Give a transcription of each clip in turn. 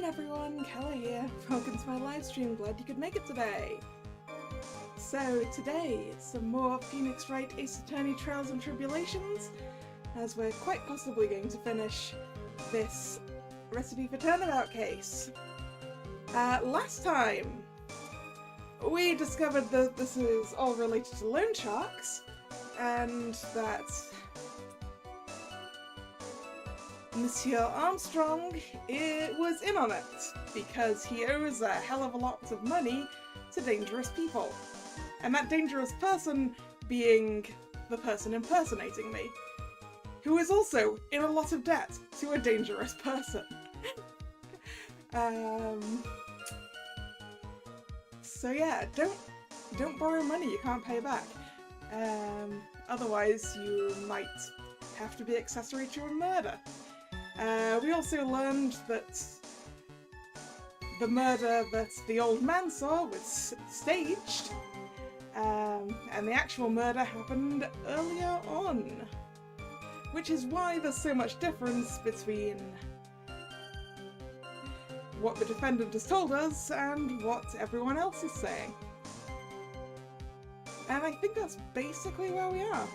everyone, Kalla here. Welcome to my live stream, glad you could make it today. So today, some more Phoenix Wright Ace Attorney Trials and Tribulations, as we're quite possibly going to finish this Recipe for Turnabout case. Last time, we discovered that this is all related to loan sharks, and that Monsieur Armstrong was in on it, because he owes a hell of a lot of money to dangerous people. And that dangerous person being the person impersonating me, who is also in a lot of debt to a dangerous person. So yeah, don't borrow money you can't pay back. Otherwise you might have to be accessory to a murder. We also learned that the murder that the old man saw was staged, and the actual murder happened earlier on. Which is why there's so much difference between what the defendant has told us and what everyone else is saying. And I think that's basically where we are.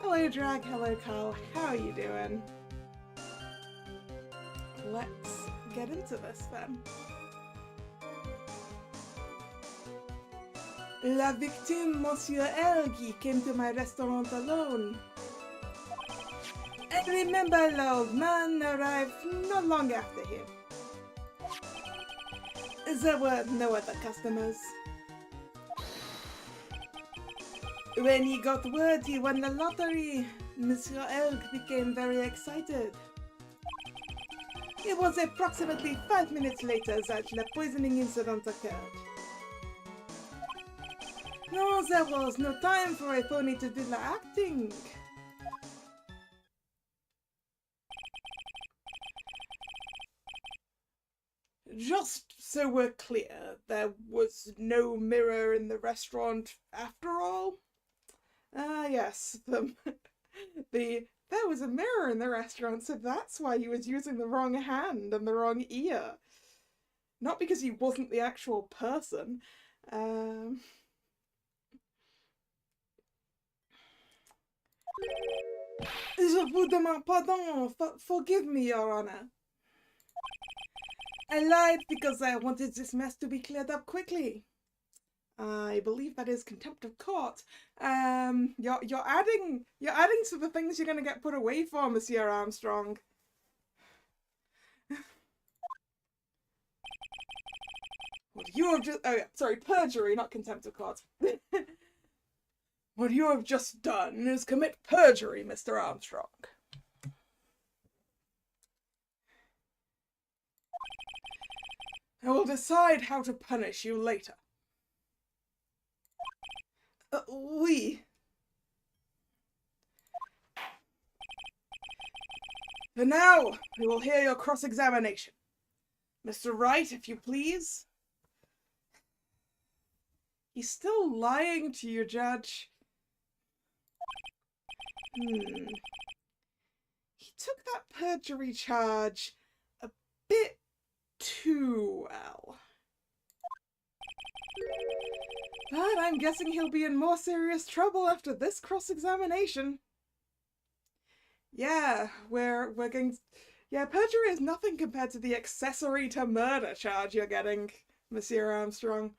Hello Drag, hello Carl, how are you doing? Let's get into this then. La victime, Monsieur Elgi, came to my restaurant alone. And remember the old man arrived not long after him. There were no other customers. When he got word he won the lottery, Monsieur Elg became very excited. It was approximately 5 minutes later that the poisoning incident occurred. No, there was no time for a phony to do the acting. Just so we're clear, there was no mirror in the restaurant after all? Yes, there was a mirror in the restaurant, so that's why he was using the wrong hand and the wrong ear. Not because he wasn't the actual person. Je vous demande pardon. Forgive me, Your Honor. I lied because I wanted this mess to be cleared up quickly. I believe that is contempt of court. You're adding to the things you're gonna get put away for, Monsieur Armstrong. What you have just— oh yeah, sorry, perjury, not contempt of court. What you have just done is commit perjury, Mr. Armstrong. I will decide how to punish you later. Oui. For now, we will hear your cross-examination. Mr. Wright, if you please. He's still lying to you, Judge. He took that perjury charge a bit too well. But I'm guessing he'll be in more serious trouble after this cross-examination. Yeah, we're going to— yeah, perjury is nothing compared to the accessory to murder charge you're getting, Monsieur Armstrong.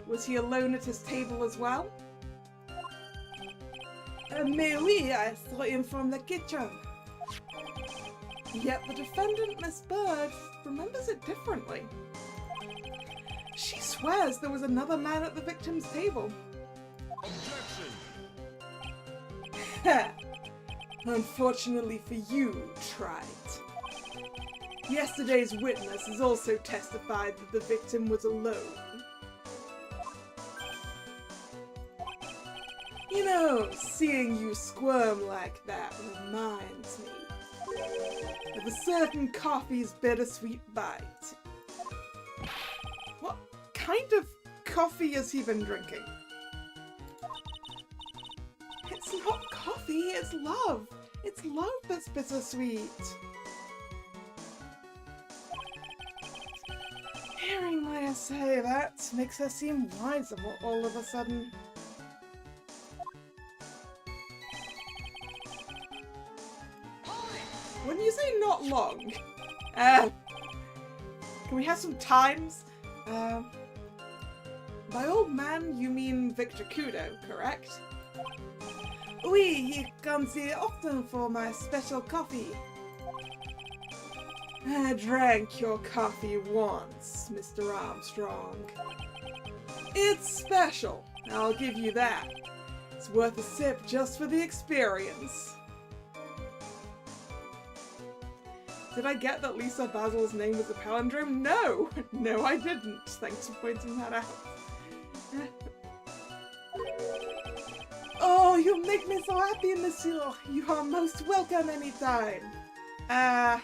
Was he alone at his table as well? Mais oui, I saw him from the kitchen. Yet the defendant, Miss Bird, remembers it differently. She swears there was another man at the victim's table. Objection! Unfortunately for you, tried. Yesterday's witness has also testified that the victim was alone. You Seeing you squirm like that reminds me of a certain coffee's bittersweet bite. What kind of coffee has he been drinking? It's not coffee, it's love. It's love that's bittersweet. Hearing Maya say that makes her seem wiser all of a sudden. When you say not long, can we have some times? By old man, you mean Victor Kudo, correct? Oui, he comes here often for my special coffee. I drank your coffee once, Mr. Armstrong. It's special, I'll give you that. It's worth a sip just for the experience. Did I get that Lisa Basil's name was a palindrome? No! No, I didn't. Thanks for pointing that out. Oh, you make me so happy, monsieur. You are most welcome anytime. Yeah,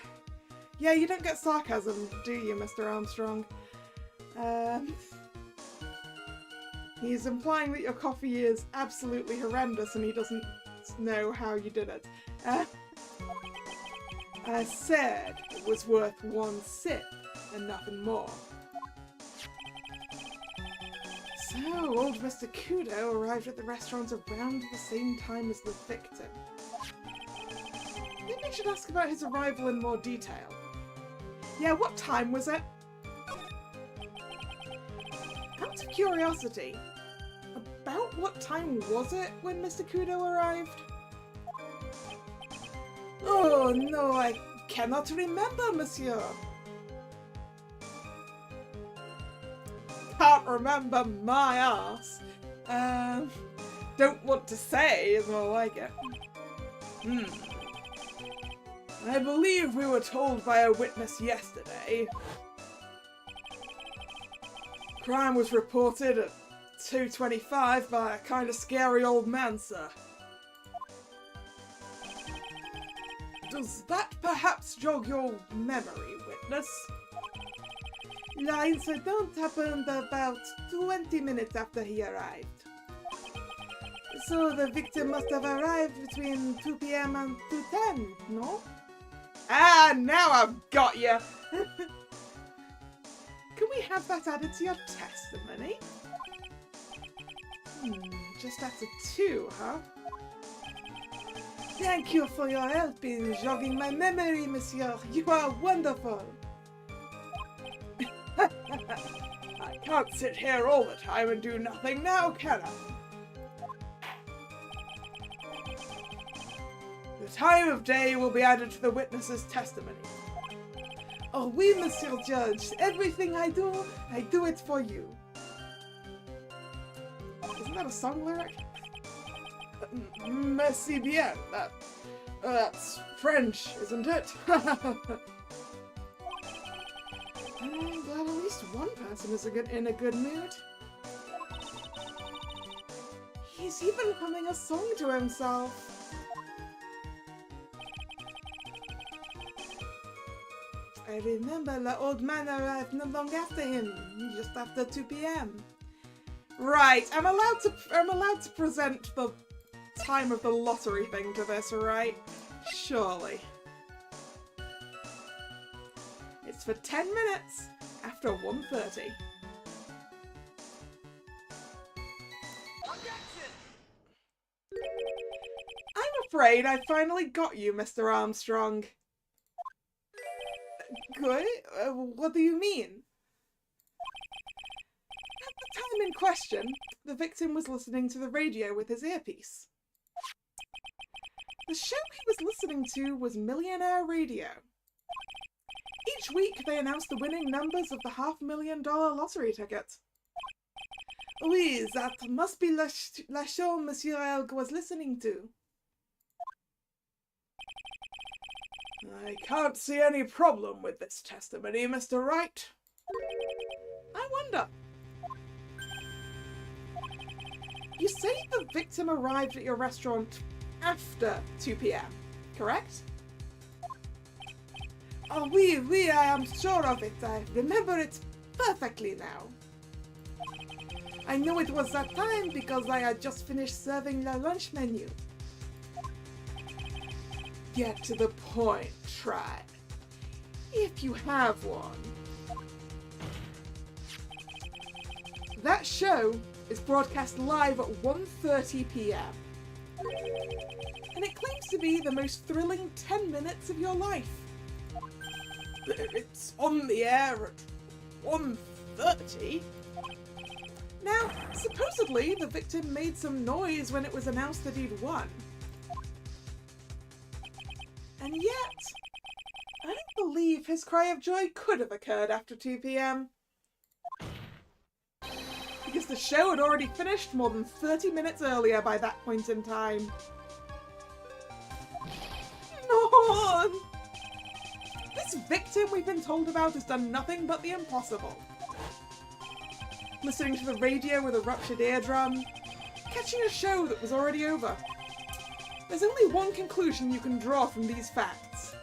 you don't get sarcasm, do you, Mr. Armstrong? He's implying that your coffee is absolutely horrendous and he doesn't know how you did it. I said it was worth one sip and nothing more. So, old Mr. Kudo arrived at the restaurant around the same time as the victim. Maybe I should ask about his arrival in more detail. Yeah, what time was it? Out of curiosity, about what time was it when Mr. Kudo arrived? Oh no, I cannot remember, monsieur. Can't remember my ass. Don't want to say is more like it. I believe we were told by a witness yesterday. Crime was reported at 2:25 by a kind of scary old man, sir. Does that perhaps jog your memory, witness? The incident happened about 20 minutes after he arrived. So the victim must have arrived between 2 p.m. and 2:10, no? Ah, now I've got you! Can we have that added to your testimony? Just after 2, huh? Thank you for your help in jogging my memory, monsieur. You are wonderful. I can't sit here all the time and do nothing now, can I? The time of day will be added to the witness's testimony. Oh oui, monsieur judge. Everything I do it for you. Isn't that a song lyric? Merci bien. That's French, isn't it? I'm glad at least one person is in a good mood. He's even humming a song to himself. I remember the old man arrived not long after him, just after 2 p.m. Right, I'm allowed to present the time of the lottery thing to this, right? Surely. It's for 10 minutes after 1:30. I'm afraid I finally got you, Mr. Armstrong. Good? What do you mean? At the time in question, the victim was listening to the radio with his earpiece. The show he was listening to was Millionaire Radio. Each week they announced the winning numbers of the $500,000 lottery ticket. Oui, that must be la show Monsieur Elg was listening to. I can't see any problem with this testimony, Mr. Wright. I wonder. You say the victim arrived at your restaurant after 2 p.m., correct? Oh, oui, I am sure of it. I remember it perfectly now. I know it was that time because I had just finished serving the lunch menu. Get to the point, try. If you have one. That show is broadcast live at 1:30 p.m. And it claims to be the most thrilling 10 minutes of your life. It's on the air at 1:30? Now, supposedly the victim made some noise when it was announced that he'd won. And yet, I don't believe his cry of joy could have occurred after 2 p.m. Because the show had already finished more than 30 minutes earlier by that point in time. No! This victim we've been told about has done nothing but the impossible. Listening to the radio with a ruptured eardrum, catching a show that was already over. There's only one conclusion you can draw from these facts.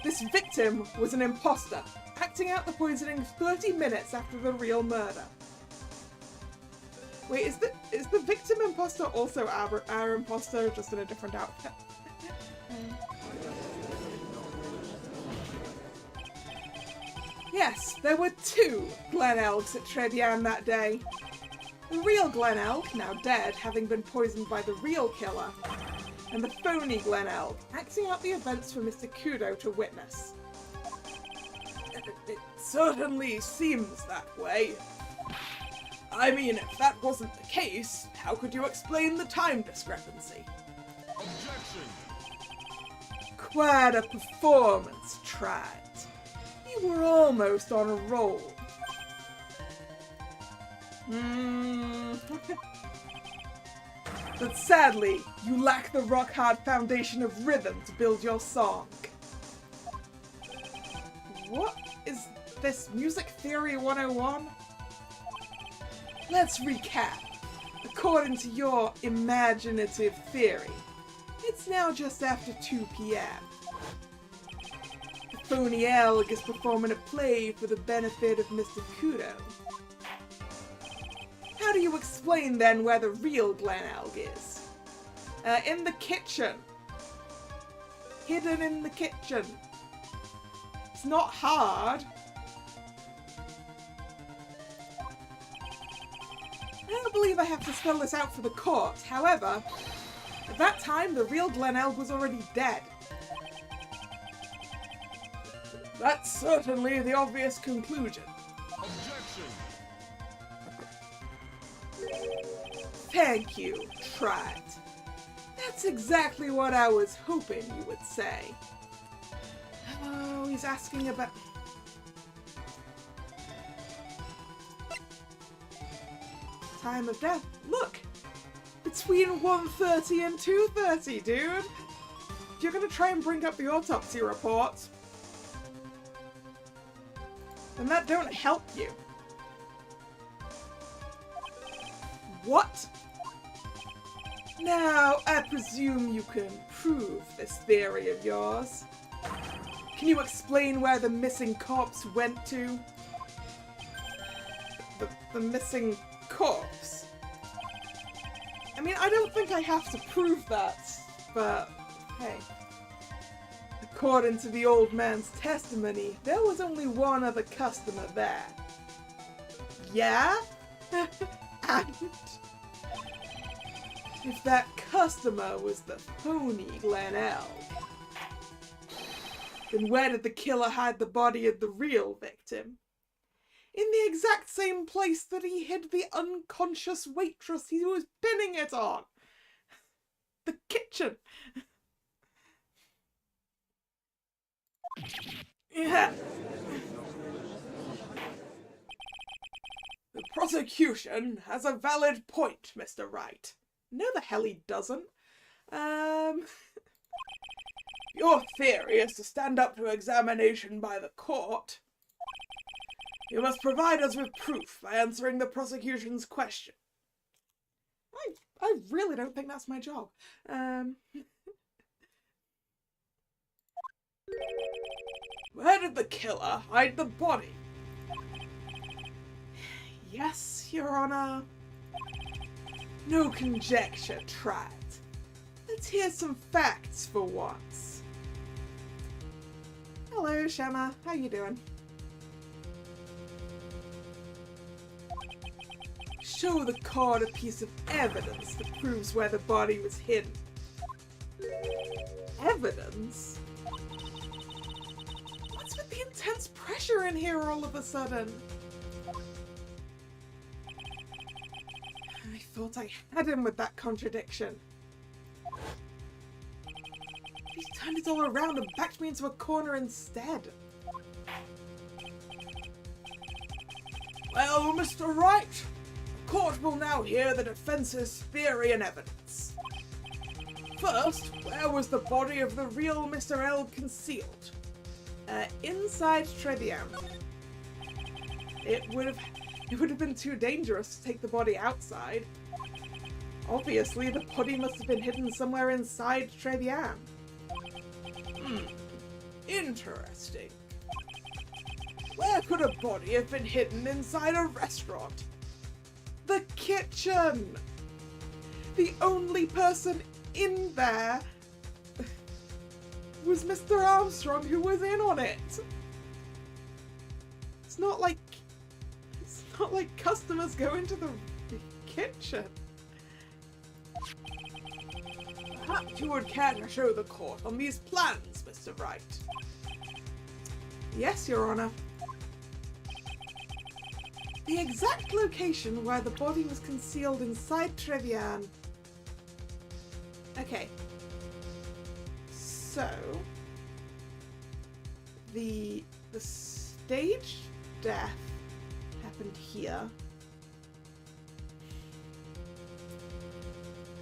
This victim was an imposter, acting out the poisoning 30 minutes after the real murder. Wait, is the victim imposter also our imposter, just in a different outfit? Yes, there were 2 Glen Elgs at Tredian that day. The real Glen Elg, now dead, having been poisoned by the real killer, and the phony Glen Elg, acting out the events for Mr. Kudo to witness. It certainly seems that way. I mean, if that wasn't the case, how could you explain the time discrepancy? Objection! Quite a performance, Trad. You were almost on a roll. But sadly, you lack the rock-hard foundation of rhythm to build your song. What is this Music Theory 101? Let's recap. According to your imaginative theory, it's now just after 2 p.m. The phony Elg is performing a play for the benefit of Mr. Kudo. How do you explain then where the real Glen Elg is? In the kitchen. Hidden in the kitchen. It's not hard. I don't believe I have to spell this out for the court. However, at that time, the real Glen Elg was already dead. That's certainly the obvious conclusion. Objection! Thank you, Trat. That's exactly what I was hoping you would say. Oh, he's asking about... Time of death. Look! Between 1:30 and 2:30, dude! If you're gonna try and bring up the autopsy report, then that don't help you. What? Now, I presume you can prove this theory of yours. Can you explain where the missing corpse went to? The missing corpse? I mean, I don't think I have to prove that, but hey. According to the old man's testimony, there was only one other customer there. Yeah? And if that customer was the phony Glen Elg, then where did the killer hide the body of the real victim? In the exact same place that he hid the unconscious waitress he was pinning it on. The kitchen. Yeah. The prosecution has a valid point, Mr. Wright. No, the hell he doesn't. Your theory is to stand up to examination by the court. You must provide us with proof by answering the prosecution's question. I really don't think that's my job. Where did the killer hide the body? Yes, Your Honor. No conjecture, Trat. Let's hear some facts for once. Hello, Shema. How you doing? Show the court a piece of evidence that proves where the body was hidden. Evidence? What's with the intense pressure in here all of a sudden? I thought I had him with that contradiction. He's turned it all around and backed me into a corner instead. Well, Mr. Wright, the court will now hear the defense's theory and evidence. First, where was the body of the real Mr. L concealed? Inside Trevian. It would have been too dangerous to take the body outside. Obviously, the body must have been hidden somewhere inside Trevian. Interesting. Where could a body have been hidden inside a restaurant? The kitchen! The only person in there was Mr. Armstrong, who was in on it. It's not like customers go into the kitchen. Perhaps you would care to show the court on these plans, Mr. Wright. Yes, Your Honor. The exact location where the body was concealed inside Trevian. Okay. So the stage death happened here.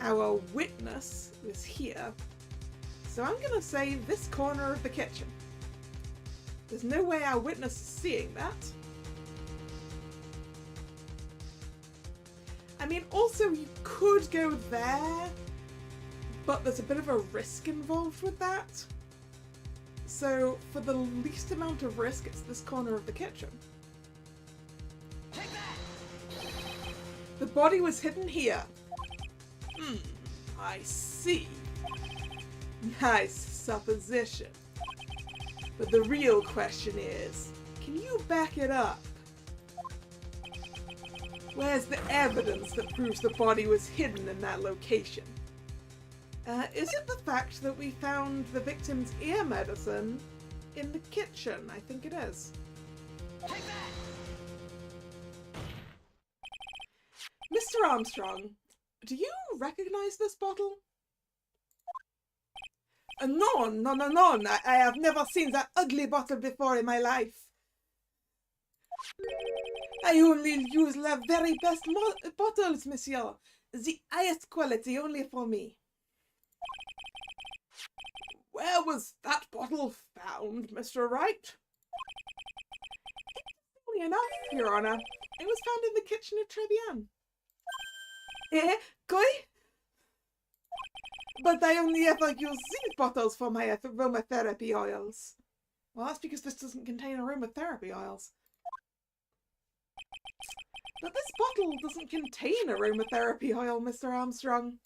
Our witness was here. So I'm gonna say this corner of the kitchen. There's no way our witness is seeing that. I mean, also you could go there, but there's a bit of a risk involved with that. So for the least amount of risk, it's this corner of the kitchen. Take that! The body was hidden here. I see. Nice supposition. But the real question is, can you back it up? Where's the evidence that proves the body was hidden in that location? Is it the fact that we found the victim's ear medicine in the kitchen? I think it is. Take that! Mr. Armstrong, do you recognize this bottle? No. I have never seen that ugly bottle before in my life. I only use the very best bottles, monsieur. The highest quality only for me. Where was that bottle found, Mr. Wright? Interestingly enough, Your Honor, it was found in the kitchen of Trevian. Koi? But I only ever use these bottles for my aromatherapy oils. Well, that's because this doesn't contain aromatherapy oils. But this bottle doesn't contain aromatherapy oil, Mr. Armstrong.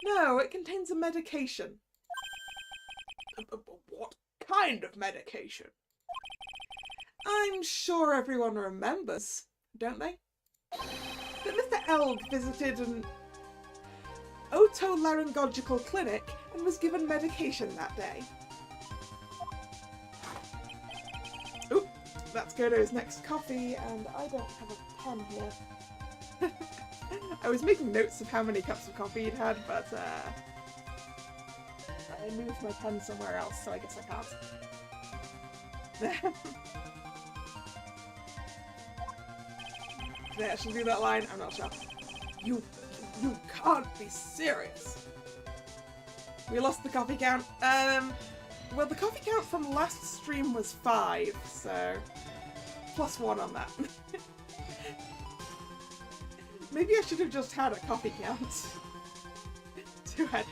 No, it contains a medication. What kind of medication? I'm sure everyone remembers, don't they? That Mr. Elg visited an otolaryngological clinic and was given medication that day. Oop, that's Godo's next coffee, and I don't have a pen here. I was making notes of how many cups of coffee he'd had, but I moved my pen somewhere else, so I guess I can't. Did I actually do that line? I'm not sure. You can't be serious. We lost the coffee count. Well, the coffee count from last stream was 5, so +1 on that. Maybe I should have just had a coffee count to edit.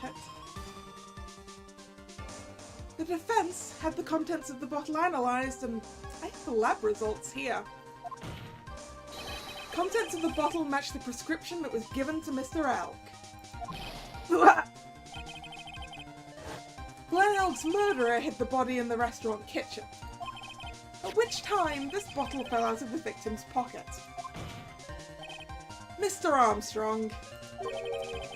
The defense had the contents of the bottle analysed, and I have the lab results here. Contents of the bottle match the prescription that was given to Mr. Elk. Glenn Elk's murderer hid the body in the restaurant kitchen, at which time this bottle fell out of the victim's pocket. Mr. Armstrong,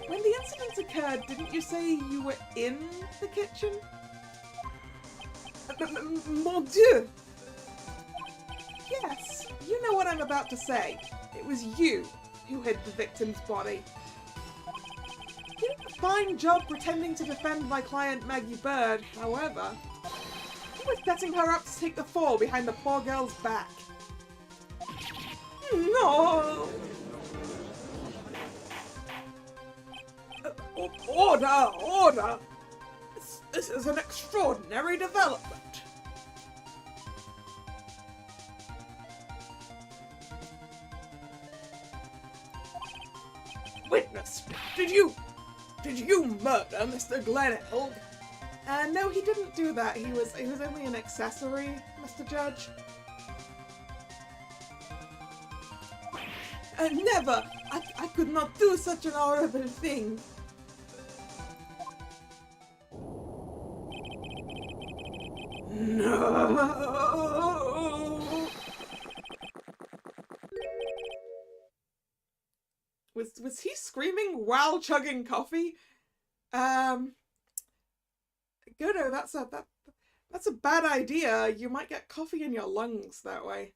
when the incident occurred, didn't you say you were in the kitchen? Mon Dieu! Yes, you know what I'm about to say. It was you who hid the victim's body. You did a fine job pretending to defend my client Maggie Bird, however. You were setting her up to take the fall behind the poor girl's back. No! Order! Order! This is an extraordinary development. Witness, did you murder Mr. Glenn Elk? No, he didn't do that. He was only an accessory, Mr. Judge. Never! I could not do such an horrible thing. No! Was he screaming while chugging coffee? Godo, that's a bad idea. You might get coffee in your lungs that way.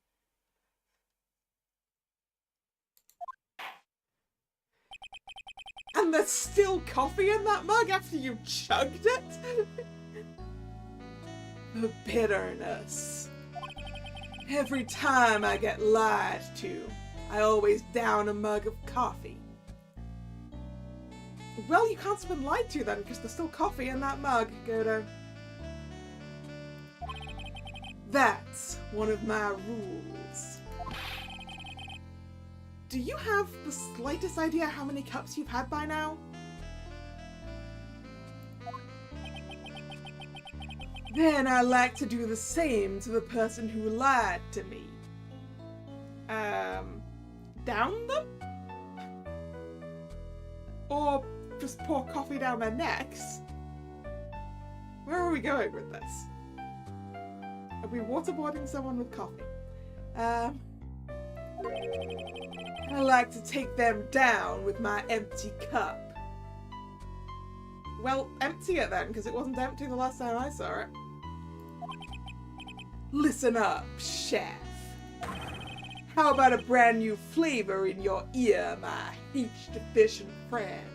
And there's still coffee in that mug after you chugged it? The bitterness. Every time I get lied to, I always down a mug of coffee. Well, you can't have been lied to then, because there's still coffee in that mug, Godo. That's one of my rules. Do you have the slightest idea how many cups you've had by now? Then I like to do the same to the person who lied to me. Down them? Or just pour coffee down their necks? Where are we going with this? Are we waterboarding someone with coffee? I like to take them down with my empty cup. Well, empty it then, because it wasn't empty the last time I saw it. Listen up, chef. How about a brand new flavor in your ear, my H-deficient friend?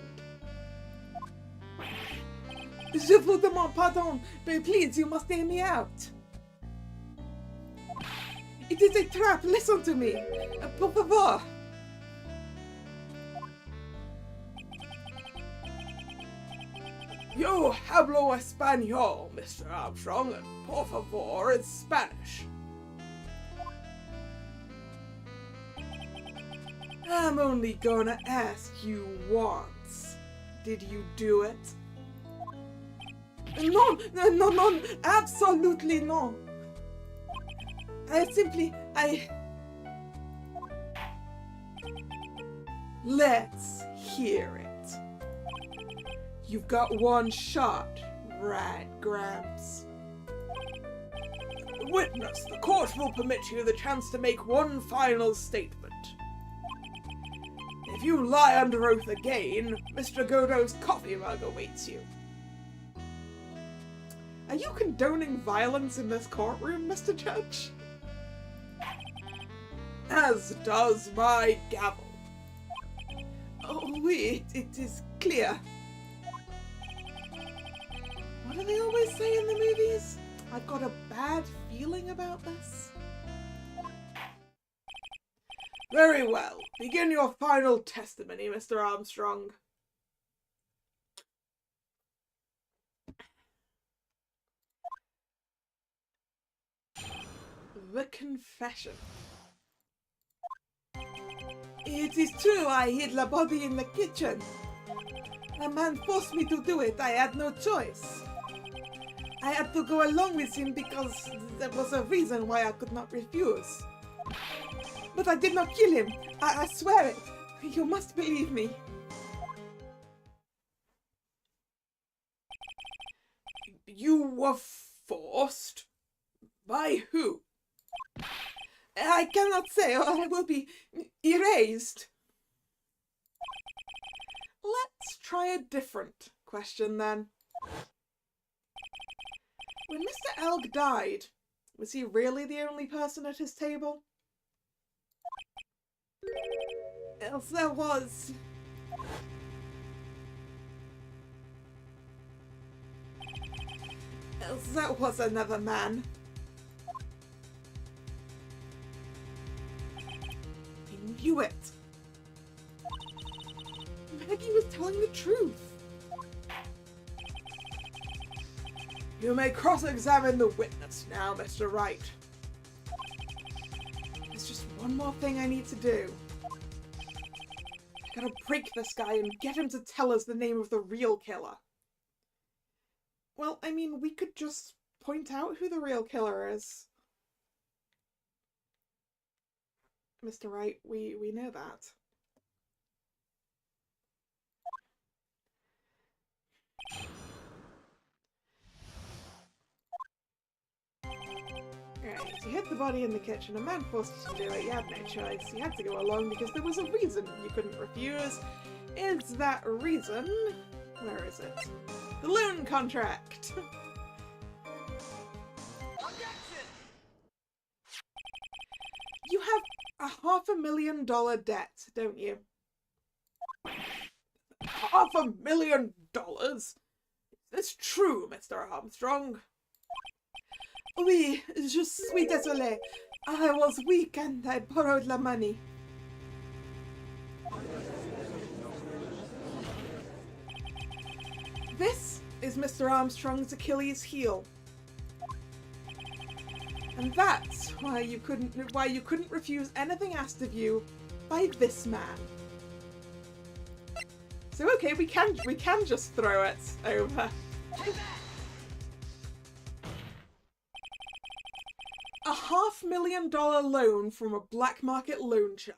Je vous demande pardon, but please, you must hear me out. It is a trap, listen to me. Por favor. Yo hablo español, Mr. Armstrong, and por favor is Spanish. I'm only gonna ask you once. Did you do it? No, absolutely no. Let's hear it. You've got one shot, right, Gramps? Witness, the court will permit you the chance to make one final statement. If you lie under oath again, Mr. Godo's coffee mug awaits you. Are you condoning violence in this courtroom, Mr. Judge? As does my gavel. Oh, wait, it is clear. What do they always say in the movies? I've got a bad feeling about this. Very well. Begin your final testimony, Mr. Armstrong. The confession. It is true, I hid the body in the kitchen. A man forced me to do it. I had no choice. I had to go along with him because there was a reason why I could not refuse. But I did not kill him. I swear it. You must believe me. You were forced? By who? I cannot say, or I will be erased. Let's try a different question then. When Mr. Elg died, was he really the only person at his table? Else there was... Else there was another man. I knew it. Maggie was telling the truth. You may cross-examine the witness now, Mr. Wright. There's just one more thing I need to do. I gotta break this guy and get him to tell us the name of the real killer. Well, I mean, we could just point out who the real killer is. Mr. Wright, we know that. Right, you hid the body in the kitchen. A man forced you to do it. You had no choice. You had to go along because there was a reason you couldn't refuse. Is that reason... Where is it? The loan contract! You have a $500,000 debt, don't you? $500,000? Is this true, Mr. Armstrong? Oui, je suis désolé. I was weak and I borrowed the money. This is Mr. Armstrong's Achilles heel. And that's why you couldn't refuse anything asked of you by this man. So okay, we can just throw it over. A $500,000 loan from a black market loan shark.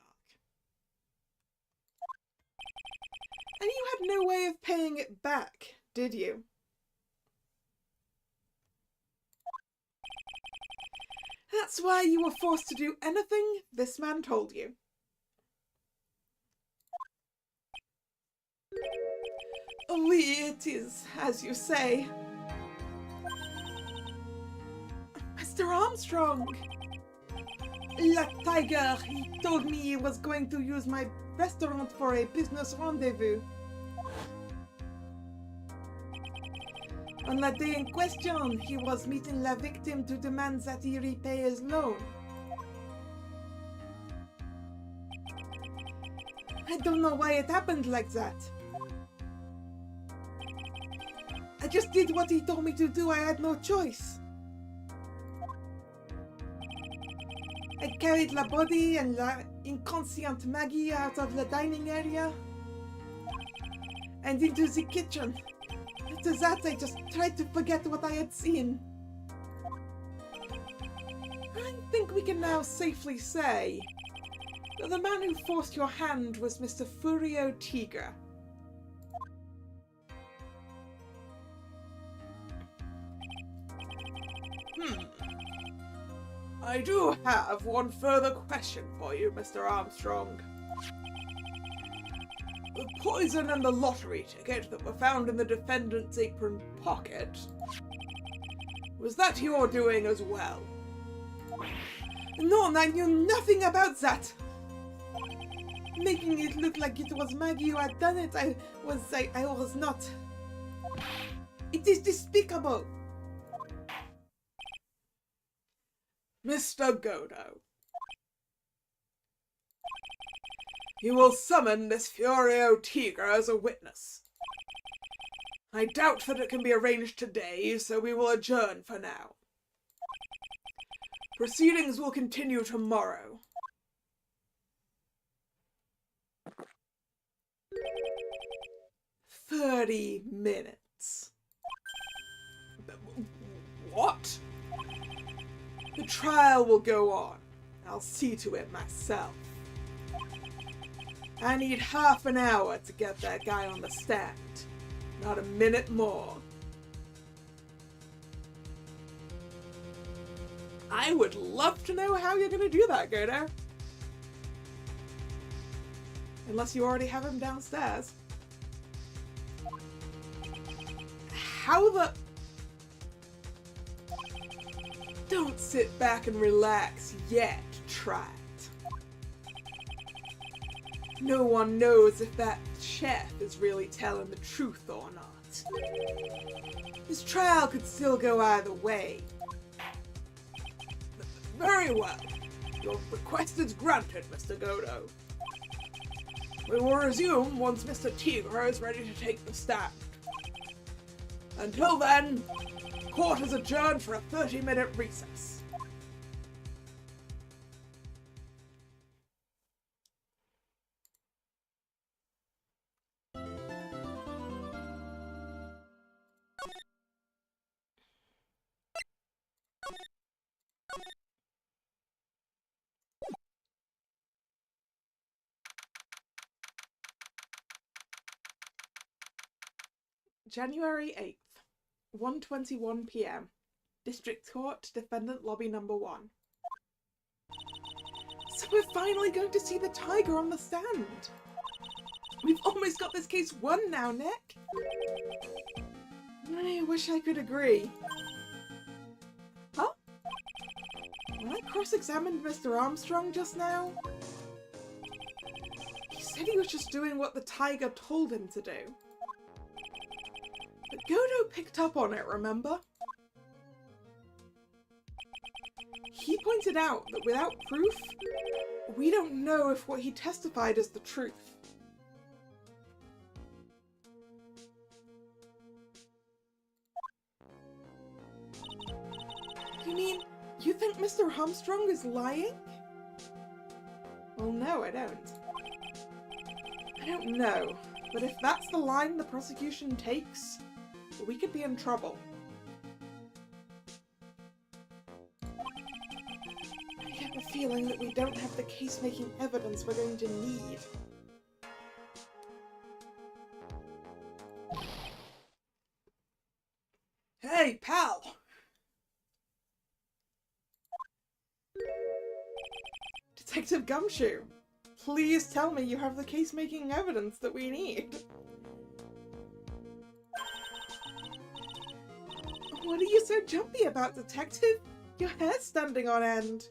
And you had no way of paying it back, did you? That's why you were forced to do anything this man told you. Oui, it is, as you say. Mr. Armstrong! La tiger, he told me he was going to use my restaurant for a business rendezvous. On the day in question, he was meeting the victim to demand that he repay his loan. I don't know why it happened like that. I just did what he told me to do. I had no choice. I carried the body and the inconscient Maggie out of the dining area and into the kitchen. After that, I just tried to forget what I had seen. I think we can now safely say that the man who forced your hand was Mr. Furio Tigra. I do have one further question for you, Mr. Armstrong. The poison and the lottery ticket that were found in the defendant's apron pocket, was that your doing as well? No, I knew nothing about that. Making it look like it was Maggie who had done it, I was not. It is despicable. Mr. Godo, you will summon Miss Furio Tigra as a witness. I doubt that it can be arranged today, so we will adjourn for now. Proceedings will continue tomorrow. 30 minutes. What? The trial will go on. I'll see to it myself. I need half an hour to get that guy on the stand. Not a minute more. I would love to know how you're going to do that, Godo. Unless you already have him downstairs. How the... Don't sit back and relax yet, try it. No one knows if that chef is really telling the truth or not. This trial could still go either way. Very well. Your request is granted, Mr. Godo. We will resume once Mr. Tigre is ready to take the stand. Until then, court is adjourned for a 30-minute recess. January 8th, 1:21 p.m. District Court, Defendant Lobby Number 1. So we're finally going to see the tiger on the stand! We've almost got this case won now, Nick! I wish I could agree. Huh? When I cross-examined Mr. Armstrong just now, he said he was just doing what the tiger told him to do. But Godo picked up on it, remember? He pointed out that without proof, we don't know if what he testified is the truth. You mean, you think Mr. Armstrong is lying? Well, no, I don't. I don't know, but if that's the line the prosecution takes, we could be in trouble. I get the feeling that we don't have the case-making evidence we're going to need. Hey, pal! Detective Gumshoe, please tell me you have the case-making evidence that we need. What are you so jumpy about, Detective? Your hair's standing on end.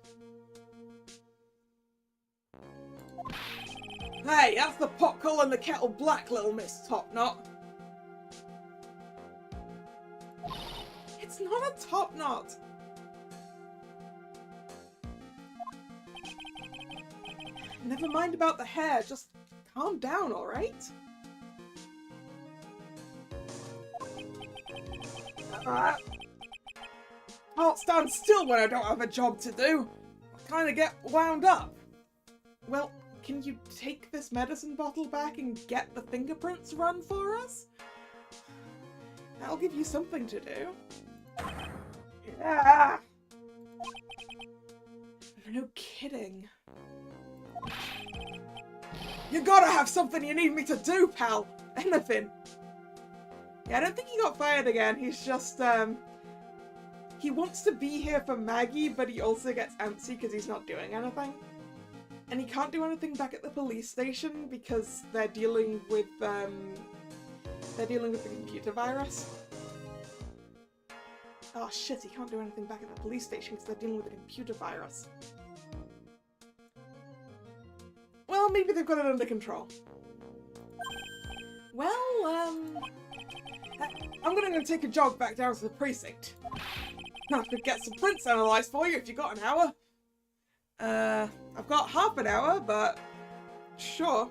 Hey, that's the pot calling the kettle black, little Miss Top Knot. It's not a top knot. Never mind about the hair, just calm down, alright? Can't stand still when I don't have a job to do. I kind of get wound up. Well, can you take this medicine bottle back and get the fingerprints run for us? That'll give you something to do. Yeah. No kidding. You gotta have something you need me to do, pal. Anything. Yeah, I don't think he got fired again. He's just, he wants to be here for Maggie, but he also gets antsy because he's not doing anything. And he can't do anything back at the police station because they're dealing with the computer virus. Oh shit, he can't do anything back at the police station because they're dealing with a computer virus. Well, maybe they've got it under control. Well, I'm gonna go take a jog back down to the precinct. I could get some prints analysed for you if you got an hour. I've got half an hour, but sure.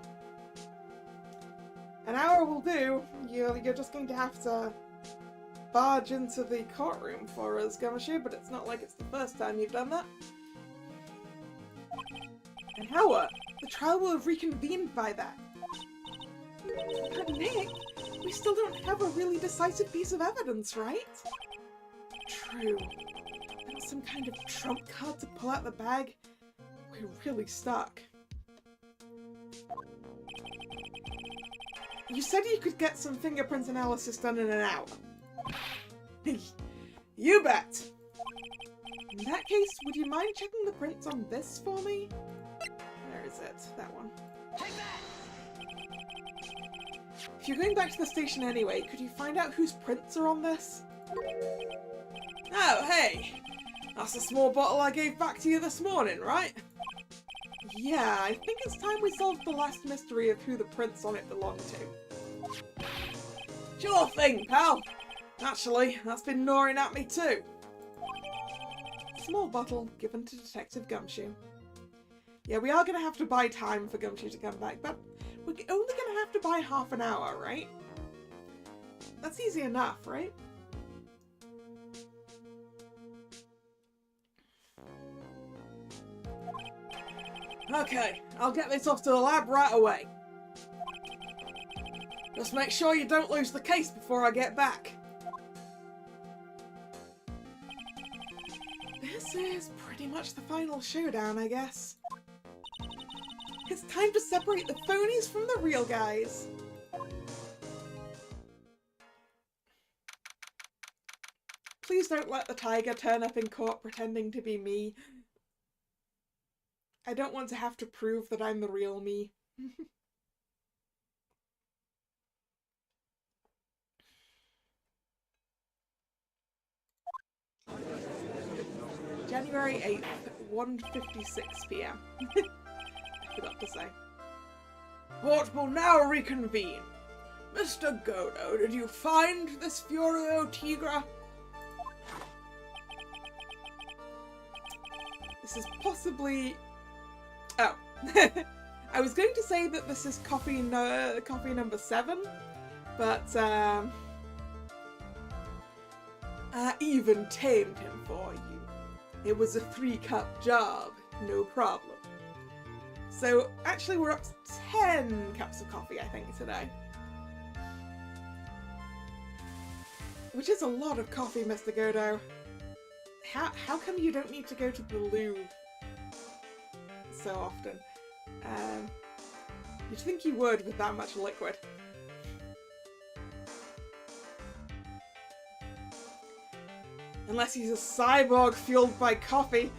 An hour will do. You're just going to have to barge into the courtroom for us, Gumshoe, but it's not like it's the first time you've done that. An hour? The trial will have reconvened by then. But Nick, we still don't have a really decisive piece of evidence, right? True. Without some kind of trump card to pull out the bag, we're really stuck. You said you could get some fingerprint analysis done in an hour. You bet! In that case, would you mind checking the prints on this for me? Where is it? That one. If you're going back to the station anyway, could you find out whose prints are on this? Oh, hey! That's the small bottle I gave back to you this morning, right? Yeah, I think it's time we solved the last mystery of who the prints on it belong to. Sure thing, pal! Actually, that's been gnawing at me too. Small bottle given to Detective Gumshoe. Yeah, we are going to have to buy time for Gumshoe to come back, but we're only going to have to buy half an hour, right? That's easy enough, right? Okay, I'll get this off to the lab right away. Just make sure you don't lose the case before I get back. This is pretty much the final showdown, I guess. It's time to separate the phonies from the real guys. Please don't let the tiger turn up in court pretending to be me. I don't want to have to prove that I'm the real me. January 8th, 1:56 PM. I forgot to say. Court will now reconvene. Mr. Godo, did you find this Furio Tigra? This is possibly... Oh. I was going to say that this is coffee number 7, but I even tamed him for you. It was a 3-cup job, no problem. So actually we're up to 10 cups of coffee, I think, today. Which is a lot of coffee, Mr. Godo. How come you don't need to go to the loo so often? You'd think you would with that much liquid. Unless he's a cyborg fueled by coffee.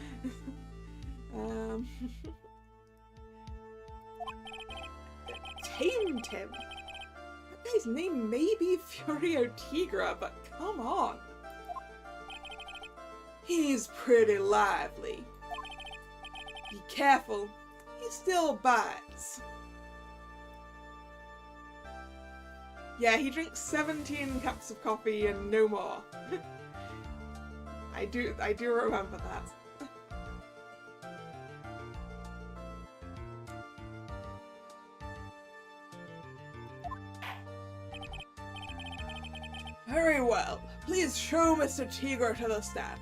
Tamed him? That guy's name may be Furio Tigra, but come on. He's pretty lively. Be careful, he still bites. Yeah, he drinks 17 cups of coffee and no more. I do remember that. Very well. Please show Mr. Tigra to the stand.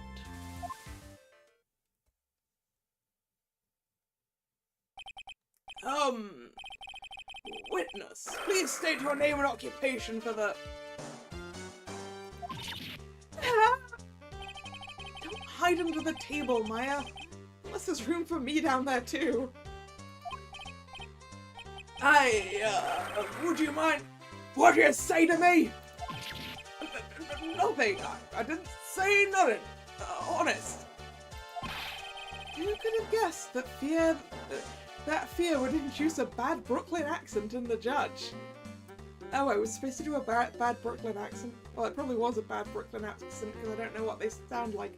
Witness, please state your name and occupation for the... Don't hide under the table, Maya. Unless there's room for me down there too. Would you mind... What do you say to me? Nothing. I didn't say nothing. Honest. Who could have guessed that fear would induce a bad Brooklyn accent in the judge? Oh, I was supposed to do a bad Brooklyn accent? Well, it probably was a bad Brooklyn accent because I don't know what they sound like.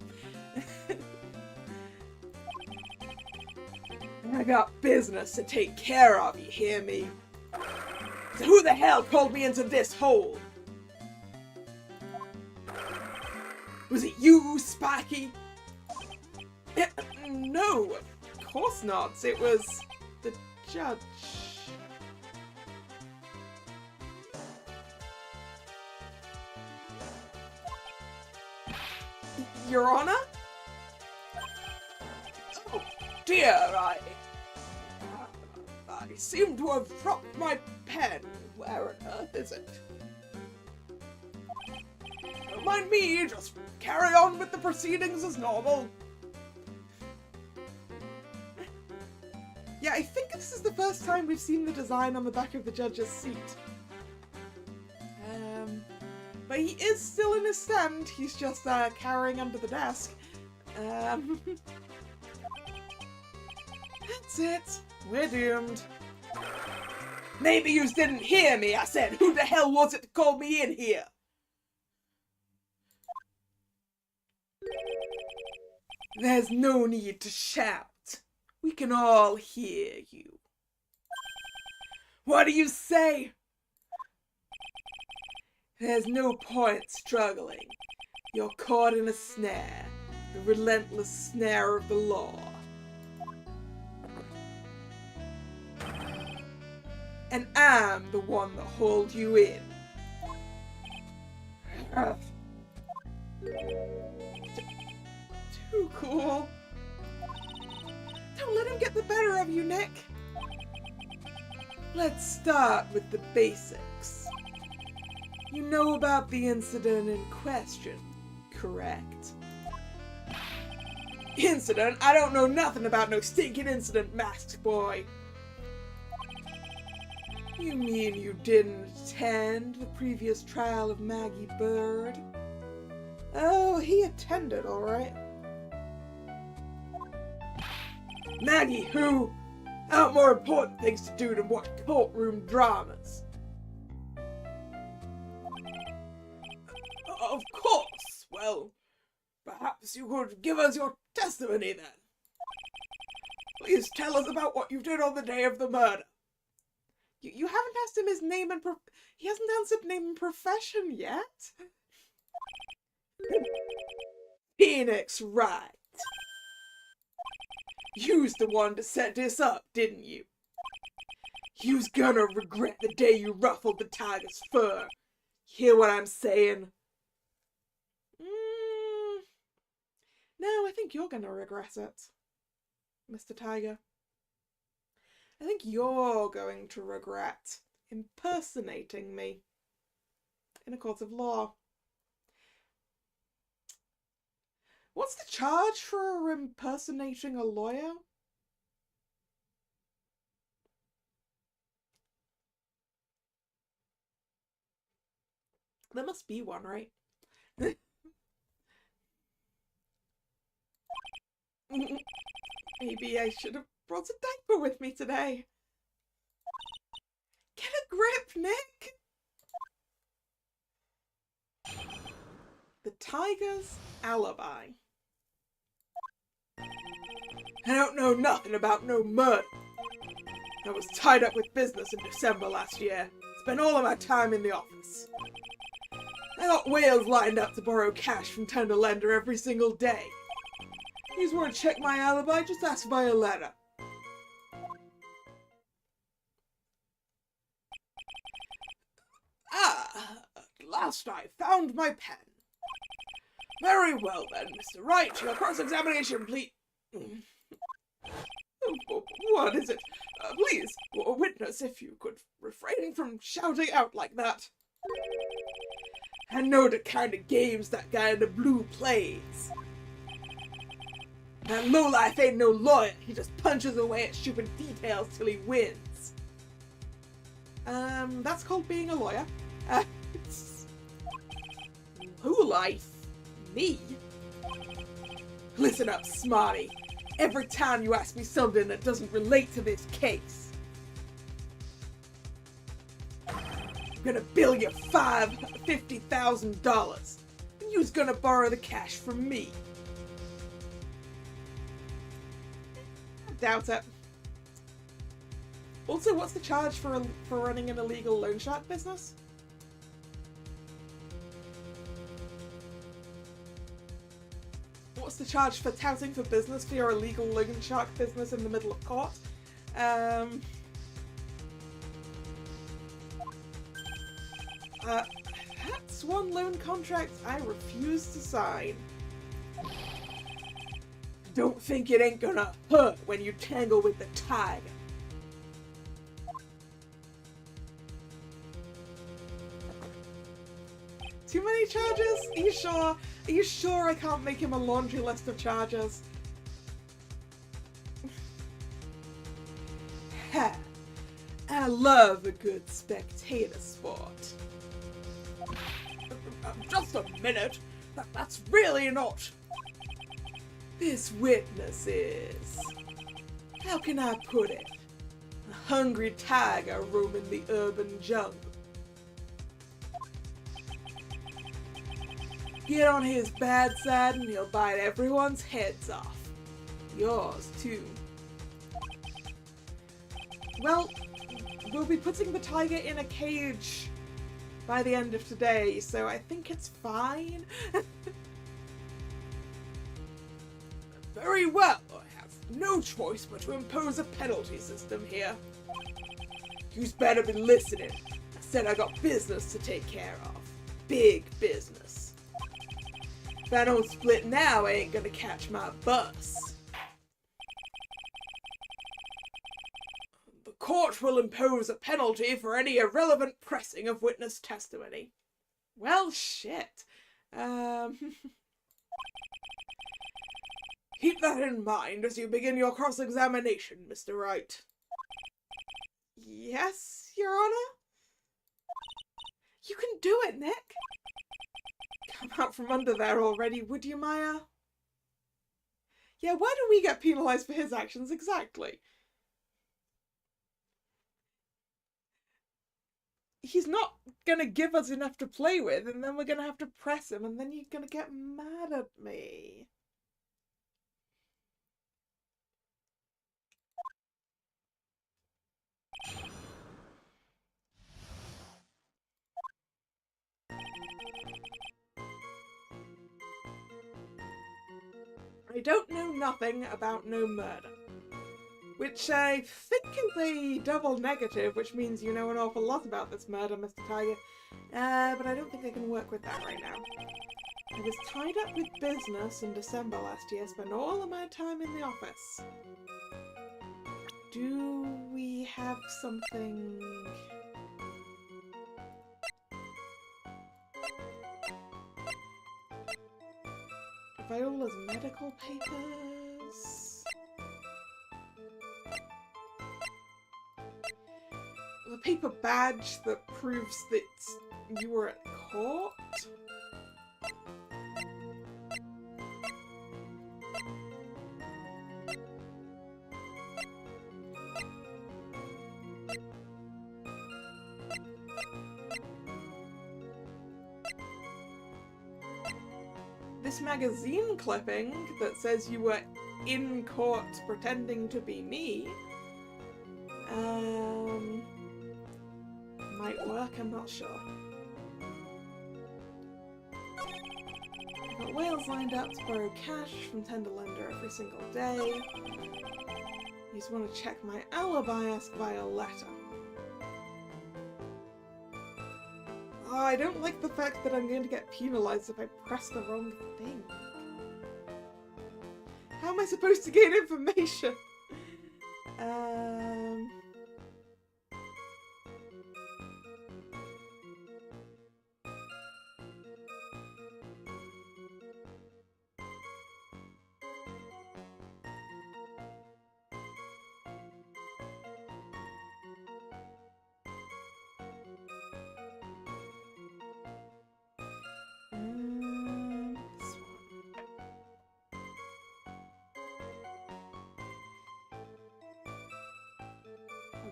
I got business to take care of, you hear me? So who the hell called me into this hole? Was it you, Sparky? No, of course not. It was the judge. Your Honor? Oh dear, I seem to have dropped my pen. Where on earth is it? Don't mind me, just carry on with the proceedings as normal. Yeah, I think this is the first time we've seen the design on the back of the judge's seat. But he is still in his stand, he's just cowering under the desk. That's it, we're doomed. Maybe you didn't hear me, I said, who the hell was it that called me in here? There's no need to shout. We can all hear you. What do you say? There's no point struggling. You're caught in a snare, the relentless snare of the law. And I'm the one that holds you in. Too cool. Don't let him get the better of you, Nick. Let's start with the basics. You know about the incident in question, correct? Incident? I don't know nothing about no stinking incident, masked boy. You mean you didn't attend the previous trial of Maggie Bird? Oh, he attended, all right. Maggie who? Out more important things to do than watch courtroom dramas. Of course. Well, perhaps you could give us your testimony then. Please tell us about what you did on the day of the murder. You haven't asked him his name and he hasn't answered name and profession yet. Phoenix Wright. You's the one to set this up, didn't you? You's gonna regret the day you ruffled the tiger's fur. Hear what I'm saying? No, I think you're gonna regret it, Mr. Tiger. I think you're going to regret impersonating me in a court of law. What's the charge for impersonating a lawyer? There must be one, right? Maybe I should have brought a diaper with me today. Get a grip, Nick! The tiger's alibi. I don't know nothing about no murder. I was tied up with business in December last year. Spent all of my time in the office. I got whales lined up to borrow cash from tender lender every single day. You want to check my alibi? Just ask via letter. At last I found my pen. Very well then, Mr. Wright, your cross-examination, please. What is it? Please, witness, if you could refrain from shouting out like that. I know the kind of games that guy in the blue plays. That lowlife ain't no lawyer. He just punches away at stupid details till he wins. That's called being a lawyer. Lowlife? Me? Listen up, smarty. Every time you ask me something that doesn't relate to this case, I'm gonna bill you $50,000. And you's gonna borrow the cash from me. I doubt it. Also, what's the charge for running an illegal loan shark business? What's the charge for touting for business for your illegal loan shark business in the middle of court? That's one loan contract I refuse to sign. Don't think it ain't gonna hurt when you tangle with the tiger. Too many charges? Are you sure? Are you sure I can't make him a laundry list of charges? Ha! I love a good spectator sport. Just a minute. That's really not. This witness is... How can I put it? A hungry tiger roaming the urban jungle. Get on his bad side and he'll bite everyone's heads off. Yours, too. Well, we'll be putting the tiger in a cage by the end of today, so I think it's fine. Very well, I have no choice but to impose a penalty system here. You'd better be listening. I said I got business to take care of. Big business. If I don't split now, I ain't gonna catch my bus. The court will impose a penalty for any irrelevant pressing of witness testimony. Well, shit. Keep that in mind as you begin your cross-examination, Mr. Wright. Yes, Your Honor? You can do it, Nick. Come out from under there already, would you, Maya? Yeah, why do we get penalised for his actions exactly? He's not gonna give us enough to play with, and then we're gonna have to press him, and then you're gonna get mad at me. I don't know nothing about no murder. Which I think is a double negative, which means you know an awful lot about this murder, Mr. Tiger. But I don't think I can work with that right now. I was tied up with business in December last year, spent all of my time in the office. Do we have something... Viola's medical papers... The paper badge that proves that you were at court? This magazine clipping that says you were in court pretending to be me, might work, I'm not sure. I've got whales lined up to borrow cash from tender lender every single day. You just want to check my alibi, ask via letter. Oh, I don't like the fact that I'm going to get penalised if I press the wrong thing. How am I supposed to gain information?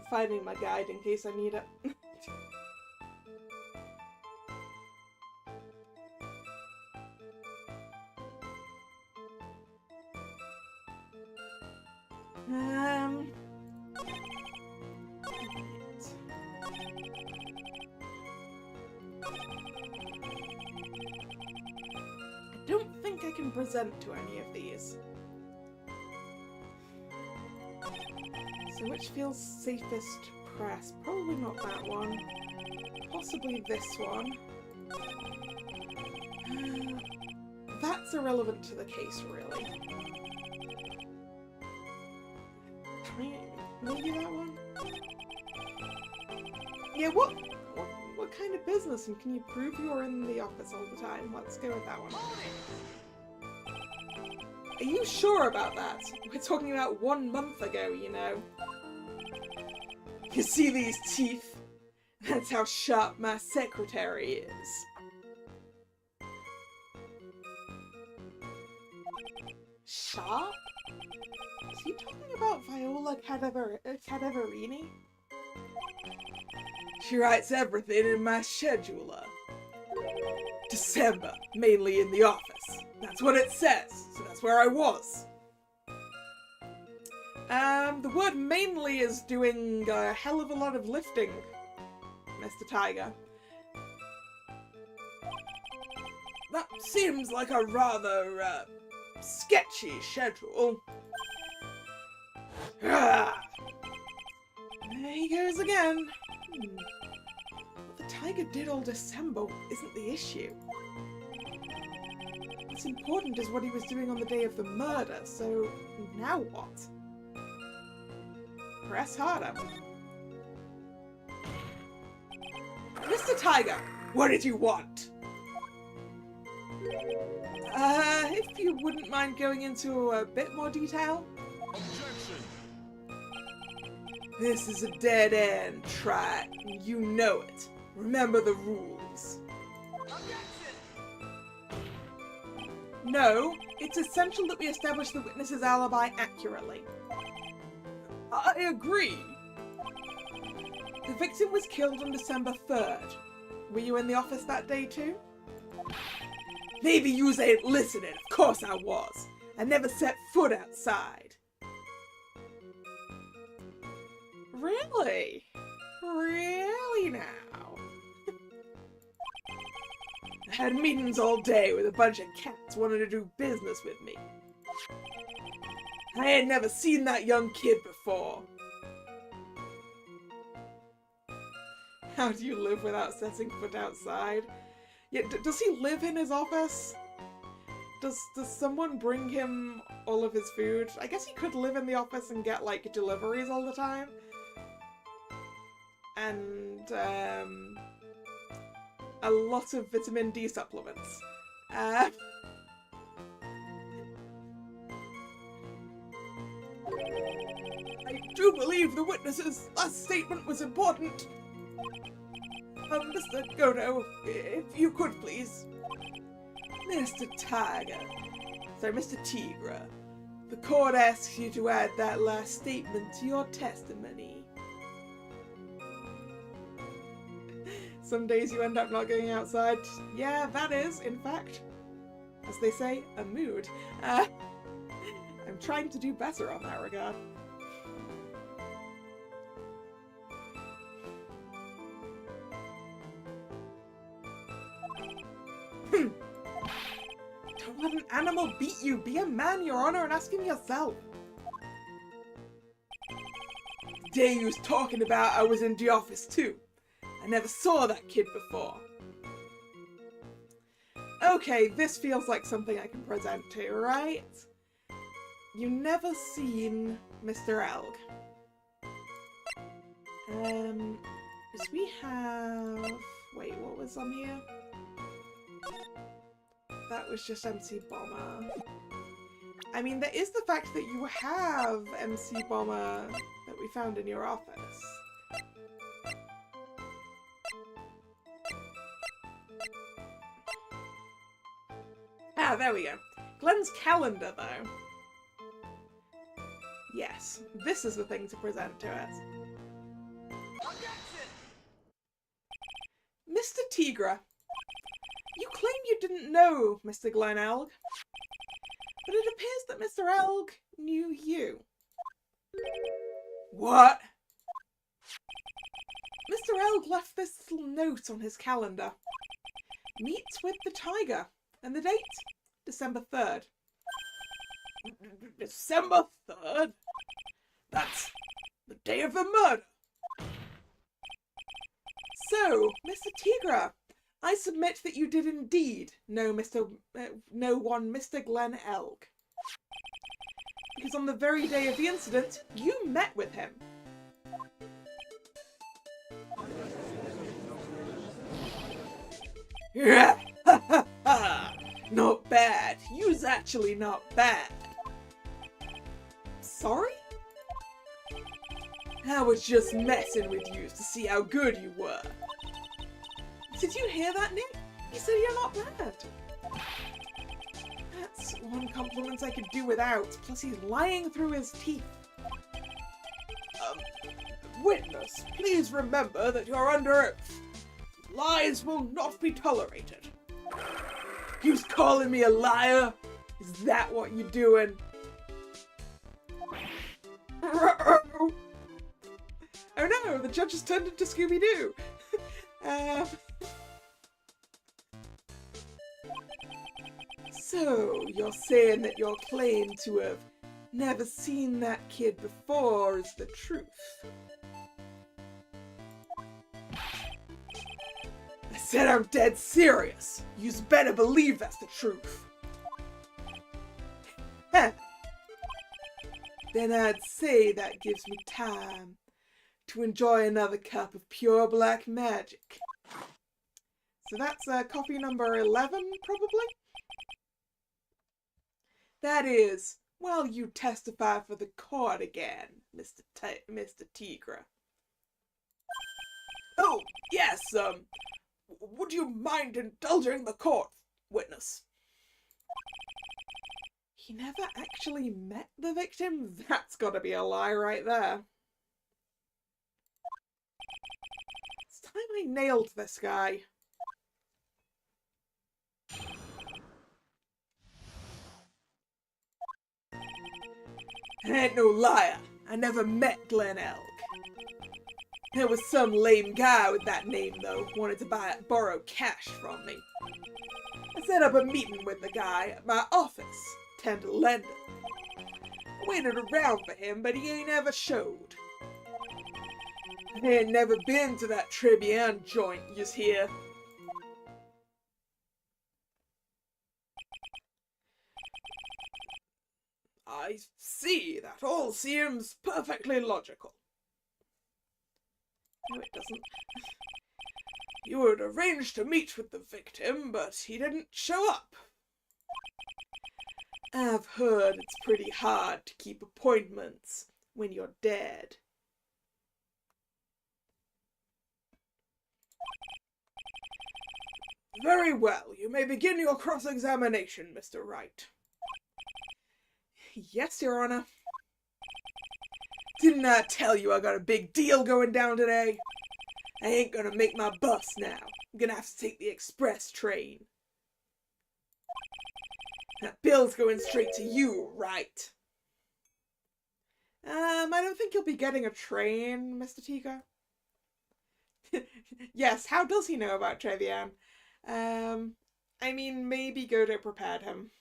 Finding my guide in case I need it. I don't think I can present to any of these. So which feels safest to press? Probably not that one. Possibly this one. That's irrelevant to the case, really. Maybe that one? Yeah, what what kind of business, and can you prove you're in the office all the time? Let's go with that one. Are you sure about that? We're talking about 1 month ago, you know. You see these teeth? That's how sharp my secretary is. Sharp? Is he talking about Viola Cadaverini? She writes everything in my scheduler. December, mainly in the office. That's what it says, so that's where I was. The word mainly is doing a hell of a lot of lifting, Mr. Tiger. That seems like a rather, sketchy schedule. Ah. There he goes again. What the Tiger did all December isn't the issue. What's important is what he was doing on the day of the murder, so now what? Press harder. Mr. Tiger, what did you want? If you wouldn't mind going into a bit more detail? Objection! This is a dead end, Try. You know it. Remember the rules. Objection! No, it's essential that we establish the witness's alibi accurately. I agree. The victim was killed on December 3rd. Were you in the office that day too? Maybe yous ain't listening. Of course I was. I never set foot outside. Really? Really now? I had meetings all day with a bunch of cats wanting to do business with me. I had never seen that young kid before. How do you live without setting foot outside? Yeah, does he live in his office? Does someone bring him all of his food? I guess he could live in the office and get, like, deliveries all the time. And, a lot of vitamin D supplements. I do believe the witness's last statement was important. Mr. Godo, if you could please. Mr. Tiger. Sorry, Mr. Tigra. The court asks you to add that last statement to your testimony. Some days you end up not going outside. Yeah, that is, in fact, as they say, a mood. I'm trying to do better on that regard. Don't let an animal beat you. Be a man, Your Honor, and ask him yourself. The day you was talking about, I was in the office too. I never saw that kid before. Okay, this feels like something I can present to, right? You never seen Mr. Elg. Because we have... Wait, what was on here? That was just MC Bomber. I mean, there is the fact that you have MC Bomber that we found in your office. Ah, there we go. Glenn's calendar, though. Yes, this is the thing to present to it. Mr. Tigra, you claim you didn't know Mr. Glenn Elg, but it appears that Mr. Elg knew you. What? Mr. Elg left this little note on his calendar. Meets with the Tiger. And the date? December 3rd. December 3rd? That's the day of the murder. So, Mr. Tigra, I submit that you did indeed know one Mr. Glenn Elg. Because on the very day of the incident, you met with him. Yeah, not bad. You's actually not bad. Sorry? I was just messing with you to see how good you were. Did you hear that, Nick? He said you're not bad. That's one compliment I could do without, plus he's lying through his teeth. Witness, please remember that you're under oath. Lies will not be tolerated. You's calling me a liar? Is that what you're doing? Oh no, the judge has turned into Scooby-Doo. So, you're saying that your claim to have never seen that kid before is the truth? I said I'm dead serious. You's better believe that's the truth. Heh. Then I'd say that gives me time to enjoy another cup of pure black magic. So that's coffee number 11, probably? That is, well, you testify for the court again, Mr. Tigra. Oh, yes, would you mind indulging the court, witness? He never actually met the victim? That's gotta be a lie right there. It's time I nailed this guy. I ain't no liar. I never met Glen Elg. There was some lame guy with that name, though, wanted to borrow cash from me. I set up a meeting with the guy at my office, tend to lend him. I waited around for him, but he ain't ever showed. I ain't never been to that Tribulations joint yous hear. I see, that all seems perfectly logical. No, it doesn't. You had arranged to meet with the victim, but he didn't show up. I've heard it's pretty hard to keep appointments when you're dead. Very well, you may begin your cross-examination, Mr. Wright. Yes, Your Honor. Didn't I tell you I got a big deal going down today? I ain't gonna make my bus now. I'm gonna have to take the express train. That bill's going straight to you, right? I don't think you'll be getting a train, Mr. Tiga. Yes, how does he know about Trevian? I mean, maybe Godo prepared him.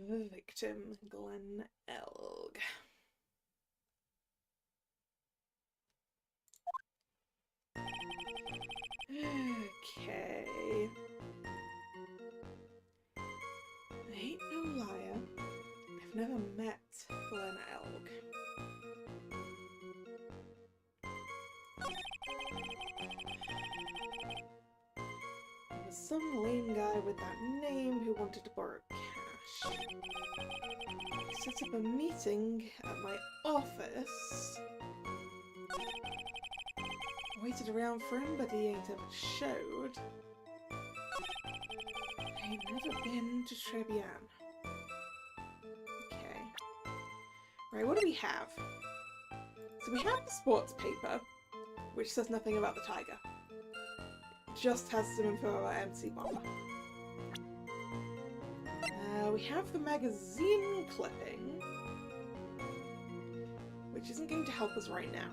The victim, Glen Elg. Okay. I ain't no liar. I've never met Glen Elg. There was some lame guy with that name who wanted to borrow cash. He set up a meeting at my office. Waited around for him, but he ain't ever showed. I ain't never been to Tribulations. Okay. Right, what do we have? So we have the sports paper, which says nothing about the tiger. Just has some info about MC Bomber. We have the magazine clipping, which isn't going to help us right now.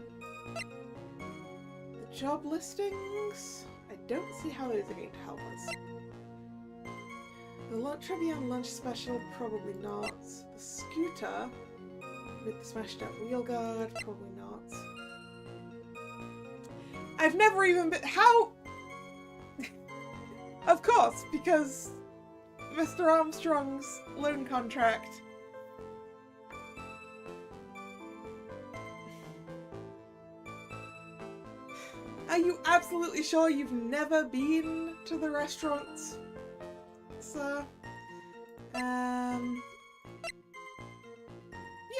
The job listings, I don't see how those are going to help us. The Tribulations lunch special, probably not. The scooter with the smashed up wheel guard, probably not. I've never even been— how? Of course, because Mr. Armstrong's loan contract. Are you absolutely sure you've never been to the restaurant, sir?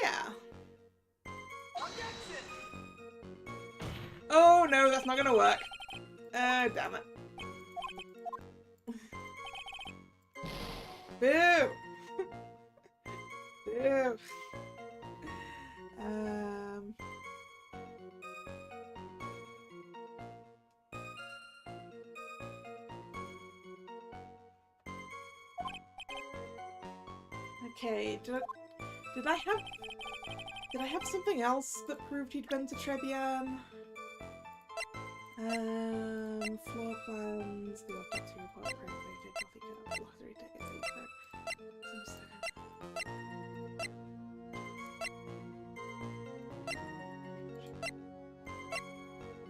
Yeah. Objection! Oh no, that's not gonna work. Oh, damn it. Boo! Boo! Okay, did I have something else that proved he'd been to Trebian? Floor plans, the objects you report, private coffee cup, lottery tickets,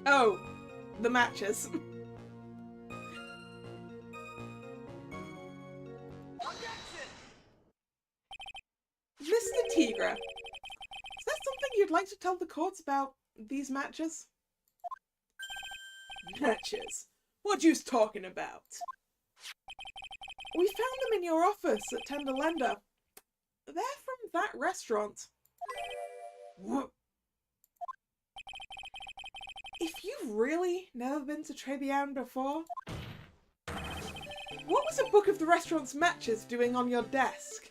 oh, the matches. Objection! Mr. Tigra, is there something you'd like to tell the courts about these matches? Matches? What you's talking about? We found them in your office at Tenderlender. They're from that restaurant. What? If you've really never been to Trebian before, what was a book of the restaurant's matches doing on your desk?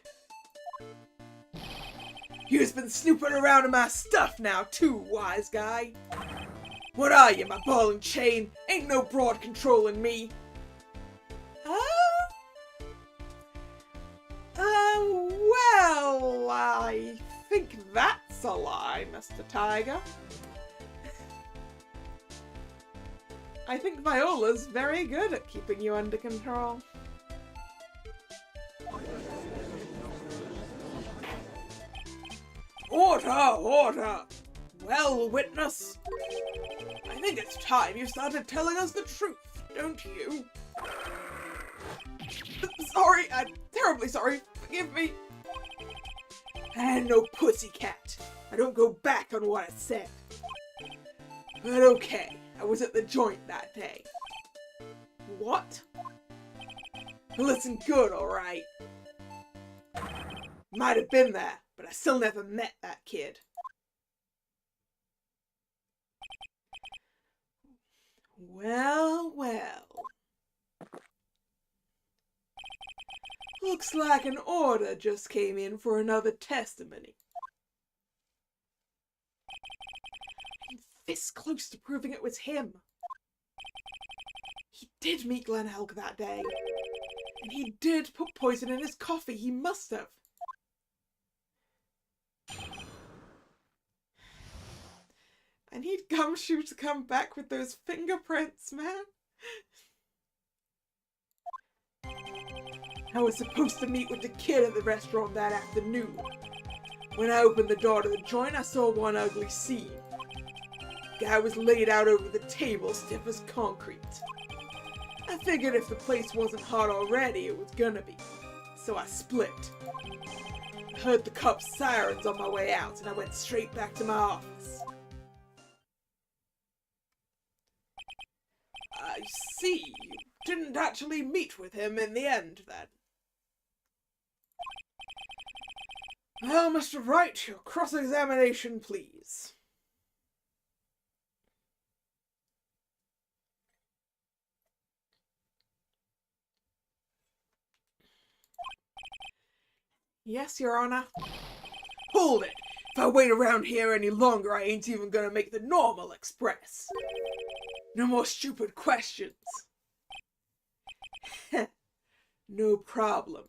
You've been snooping around in my stuff now too, wise guy. What are you, my ball and chain? Ain't no broad controlling me. Well, I think that's a lie, Mr. Tiger. I think Viola's very good at keeping you under control. Order, order! Well, witness, I think it's time you started telling us the truth, don't you? Sorry, I'm terribly sorry. Forgive me. And no pussycat. I don't go back on what I said. But okay, I was at the joint that day. What? Listen good, alright? Might have been there, but I still never met that kid. Well, well. Looks like an order just came in for another testimony. I'm this close to proving it was him. He did meet Glenn Helg that day. And he did put poison in his coffee. He must have. I need Gumshoe to come back with those fingerprints, man. I was supposed to meet with the kid at the restaurant that afternoon. When I opened the door to the joint, I saw one ugly scene. The guy was laid out over the table, stiff as concrete. I figured if the place wasn't hot already, it was gonna be. So I split. I heard the cop's sirens on my way out, and I went straight back to my office. I see. You didn't actually meet with him in the end, then. Well, Mr. Wright, your cross-examination, please. Yes, Your Honor. Hold it! If I wait around here any longer, I ain't even gonna make the normal express. No more stupid questions. No problem.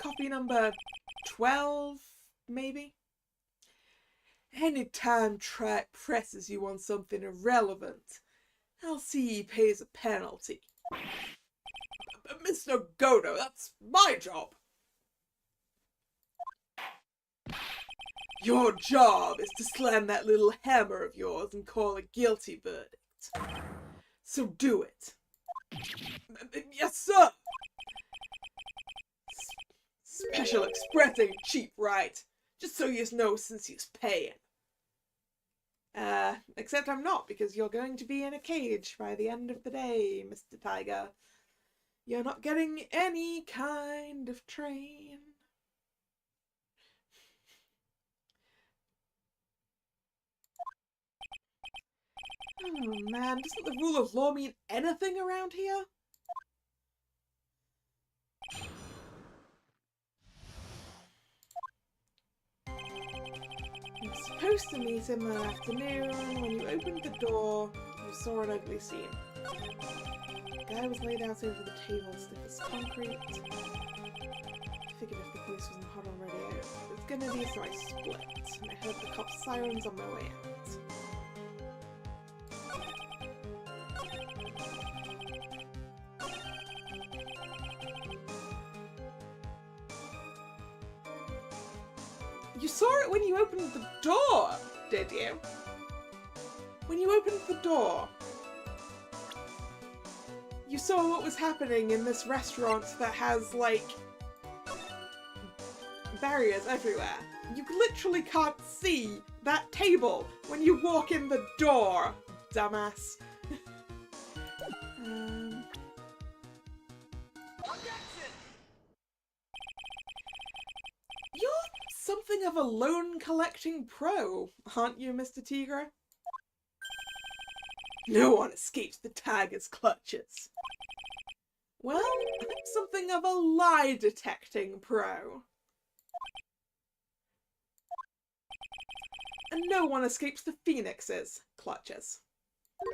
Copy number 12, maybe? Anytime Tripe presses you on something irrelevant, I'll see he pays a penalty. Mr. Godo, that's my job. Your job is to slam that little hammer of yours and call a guilty verdict. So do it. Yes, sir! Special Express ain't cheap, right? Just so you know, since you's paying. Except I'm not, because you're going to be in a cage by the end of the day, Mr. Tiger. You're not getting any kind of train. Oh man, doesn't the rule of law mean anything around here? You were supposed to meet him that afternoon. When you opened the door, you saw an ugly scene. The guy was laid out over the table, stiff as concrete. I figured if the police wasn't hot already, it was gonna be, so I split. And I heard the cops' sirens on my way out. You saw it when you opened the door, did you? When you opened the door, you saw what was happening in this restaurant that has, like, barriers everywhere. You literally can't see that table when you walk in the door, dumbass. You're something of a loan collecting pro, aren't you, Mr. Tigre? No one escapes the tiger's clutches. Well, I'm something of a lie detecting pro. And no one escapes the phoenix's clutches. I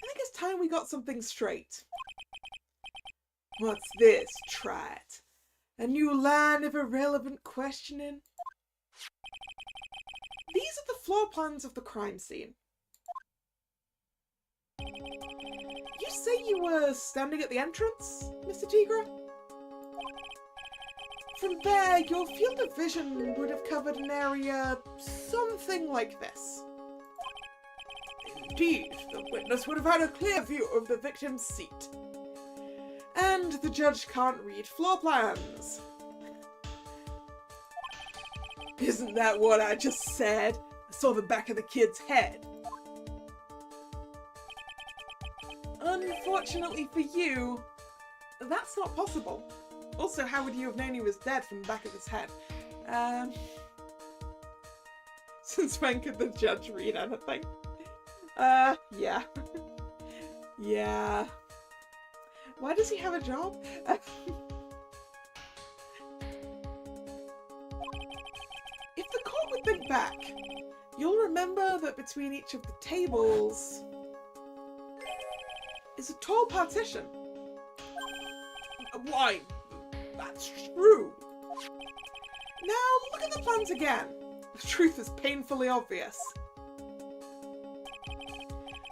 think it's time we got something straight. What's this, try it? A new line of irrelevant questioning? These are the floor plans of the crime scene. You say you were standing at the entrance, Mr. Tigre? From there, your field of vision would have covered an area something like this. Indeed, the witness would have had a clear view of the victim's seat. And the judge can't read floor plans. Isn't that what I just said? I saw the back of the kid's head. Unfortunately for you, that's not possible. Also, how would you have known he was dead from the back of his head? Since when could the judge read anything? Yeah. Yeah. Why does he have a job? If the court would think back, you'll remember that between each of the tables is a tall partition. Why, that's true. Now look at the plans again. The truth is painfully obvious.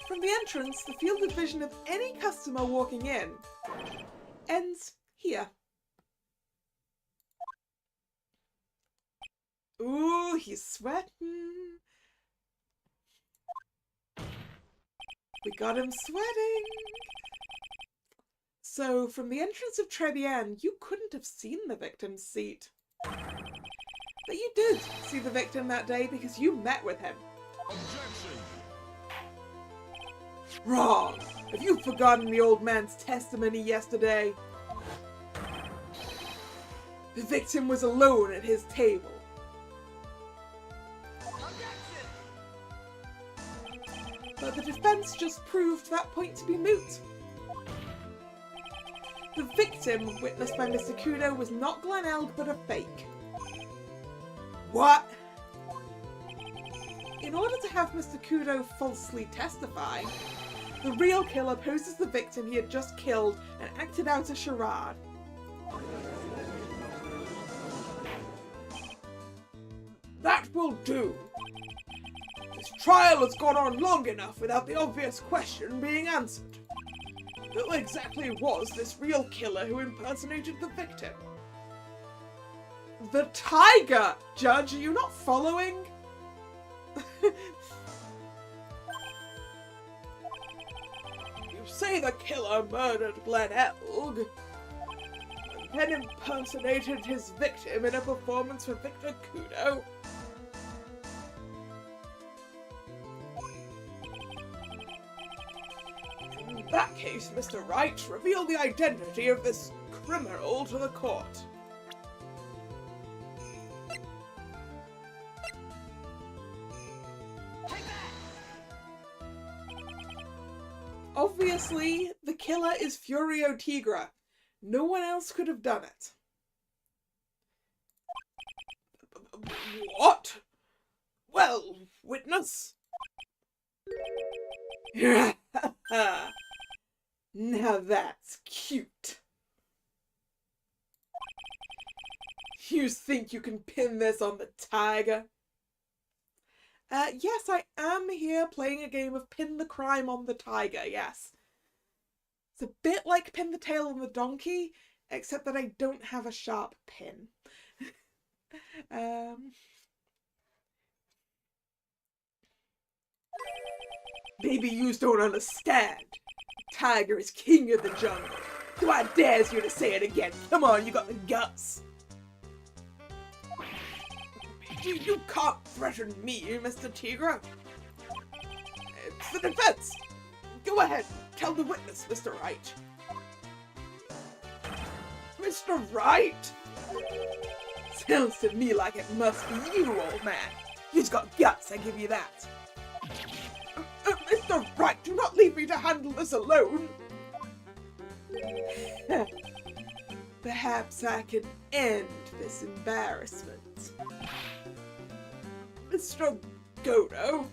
From the entrance, the field of vision of any customer walking in ends here. Ooh, he's sweating. We got him sweating. So, from the entrance of Tribulations, you couldn't have seen the victim's seat. But you did see the victim that day because you met with him. Objection! Wrong! Have you forgotten the old man's testimony yesterday? The victim was alone at his table. Objection! But the defense just proved that point to be moot. The victim, witnessed by Mr. Kudo, was not Glen Elg, but a fake. What? In order to have Mr. Kudo falsely testify, the real killer posed as the victim he had just killed and acted out a charade. That will do. This trial has gone on long enough without the obvious question being answered. Who exactly was this real killer who impersonated the victim? The tiger! Judge, are you not following? You say the killer murdered Glen Elg, and then impersonated his victim in a performance for Victor Kudo. In that case, Mr. Wright, reveal the identity of this criminal to the court. Obviously, the killer is Furio Tigra. No one else could have done it. What? Well, witness? Now that's cute. You think you can pin this on the tiger? Yes, I am here playing a game of Pin the Crime on the Tiger, yes. It's a bit like Pin the Tail on the Donkey, except that I don't have a sharp pin. Maybe you don't understand. The tiger is king of the jungle. So I dares you to say it again. Come on, you got the guts. You can't threaten me, Mr. Tigra. It's the defense. Go ahead, tell the witness, Mr. Wright. Mr. Wright? Sounds to me like it must be you, old man. You've got guts, I give you that. Mr. Wright, do not leave me to handle this alone. Perhaps I can end this embarrassment. Mr. Godo?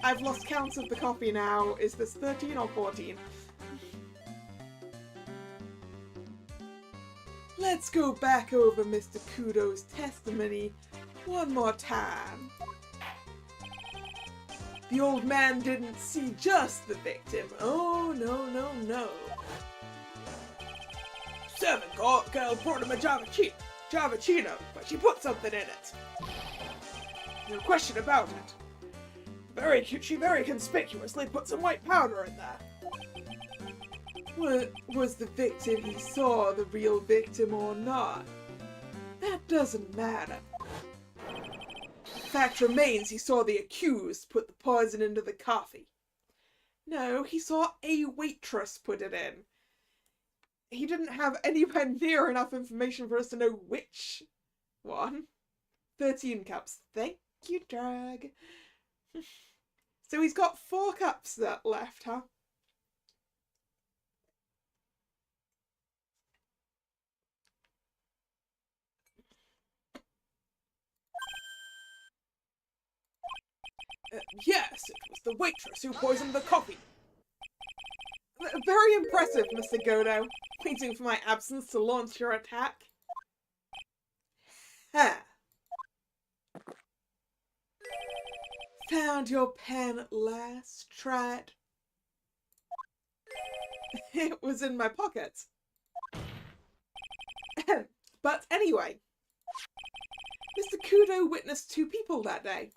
I've lost count of the copy now. Is this 13 or 14? Let's go back over Mr. Kudo's testimony one more time. The old man didn't see just the victim. Oh, no, no, no. Servant girl brought him a Javachino, but she put something in it. No question about it. She very conspicuously put some white powder in there. Was the victim he saw the real victim or not? That doesn't matter. The fact remains he saw the accused put the poison into the coffee. No, he saw a waitress put it in. He didn't have anywhere near enough information for us to know which one. 13 cups. Thank you, Drag. So he's got 4 cups left, huh? Yes, it was the waitress who poisoned the coffee. Very impressive, Mr. Godo. Waiting for my absence to launch your attack. Ha! Found your pen at last. Try it. It was in my pocket. But anyway, Mr. Kudo witnessed 2 people that day.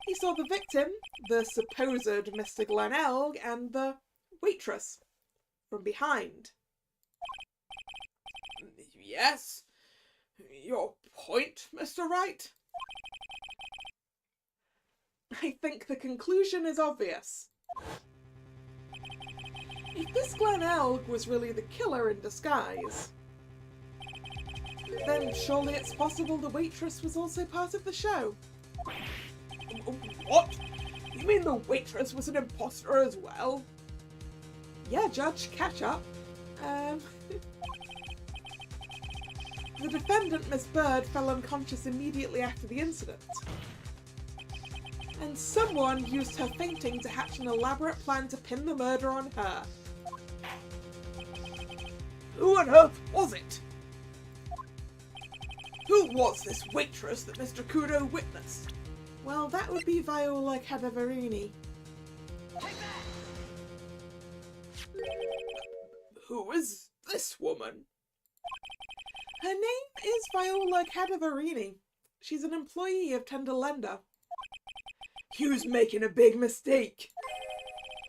He saw the victim, the supposed Mr. Glen Elg, and the waitress from behind. Yes? Your point, Mr. Wright? I think the conclusion is obvious. If this Glen Elg was really the killer in disguise, then surely it's possible the waitress was also part of the show. What? You mean the waitress was an imposter as well? Yeah, Judge, catch up. The defendant, Miss Bird, fell unconscious immediately after the incident. And someone used her fainting to hatch an elaborate plan to pin the murder on her. Who on earth was it? Who was this waitress that Mr. Kudo witnessed? Well, that would be Viola Cadaverini. Who is this woman? Her name is Viola Cadaverini. She's an employee of Tenderlender. Hugh's making a big mistake.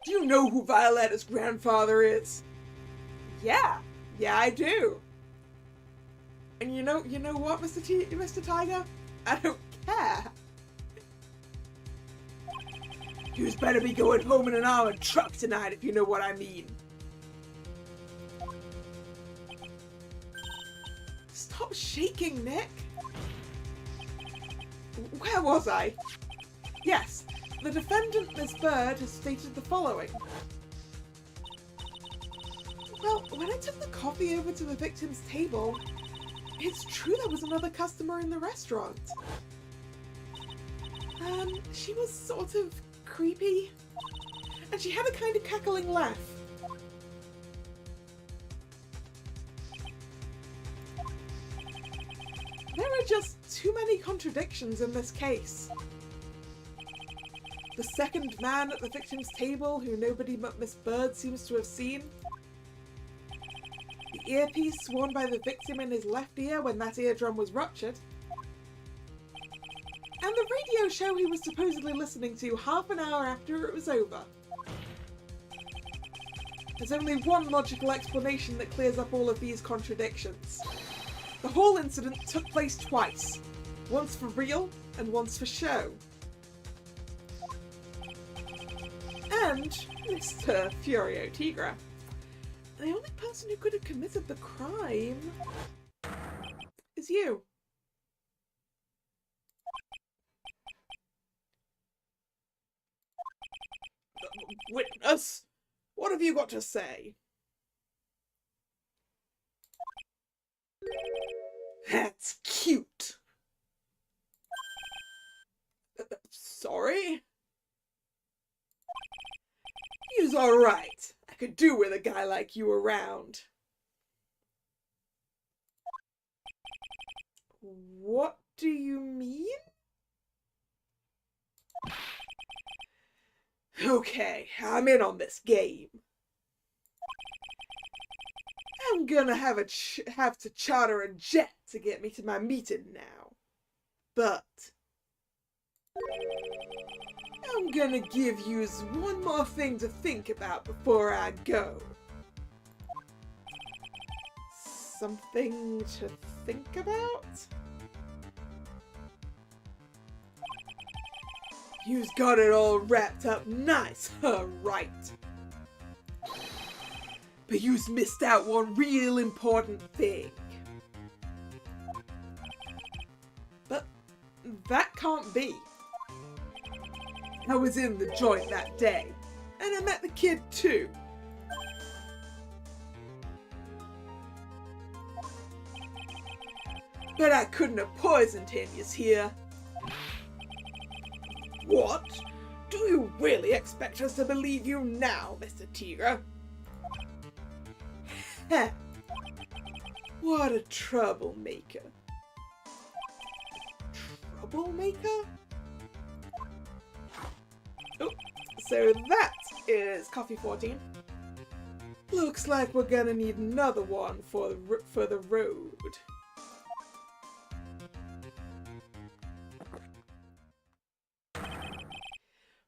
Do you know who Violetta's grandfather is? Yeah, I do. And you know what, Mr. Tiger? I don't care. You'd better be going home in an armored truck tonight, if you know what I mean. Stop shaking, Nick. Where was I? Yes, the defendant, Miss Bird, has stated the following. Well, when I took the coffee over to the victim's table, it's true there was another customer in the restaurant. She was sort of creepy, and she had a kind of cackling laugh. There are just too many contradictions in this case. The second man at the victim's table, who nobody but Miss Bird seems to have seen. The earpiece worn by the victim in his left ear when that eardrum was ruptured. And the radio show he was supposedly listening to half an hour after it was over. There's only one logical explanation that clears up all of these contradictions. The whole incident took place twice. Once for real, and once for show. And Mr. Furio Tigra, the only person who could have committed the crime is you. Witness, what have you got to say? That's cute. Sorry? He's alright. I could do with a guy like you around. What do you mean? Okay, I'm in on this game. I'm gonna have to charter a jet to get me to my meeting now. But I'm gonna give you one more thing to think about before I go. Something to think about? You've got it all wrapped up nice, huh, right? But you've missed out one real important thing. But that can't be. I was in the joint that day, and I met the kid too. But I couldn't have poisoned him, you hear? What? Do you really expect us to believe you now, Mr. Tigra? Heh. What a troublemaker. Troublemaker? Oh, so that is coffee 14. Looks like we're gonna need another one for the road.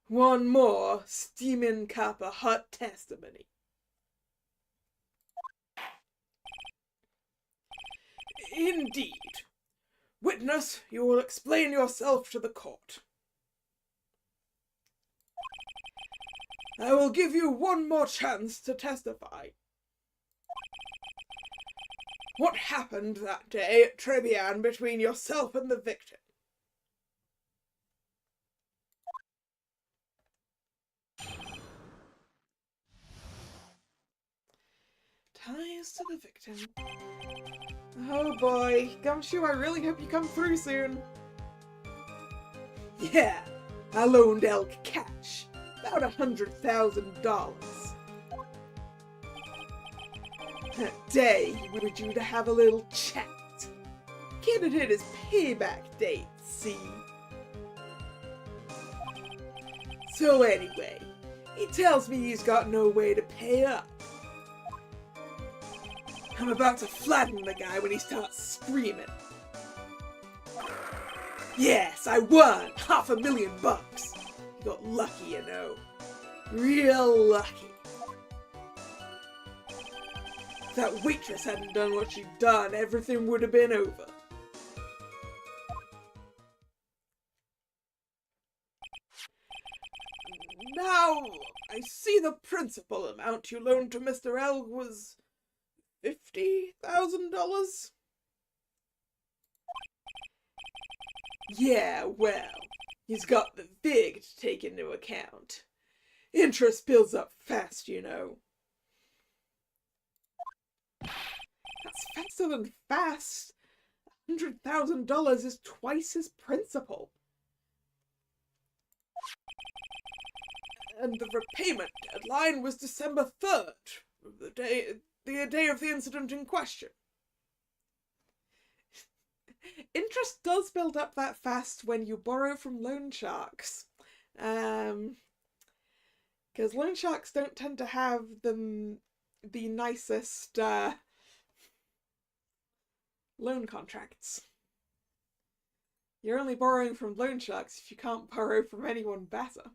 One more steaming cup of hot testimony. Indeed. Witness, you will explain yourself to the court. I will give you one more chance to testify. What happened that day at Tribulations between yourself and the victim? Ties to the victim. Oh boy, Gumshoe, I really hope you come through soon. Yeah, I loaned Elk cash. About $100,000. That day, we were due to have a little chat. Kid had hit his payback date, see? So anyway, he tells me he's got no way to pay up. I'm about to flatten the guy when he starts screaming. Yes, I won $500,000. Got lucky, you know. Real lucky. If that waitress hadn't done what she'd done, everything would have been over. Now, I see the principal amount you loaned to Mr. L was $50,000? Yeah, well, he's got the VIG to take into account. Interest builds up fast, you know. That's faster than fast. $100,000 is twice his principal. And the repayment deadline was December 3rd, the day of the incident in question. Interest does build up that fast when you borrow from loan sharks. Because loan sharks don't tend to have the nicest loan contracts. You're only borrowing from loan sharks if you can't borrow from anyone better.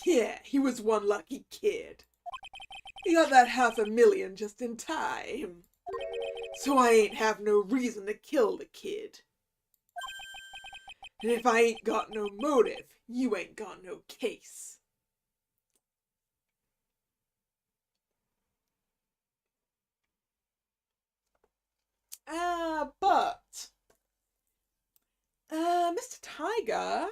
Yeah, he was one lucky kid. He got that $500,000 just in time. So I ain't have no reason to kill the kid. And if I ain't got no motive, you ain't got no case. But Mr. Tiger,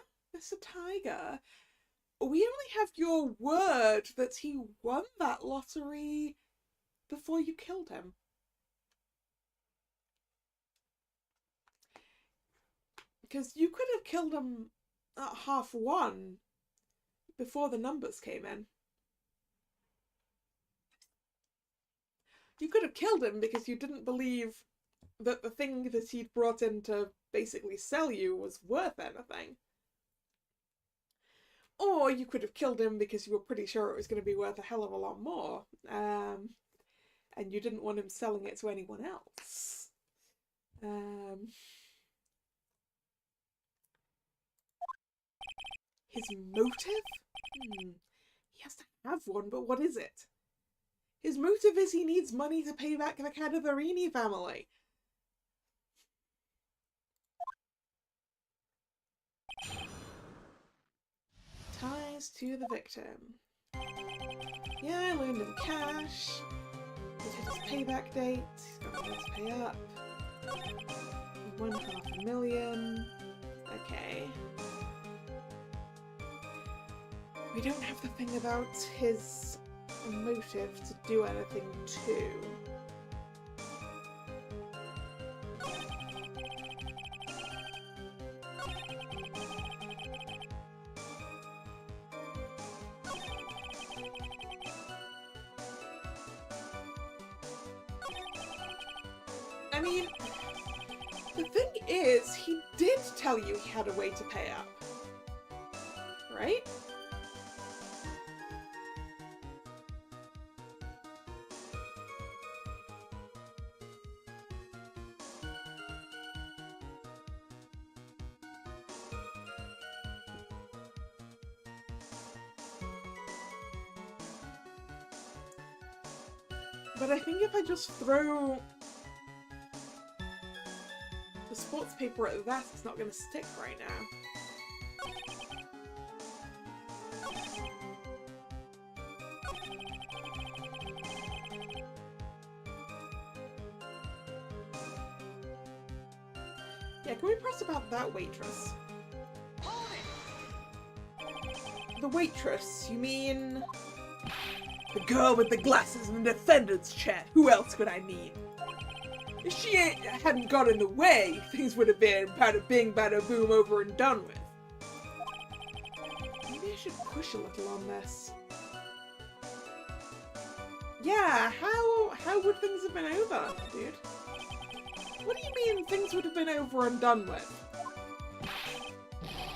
we only have your word that he won that lottery before you killed him. Because you could have killed him at 1:30 before the numbers came in. You could have killed him because you didn't believe that the thing that he'd brought in to basically sell you was worth anything. Or you could have killed him because you were pretty sure it was going to be worth a hell of a lot more. And you didn't want him selling it to anyone else. His motive? He has to have one, but what is it? His motive is he needs money to pay back the Cadaverini family. Ties to the victim. Yeah, I loaned him cash. He's hit his payback date. He's got money to pay up. He won $500,000. Okay. We don't have the thing about his motive to do anything to. I mean, the thing is, he did tell you he had a way to pay up, right? But I think if I just throw the sports paper at that, it's not going to stick right now. Yeah, can we press about that waitress? The waitress, you mean? The girl with the glasses in the defendant's chair. Who else could I mean? If she hadn't got in the way, things would have been bada bing, bada boom, over and done with. Maybe I should push a little on this. Yeah, how would things have been over, dude? What do you mean things would have been over and done with?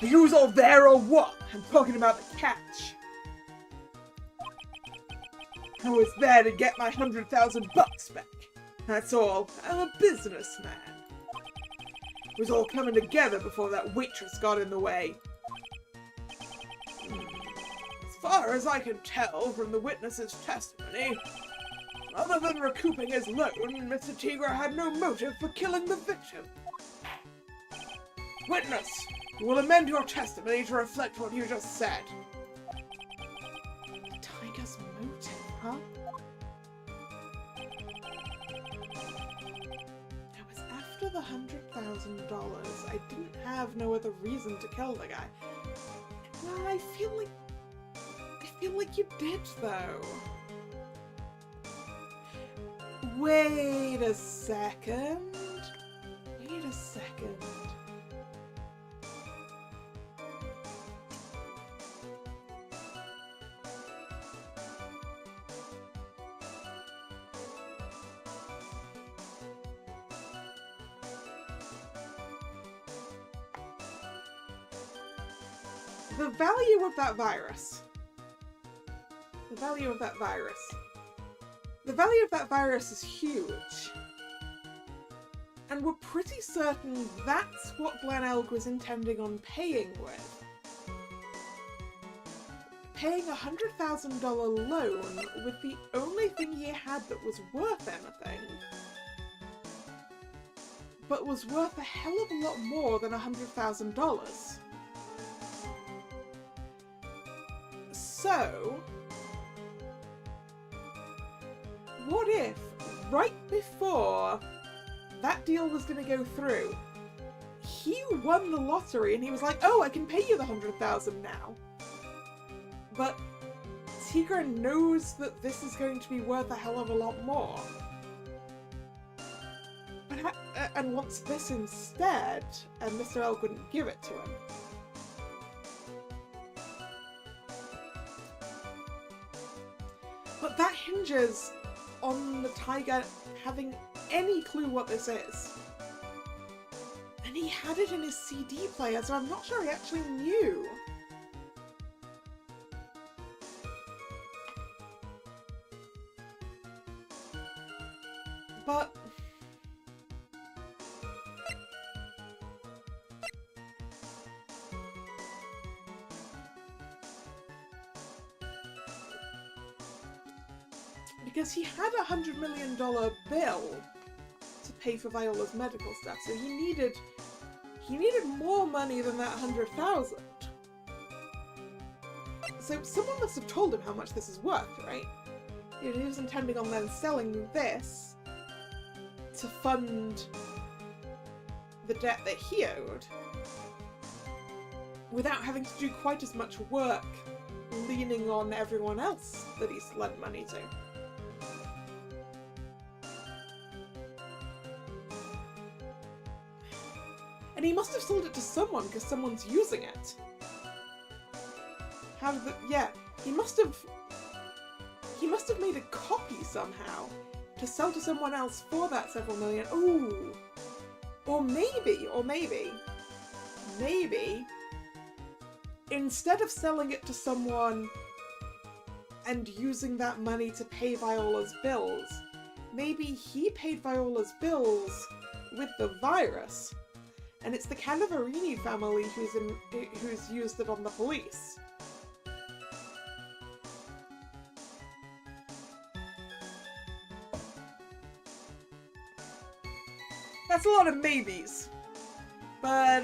Are you all there or what? I'm talking about the catch. I was there to get my $100,000 back. That's all. I'm a businessman. It was all coming together before that waitress got in the way. As far as I can tell from the witness's testimony, other than recouping his loan, Mr. Tigra had no motive for killing the victim. Witness, you will amend your testimony to reflect what you just said. Tiger's motive, huh? It was after the $100,000. I didn't have no other reason to kill the guy. Well, I feel like you did, though. Wait a second. Wait a second. The value of that virus. The value of that virus. The value of that virus is huge. And we're pretty certain that's what Glen Elg was intending on paying with. Paying a $100,000 loan with the only thing he had that was worth anything, but was worth a hell of a lot more than $100,000. So, what if, right before that deal was going to go through, he won the lottery and he was like, oh, I can pay you the $100,000 now. But Tigra knows that this is going to be worth a hell of a lot more. And wants this instead, and Mr. Elg wouldn't give it to him. But that hinges on the Tiger having any clue what this is. And he had it in his CD player, so I'm not sure he actually knew. But because he had a $100 million bill to pay for Viola's medical stuff, so he needed more money than that $100,000. So someone must have told him how much this is worth, right? He was intending on then selling this to fund the debt that he owed, without having to do quite as much work leaning on everyone else that he's lent money to. And he must have sold it to someone because someone's using it. How did yeah, he must have made a copy somehow to sell to someone else for that several million. Ooh. Or maybe, instead of selling it to someone and using that money to pay Viola's bills, maybe he paid Viola's bills with the virus. And it's the Cannavarini family who's used it on the police. That's a lot of maybes. But,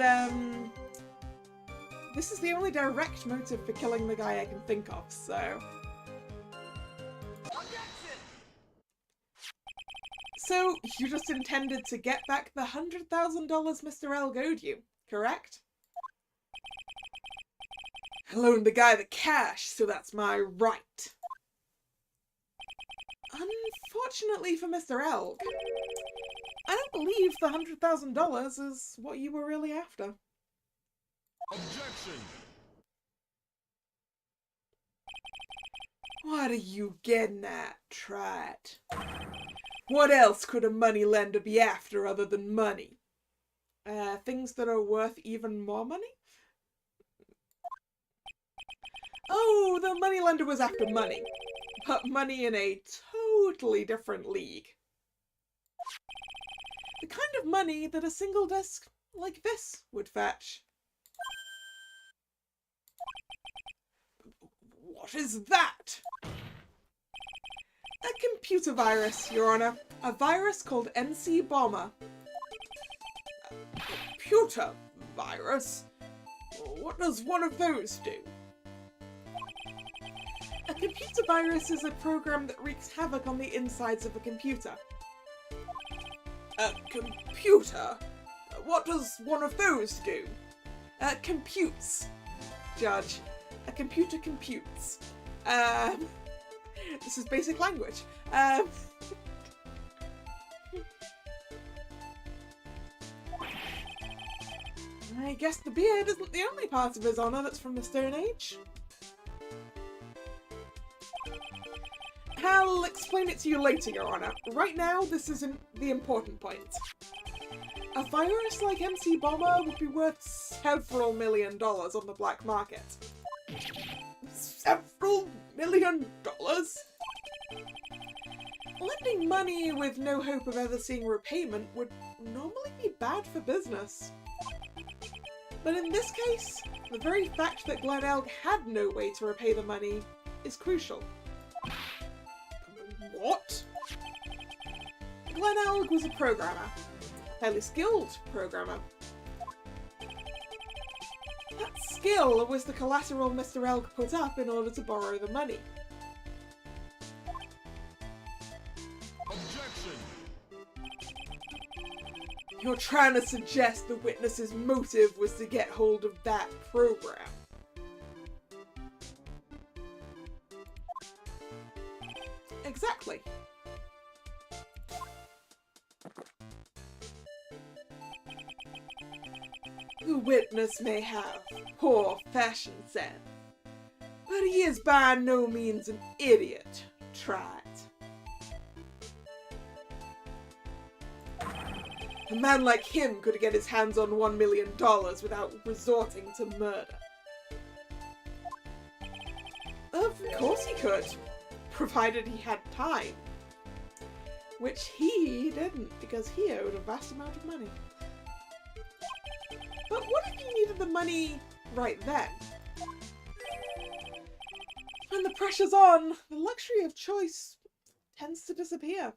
this is the only direct motive for killing the guy I can think of, so... So, you just intended to get back the $100,000 Mr. Elg owed you, correct? I loaned the guy the cash, so that's my right. Unfortunately for Mr. Elg, I don't believe the $100,000 is what you were really after. Objection! What are you getting at, Trat? What else could a moneylender be after other than money? Things that are worth even more money? Oh, the moneylender was after money. But money in a totally different league. The kind of money that a single disc like this would fetch. What is that? A computer virus, Your Honor. A virus called MC Bomber. A computer virus? What does one of those do? A computer virus is a program that wreaks havoc on the insides of a computer. A computer? What does one of those do? Computes, Judge. A computer computes. This is basic language. I guess the beard isn't the only part of His Honor that's from the Stone Age. I'll explain it to you later, Your Honor. Right now, this isn't the important point. A virus like MC Bomber would be worth several $1 million on the black market. Several $1 million? Lending money with no hope of ever seeing repayment would normally be bad for business. But in this case, the very fact that Glen Elg had no way to repay the money is crucial. What? Glen Elg was a programmer. A highly skilled programmer. That skill was the collateral Mr. Elg put up in order to borrow the money. Objection. You're trying to suggest the witness's motive was to get hold of that program. Exactly. The witness may have poor fashion sense, but he is by no means an idiot. Try it. A man like him could get his hands on $1 million without resorting to murder. Of course he could, provided he had time. Which he didn't, because he owed a vast amount of money. But what if he needed the money right then? When the pressure's on, the luxury of choice tends to disappear.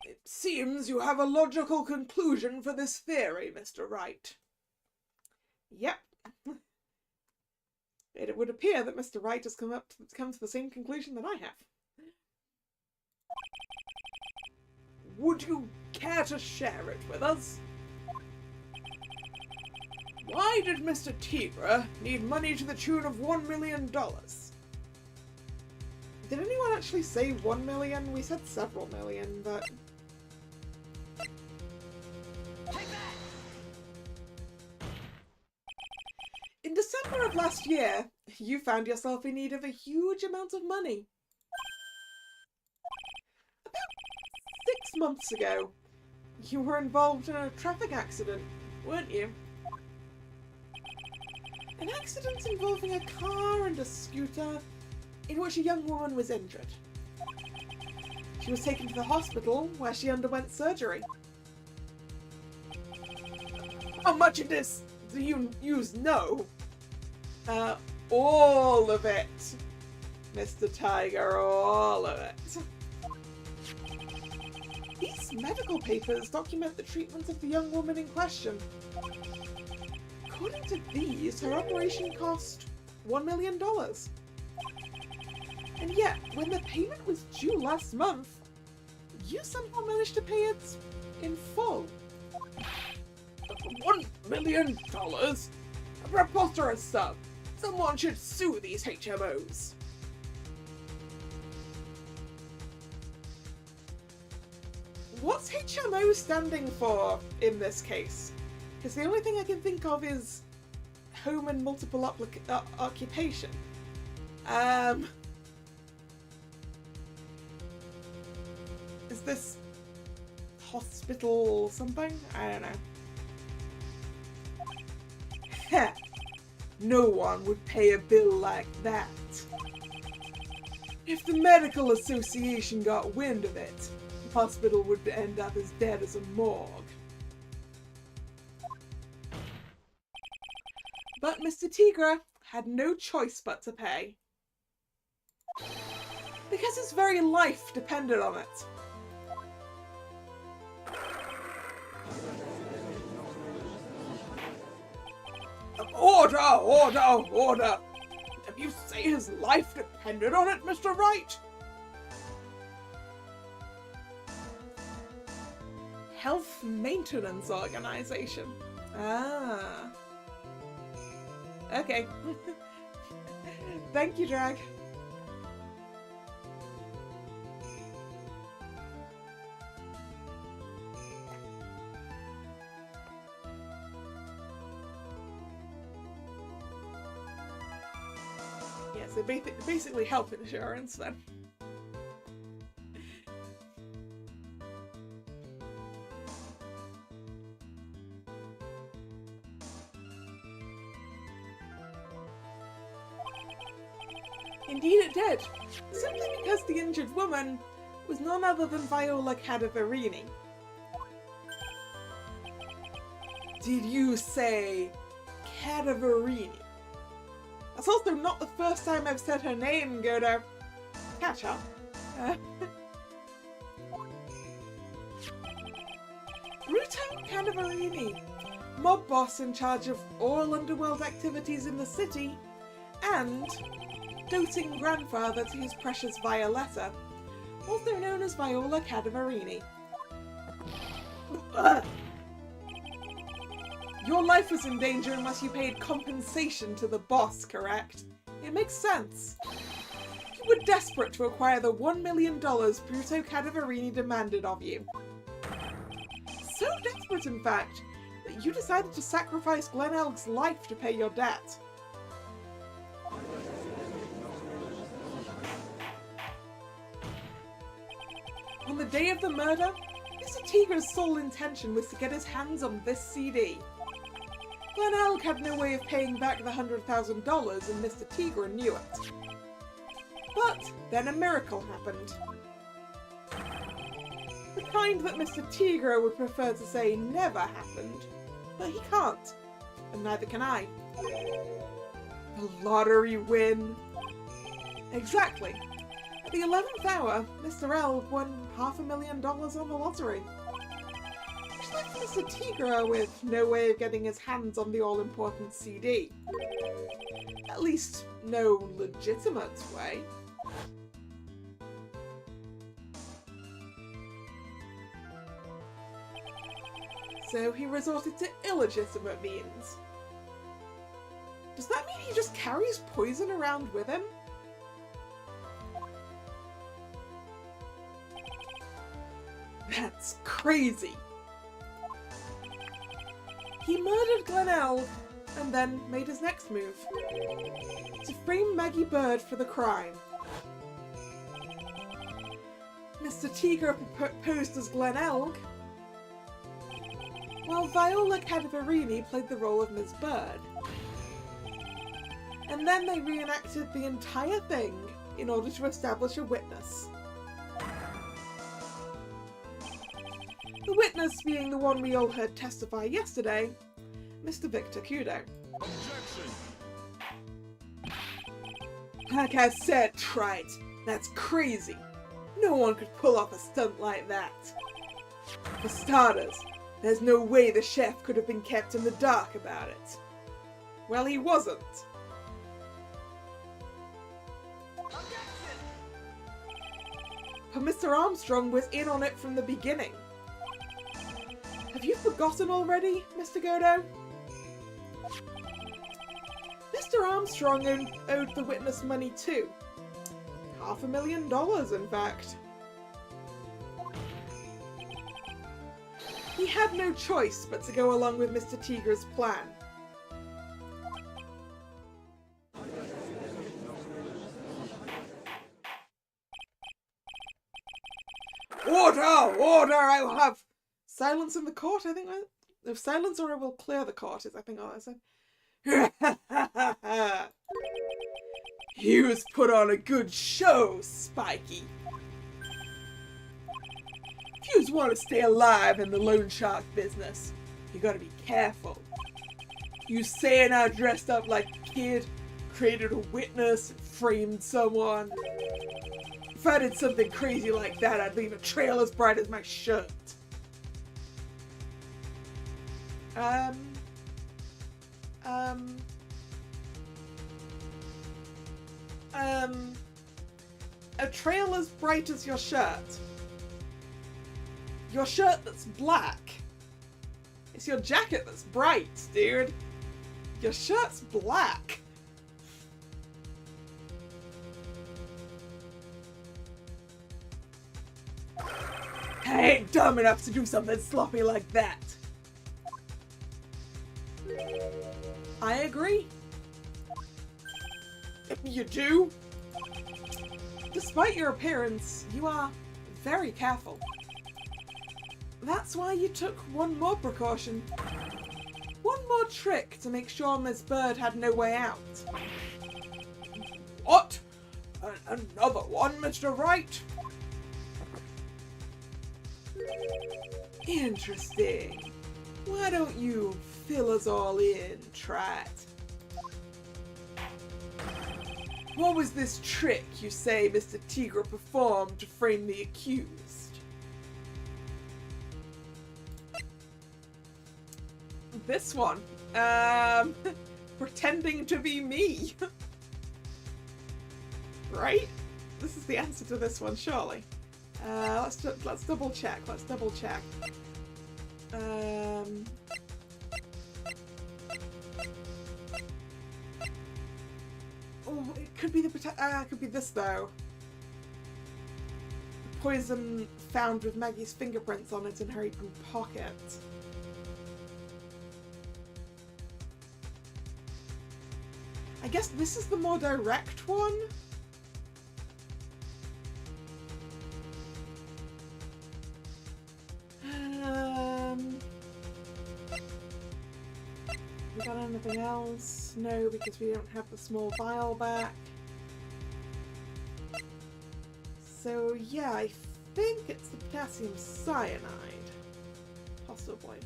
It seems you have a logical conclusion for this theory, Mr. Wright. Yep. It would appear that Mr. Wright has come to the same conclusion that I have. Would you care to share it with us? Why did Mr. Tigra need money to the tune of $1 million? Did anyone actually say 1 million? We said several million, but... In December of last year, you found yourself in need of a huge amount of money. About 6 months ago, you were involved in a traffic accident, weren't you? An accident involving a car and a scooter in which a young woman was injured. She was taken to the hospital where she underwent surgery. How much of this do you know? All of it, Mr. Tiger, all of it. These medical papers document the treatment of the young woman in question. According to these, her operation cost $1 million. And yet, when the payment was due last month, you somehow managed to pay it in full. $1 million? A preposterous sum. Someone should sue these HMOs. What's HMO standing for in this case? Because the only thing I can think of is home and multiple occupation. Is this hospital something? I don't know. No one would pay a bill like that. If the medical association got wind of it, hospital would end up as dead as a morgue. But Mr. Tigra had no choice but to pay. Because his very life depended on it. Order! Order! Order! Did you say his life depended on it, Mr. Wright? Health Maintenance Organization. Ah. Okay. Thank you, Drag. Yeah, so basically health insurance then. Indeed it did, simply because the injured woman was none other than Viola Cadaverini. Did you say Cadaverini? That's also not the first time I've said her name, Godo. Catch up. Ruto Cadaverini, mob boss in charge of all underworld activities in the city, and doting grandfather to his precious Violetta, also known as Viola Cadaverini. Your life was in danger unless you paid compensation to the boss, correct? It makes sense. You were desperate to acquire the $1 million Bruto Cadaverini demanded of you. So desperate, in fact, that you decided to sacrifice Glenelg's life to pay your debt. On the day of the murder, Mr. Tigra's sole intention was to get his hands on this CD. Glenelg had no way of paying back the $100,000 and Mr. Tigra knew it. But then a miracle happened. The kind that Mr. Tigra would prefer to say never happened, but he can't, and neither can I. The lottery win. Exactly. At the 11th hour, Mr. L won $500,000 on the lottery. Which left Mr. Tigra with no way of getting his hands on the all-important CD. At least, no legitimate way. So he resorted to illegitimate means. Does that mean he just carries poison around with him? That's crazy. He murdered Glenelg and then made his next move. To frame Maggie Bird for the crime. Mr. Tigra posed as Glenelg, while Viola Cadaverini played the role of Ms. Bird. And then they reenacted the entire thing in order to establish a witness. The witness being the one we all heard testify yesterday, Mr. Victor Kudo. Objection! Like I said, Trite, that's crazy. No one could pull off a stunt like that. For starters, there's no way the chef could have been kept in the dark about it. Well, he wasn't. Objection! But Mr. Armstrong was in on it from the beginning. Have you forgotten already, Mr. Godo? Mr. Armstrong owed the witness money too. $500,000, in fact. He had no choice but to go along with Mr. Tigra's plan. Order! Order! I will have silence in the court, I think. If silence or I will clear the court is, I think, all I said. Hughes put on a good show, Spiky. If you want to stay alive in the loan shark business, you gotta be careful. You saying I dressed up like a kid, created a witness, framed someone. If I did something crazy like that, I'd leave a trail as bright as my shirt. A trail as bright as your shirt. Your shirt that's black. It's your jacket that's bright, dude. Your shirt's black. I ain't dumb enough to do something sloppy like that. I agree. You do? Despite your appearance, you are very careful. That's why you took one more precaution. One more trick to make sure Miss Bird had no way out. What? Another one, Mr. Wright? Interesting. Why don't you fill us all in, Trat? What was this trick you say Mr. Tigre performed to frame the accused? This one. Pretending to be me. Right? This is the answer to this one, surely. Let's double check. Let's double check. Oh, it could be it could be this though. The poison found with Maggie's fingerprints on it in her apron pocket. I guess this is the more direct one. We got anything else? No, because we don't have the small vial back. So yeah, I think it's the potassium cyanide. Possibly.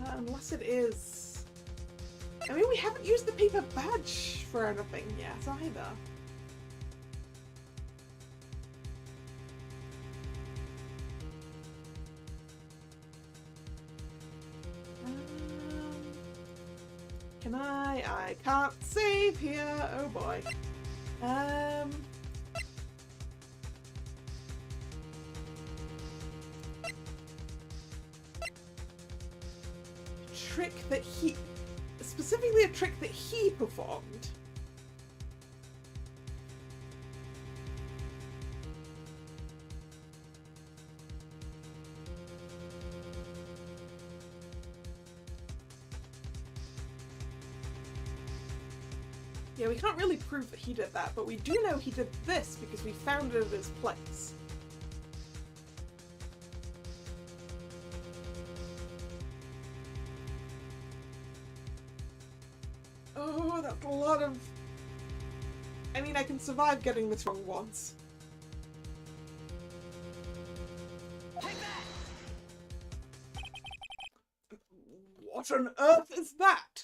Unless it is... I mean, we haven't used the paper badge for anything yet either. Can I can't save here. Oh boy. Trick that he... Specifically a trick that he performed. Yeah, we can't really prove that he did that, but we do know he did this because we found it at his place. Oh, that's a lot of... I mean, I can survive getting this wrong once. Take that! What on earth is that?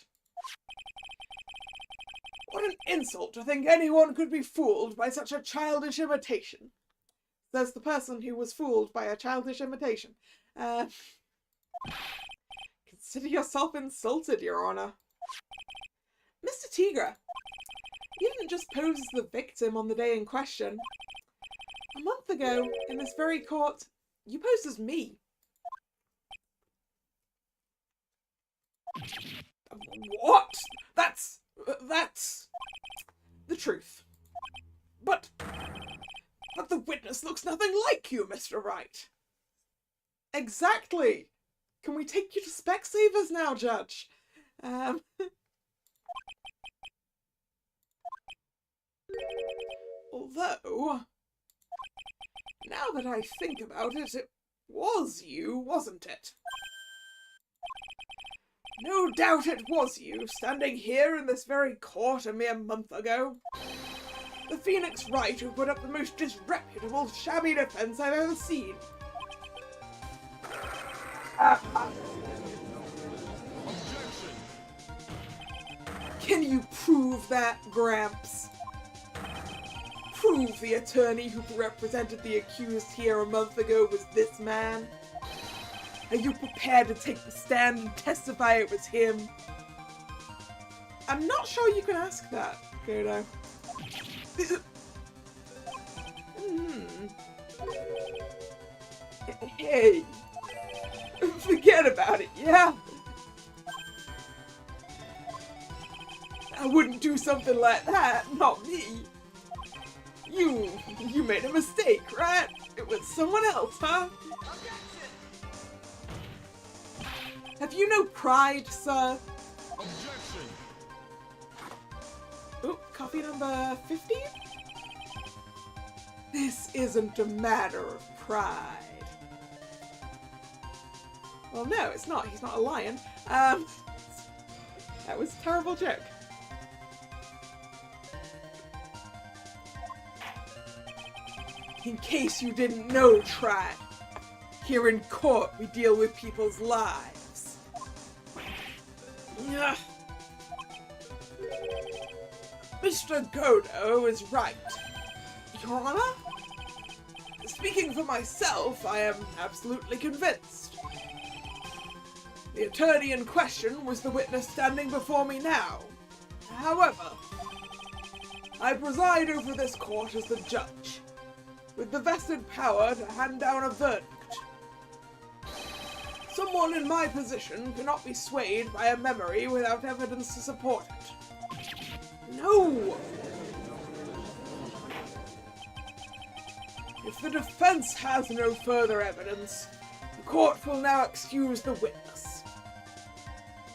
What an insult to think anyone could be fooled by such a childish imitation. There's the person who was fooled by a childish imitation. Consider yourself insulted, Your Honor. Mr. Tigre, you didn't just pose as the victim on the day in question. A month ago, in this very court, you posed as me. What? That's the truth. But the witness looks nothing like you, Mr. Wright. Exactly. Can we take you to Specsavers now, Judge? Although, now that I think about it, it was you, wasn't it? No doubt it was you, standing here in this very court a mere month ago. The Phoenix Wright who put up the most disreputable, shabby defense I've ever seen. Can you prove that, Gramps? Prove the attorney who represented the accused here a month ago was this man? Are you prepared to take the stand and testify it was him? I'm not sure you can ask that, Godo. Hey, forget about it, yeah? I wouldn't do something like that, not me. You made a mistake, right? It was someone else, huh? Have you no pride, sir? Objection. Oh, copy number 50? This isn't a matter of pride. Well, no, it's not. He's not a lion. That was a terrible joke. In case you didn't know, Trad, here in court we deal with people's lives. Ugh. Mr. Godo is right. Your Honor? Speaking for myself, I am absolutely convinced. The attorney in question was the witness standing before me now. However, I preside over this court as the judge, with the vested power to hand down a verdict. Someone in my position cannot be swayed by a memory without evidence to support it. No! If the defense has no further evidence, the court will now excuse the witness.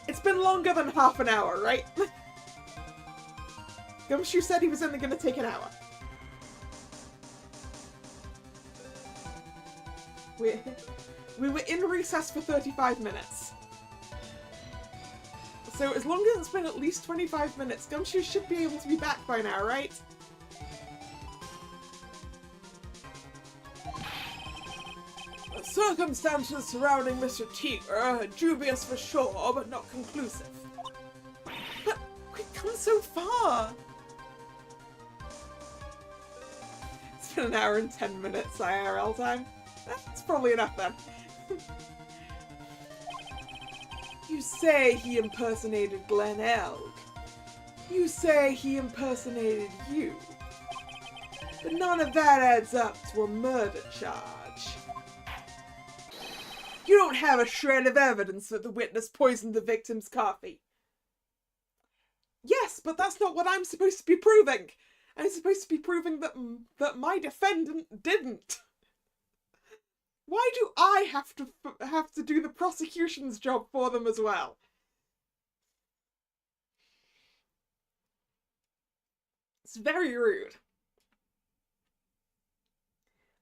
It's been longer than half an hour, right? Gumshoe said he was only going to take an hour. We were in recess for 35 minutes. So as long as it's been at least 25 minutes, Gumshoe should be able to be back by now, right? The circumstances surrounding Mr. Tiger are dubious for sure, but not conclusive. But we've come so far! It's been an hour and 10 minutes IRL time. That's probably enough then. You say he impersonated Glen Elg. You say he impersonated you. But none of that adds up to a murder charge. You don't have a shred of evidence that the witness poisoned the victim's coffee. Yes, but that's not what I'm supposed to be proving. I'm supposed to be proving that my defendant didn't. Why do I have to do the prosecution's job for them as well? It's very rude.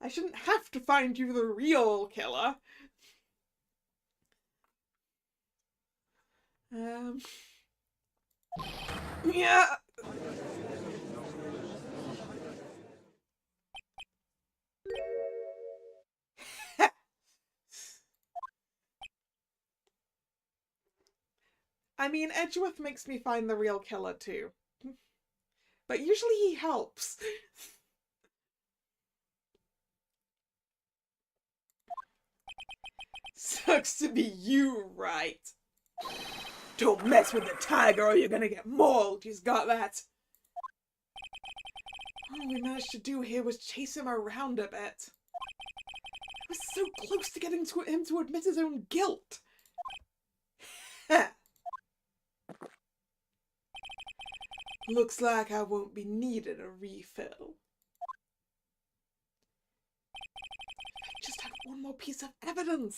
I shouldn't have to find you the real killer. Yeah. I mean, Edgeworth makes me find the real killer too. But usually he helps. Sucks to be you, right? Don't mess with the tiger or you're gonna get mauled, he's got that. All we managed to do here was chase him around a bit. I was so close to getting him to admit his own guilt. Looks like I won't be needing a refill. I just had one more piece of evidence.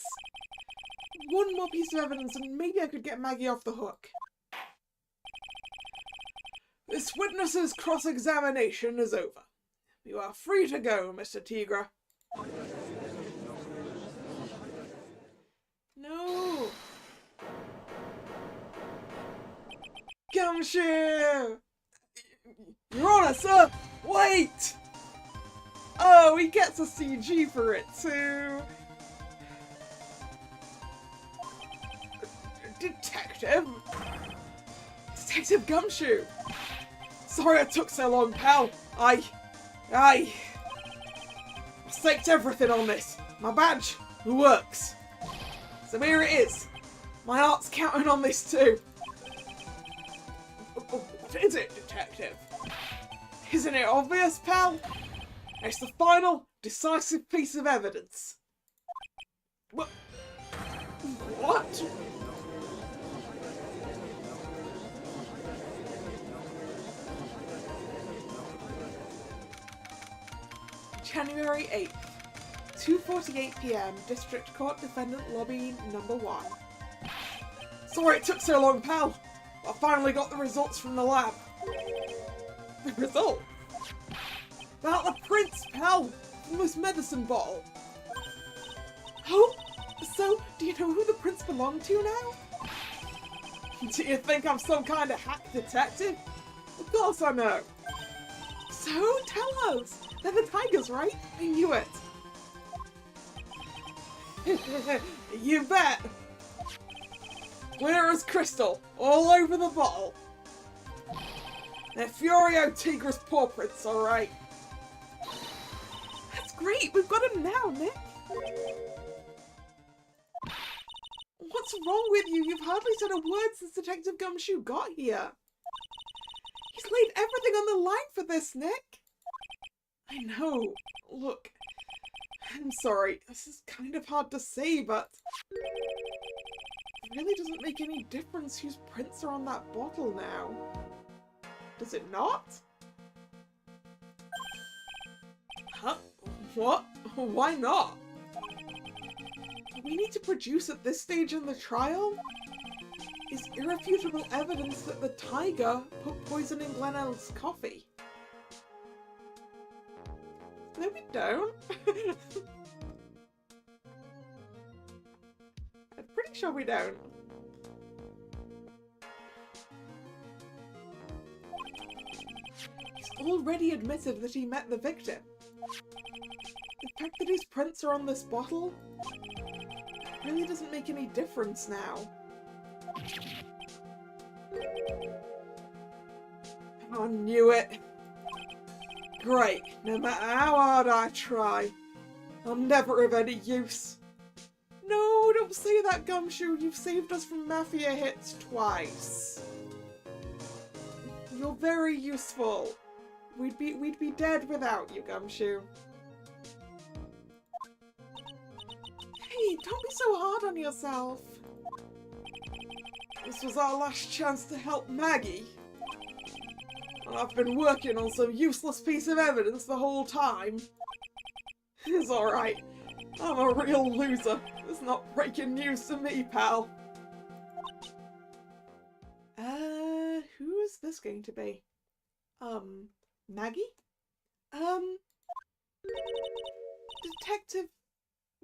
One more piece of evidence and maybe I could get Maggie off the hook. This witness's cross-examination is over. You are free to go, Mr. Tigra. No. Gumshoe! Your Honor, sir! Wait! Oh, he gets a CG for it too! Detective? Detective Gumshoe! Sorry it took so long, pal. I staked everything on this. My badge works. So here it is. My heart's counting on this too. What is it, Detective? Isn't it obvious, pal? It's the final, decisive piece of evidence. What? January 8th, 2:48 PM, District Court Defendant Lobby Number 1. Sorry it took so long, pal. I finally got the results from the lab. The result? About the prints, pal, from this medicine bottle. Oh, so do you know who the prints belong to now? Do you think I'm some kind of hack detective? Of course I know. So tell us. They're the tigers, right? I knew it. You bet. Clear as crystal, all over the bottle. They're Furio Tigris paw prints, alright. That's great, we've got him now, Nick. What's wrong with you? You've hardly said a word since Detective Gumshoe got here. He's laid everything on the line for this, Nick. I know. Look, I'm sorry. This is kind of hard to say, but it really doesn't make any difference whose prints are on that bottle now. Does it not? Huh? What? Why not? Do we need to produce at this stage in the trial? Is irrefutable evidence that the tiger put poison in Glenelg's coffee. No, we don't. I'm pretty sure we don't. He's already admitted that he met the victim. The fact that his prints are on this bottle really doesn't make any difference now. I knew it. Great. No matter how hard I try, I'll never have any use. No, don't say that, Gumshoe. You've saved us from mafia hits twice. You're very useful. We'd be dead without you, Gumshoe. Hey, don't be so hard on yourself. This was our last chance to help Maggie. And I've been working on some useless piece of evidence the whole time. It's alright. I'm a real loser. It's not breaking news to me, pal. Who is this going to be? Maggie? Detective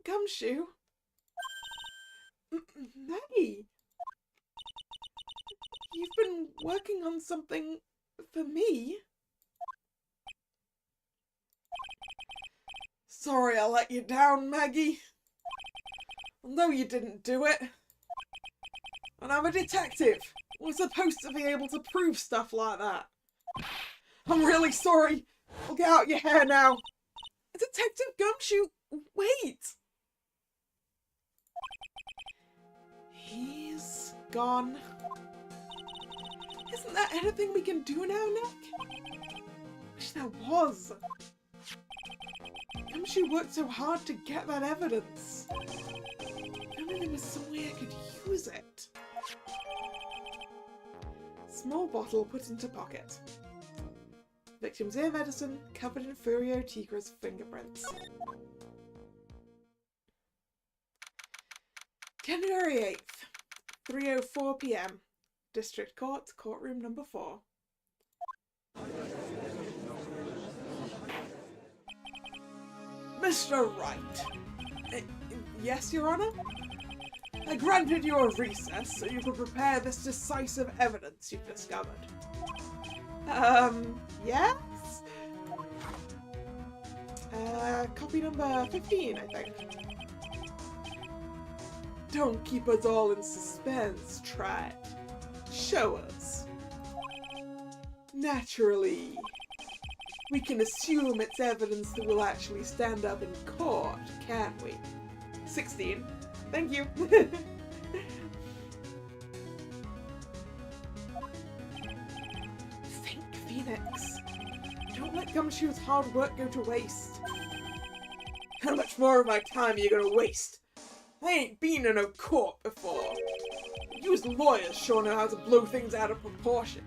Gumshoe? Maggie? You've been working on something for me? Sorry I let you down, Maggie. I know you didn't do it. And I'm a detective. We're supposed to be able to prove stuff like that. I'm really sorry. I'll get out your hair now. Detective Gumshoe, wait! He's gone. Isn't there anything we can do now, Nick? Wish there was. Gumshoe worked so hard to get that evidence. If only there was some way I could use it. Small bottle put into pocket. Victim's ear medicine covered in Furio Tigra's fingerprints. January 8th, 3:04 PM. District Court, Courtroom Number 4. Mr. Wright. Yes, Your Honor? I granted you a recess so you could prepare this decisive evidence you've discovered. Yes? Copy number 15, I think. Don't keep us all in suspense, try it. Show us. Naturally, we can assume it's evidence that will actually stand up in court, can't we? 16. Thank you. Think, Phoenix. Don't let Gumshoe's hard work go to waste. How much more of my time are you gonna waste? I ain't been in a court before. You lawyers sure know how to blow things out of proportion.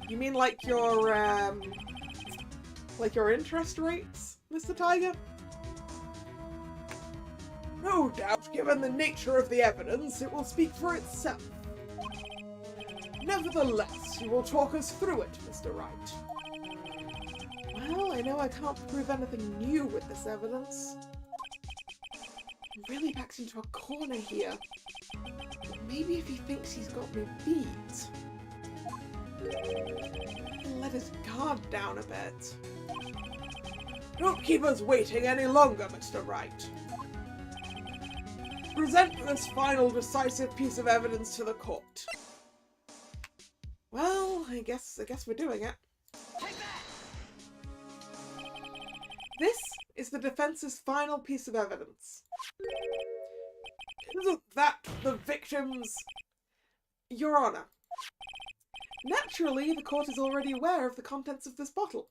You mean like your interest rates, Mr. Tiger? No doubt, given the nature of the evidence, it will speak for itself. Nevertheless, you will talk us through it, Mr. Wright. Well, I know I can't prove anything new with this evidence. I'm really backed into a corner here. But maybe if he thinks he's got me beat, he'll let his guard down a bit. Don't keep us waiting any longer, Mr. Wright. Present this final decisive piece of evidence to the court. Well, I guess we're doing it. Take that! This is the defense's final piece of evidence. Isn't that the victim's... Your Honor. Naturally, the court is already aware of the contents of this bottle.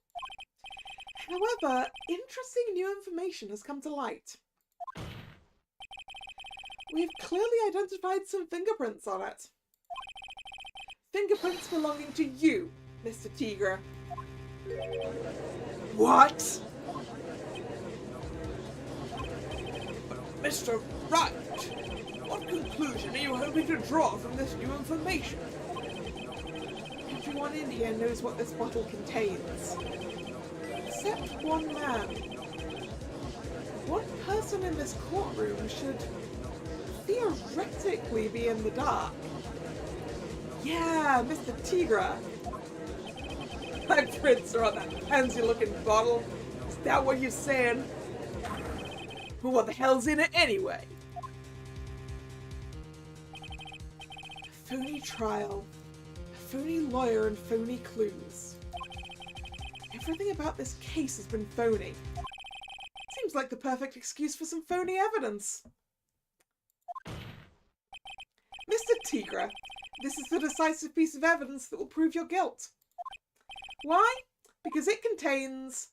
However, interesting new information has come to light. We've clearly identified some fingerprints on it. Fingerprints belonging to you, Mr. Tigra. What? Mr. Wright, what conclusion are you hoping to draw from this new information? Everyone in here knows what this bottle contains. Except one man. One person in this courtroom should theoretically be in the dark. Yeah, Mr. Tigra. My prints are on that pansy-looking bottle. Is that what you're saying? What the hell's in it anyway? A phony trial, a phony lawyer, and phony clues. Everything about this case has been phony. Seems like the perfect excuse for some phony evidence. Mr. Tigra, this is the decisive piece of evidence that will prove your guilt. Why? Because it contains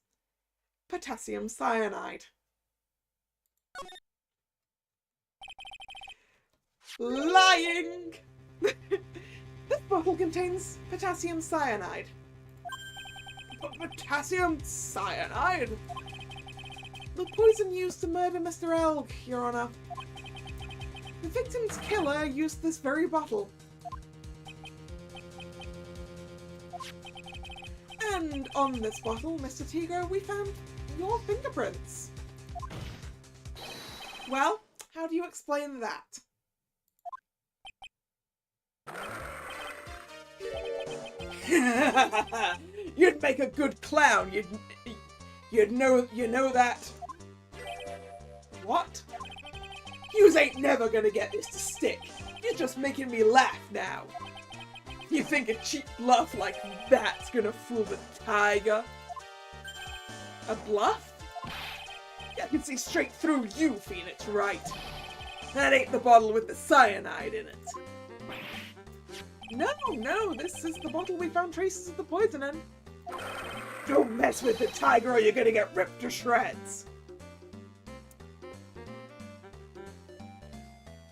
potassium cyanide. Lying! This bottle contains potassium cyanide. Potassium cyanide? The poison used to murder Mr. Elg, Your Honor. The victim's killer used this very bottle. And on this bottle, Mr. Tigra, we found your fingerprints. Well, how do you explain that? You'd make a good clown. You'd know that. What? Yous ain't never gonna get this to stick. You're just making me laugh now. You think a cheap bluff like that's gonna fool the tiger? A bluff? I can see straight through you, Phoenix Wright. That ain't the bottle with the cyanide in it. No, this is the bottle we found traces of the poison in. Don't mess with the tiger or you're gonna get ripped to shreds.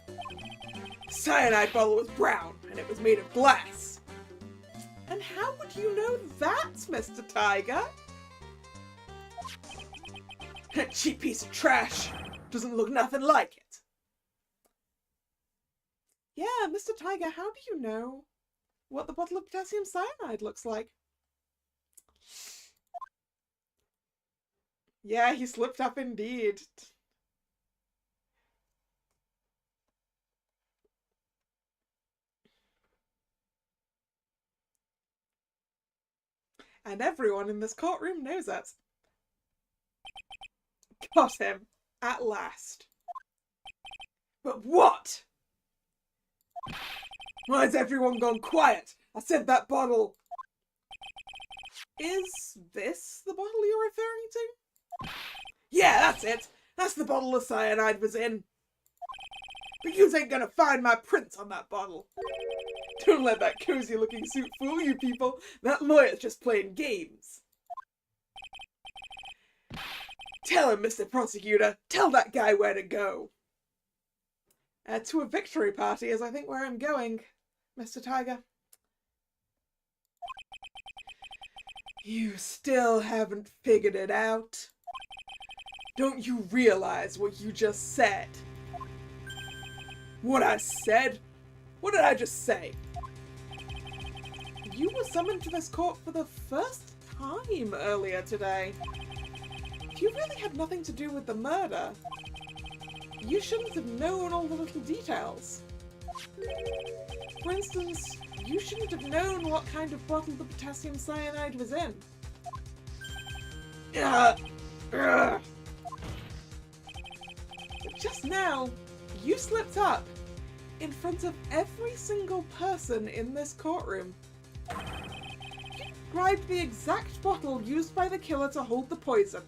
The cyanide bottle was brown, and it was made of glass. And how would you know that, Mr. Tiger? That cheap piece of trash doesn't look nothing like it. Yeah, Mr. Tiger, how do you know what the bottle of potassium cyanide looks like? Yeah, he slipped up indeed. And everyone in this courtroom knows it. Got him. At last. But what? Why has everyone gone quiet? I said that bottle. Is this the bottle you're referring to? Yeah, that's it. That's the bottle the cyanide was in. But you ain't gonna find my prints on that bottle. Don't let that cozy looking suit fool you people. That lawyer's just playing games. Tell him, Mr. Prosecutor. Tell that guy where to go. To a victory party is I think where I'm going, Mr. Tiger. You still haven't figured it out? Don't you realize what you just said? What I said? What did I just say? You were summoned to this court for the first time earlier today. You really had nothing to do with the murder. You shouldn't have known all the little details. For instance, you shouldn't have known what kind of bottle the potassium cyanide was in. But just now, you slipped up in front of every single person in this courtroom. You described the exact bottle used by the killer to hold the poison.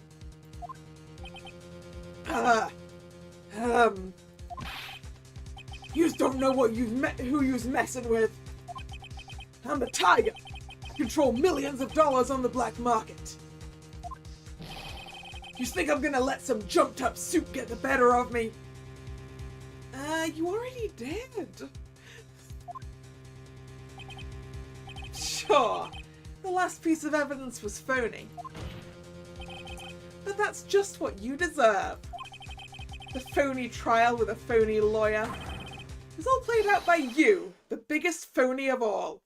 Yous don't know what who you's messing with. I'm the Tiger. I control millions of dollars on the black market. You think I'm gonna let some jumped up suit get the better of me? You already did. Sure, the last piece of evidence was phony. But that's just what you deserve. The phony trial with a phony lawyer. It's all played out by you, the biggest phony of all.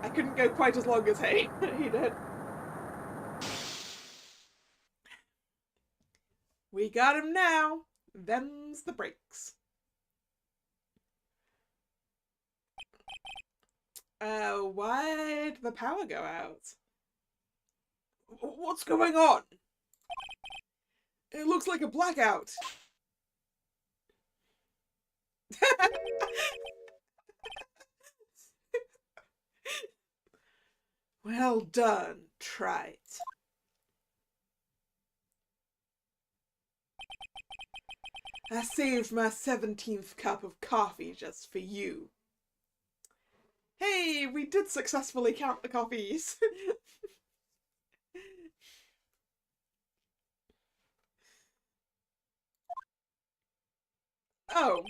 I couldn't go quite as long as he did. We got him now. Them's the breaks. Why'd the power go out? What's going on? It looks like a blackout. Well done, Trite. I saved my 17th cup of coffee just for you. Hey, we did successfully count the coffees. Oh.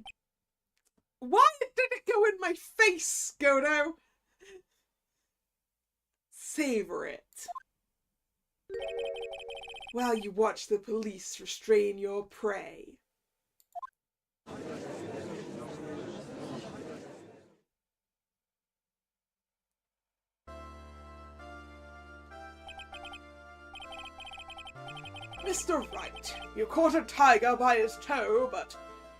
Why did it go in my face, Godo? Savor it. While you watch the police restrain your prey. Mr. Wright, you caught a tiger by his toe, but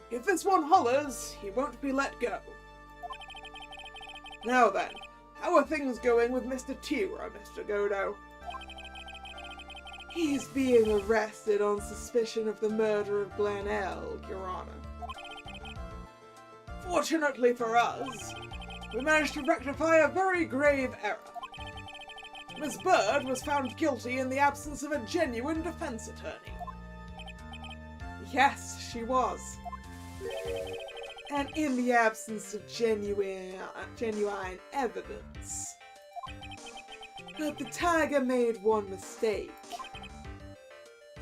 if this one hollers, he won't be let go. Now then, how are things going with Mr. Tigra, Mr. Godo? He's being arrested on suspicion of the murder of Glenelg, Your Honor. Fortunately for us, we managed to rectify a very grave error. Miss Bird was found guilty in the absence of a genuine defense attorney. Yes, she was. And in the absence of genuine evidence. But the tiger made one mistake.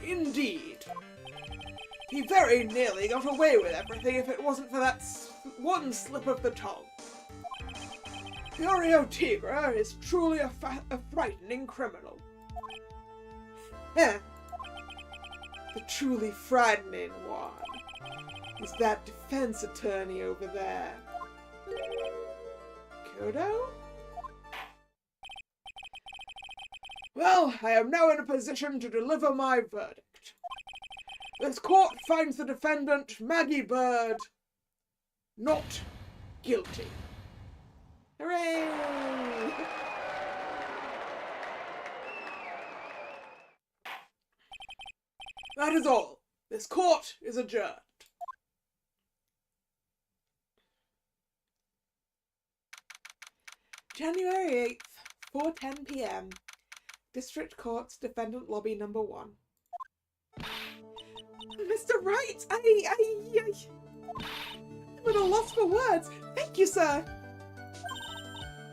Indeed. He very nearly got away with everything if it wasn't for that one slip of the tongue. Furio Tigra is truly a frightening criminal. The truly frightening one is that defense attorney over there. Kodo? Well, I am now in a position to deliver my verdict. This court finds the defendant, Maggie Bird, not guilty. Hooray! That is all. This court is adjourned. January 8th, 4:10 p.m. District Court's Defendant Lobby Number 1. Mr. Wright, I'm at a loss for words. Thank you, sir.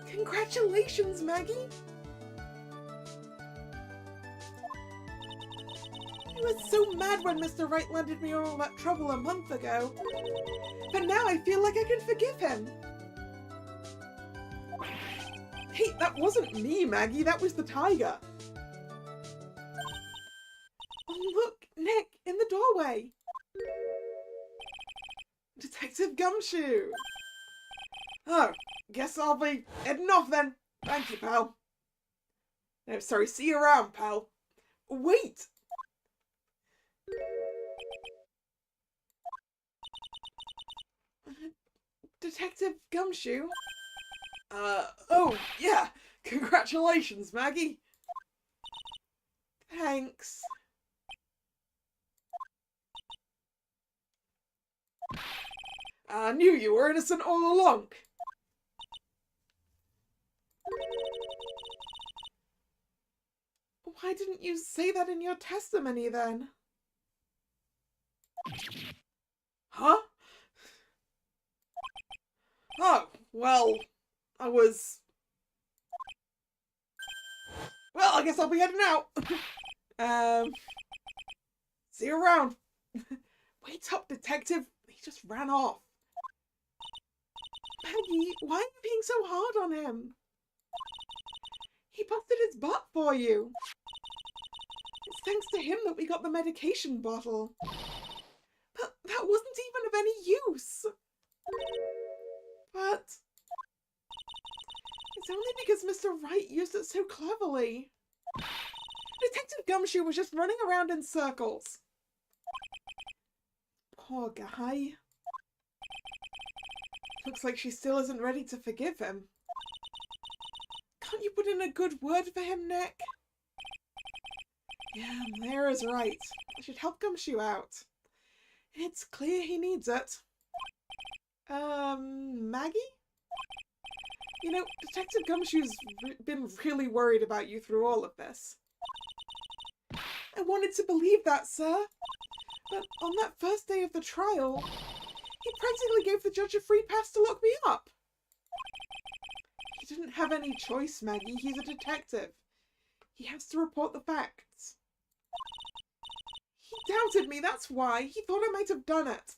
Congratulations, Maggie. I was so mad when Mr. Wright landed me all that trouble a month ago. But now I feel like I can forgive him. Hey, that wasn't me, Maggie. That was the tiger. Oh, look, Nick, in the doorway. Detective Gumshoe. Oh, guess I'll be heading off then. Thank you, pal. No, sorry, see you around, pal. Wait! Detective Gumshoe? Oh, yeah. Congratulations, Maggie. Thanks. I knew you were innocent all along. Why didn't you say that in your testimony then? Huh? Oh, well, well, I guess I'll be heading out. See you around. Wait up, detective. He just ran off. Maggie, why are you being so hard on him? He busted his butt for you. It's thanks to him that we got the medication bottle. But that wasn't even of any use. But it's only because Mr. Wright used it so cleverly. Detective Gumshoe was just running around in circles. Poor guy. Looks like she still isn't ready to forgive him. Can't you put in a good word for him, Nick? Yeah, Mara's right. I should help Gumshoe out. It's clear he needs it. Maggie? You know, Detective Gumshoe's been really worried about you through all of this. I wanted to believe that, sir. But on that first day of the trial, he practically gave the judge a free pass to lock me up. He didn't have any choice, Maggie. He's a detective. He has to report the facts. He doubted me, that's why. He thought I might have done it.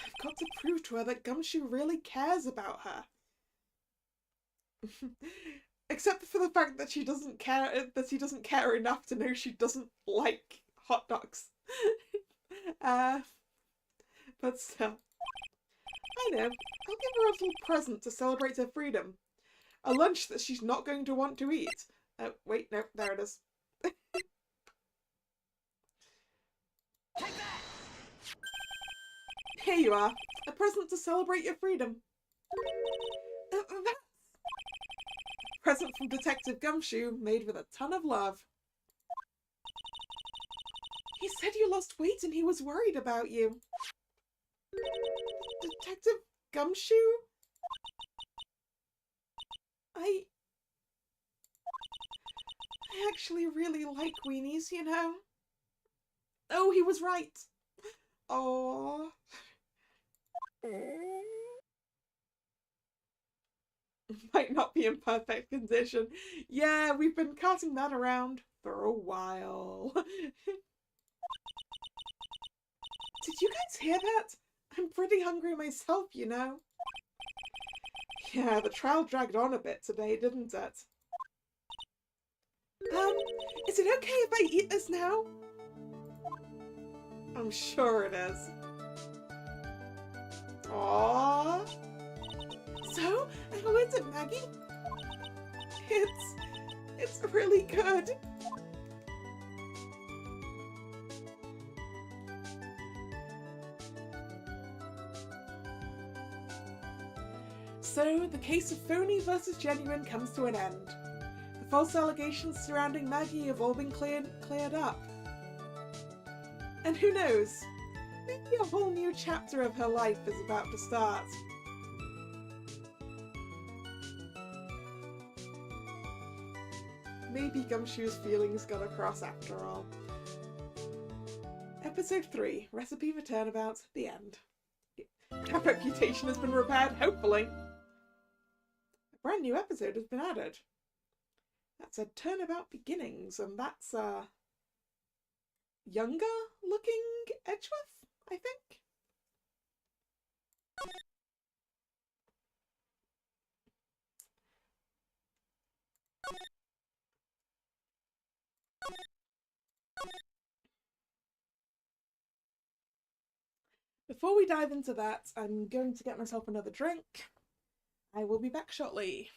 I've got to prove to her that Gumshoe really cares about her. Except for the fact that he doesn't care enough to know she doesn't like hot dogs. But still. I know. I'll give her a little present to celebrate her freedom. A lunch that she's not going to want to eat. Oh, wait, no, there it is. Take that! Here you are. A present to celebrate your freedom. That's a present from Detective Gumshoe, made with a ton of love. He said you lost weight and he was worried about you. Detective Gumshoe? I actually really like weenies, you know? Oh, he was right. Aww. Might not be in perfect condition. Yeah, we've been carting that around for a while. Did you guys hear that? I'm pretty hungry myself, you know. Yeah, the trial dragged on a bit today, didn't it? Is it okay if I eat this now? I'm sure it is. Aww. So, how is it, Maggie? It's really good. So, the case of phony versus genuine comes to an end. The false allegations surrounding Maggie have all been cleared up. And who knows, maybe a whole new chapter of her life is about to start. Maybe Gumshoe's feelings got across after all. Episode 3, Recipe for Turnabout, the end. Our reputation has been repaired, hopefully. A brand new episode has been added. That's a Turnabout Beginnings, and that's younger looking Edgeworth, I think. Before we dive into that, I'm going to get myself another drink. I will be back shortly.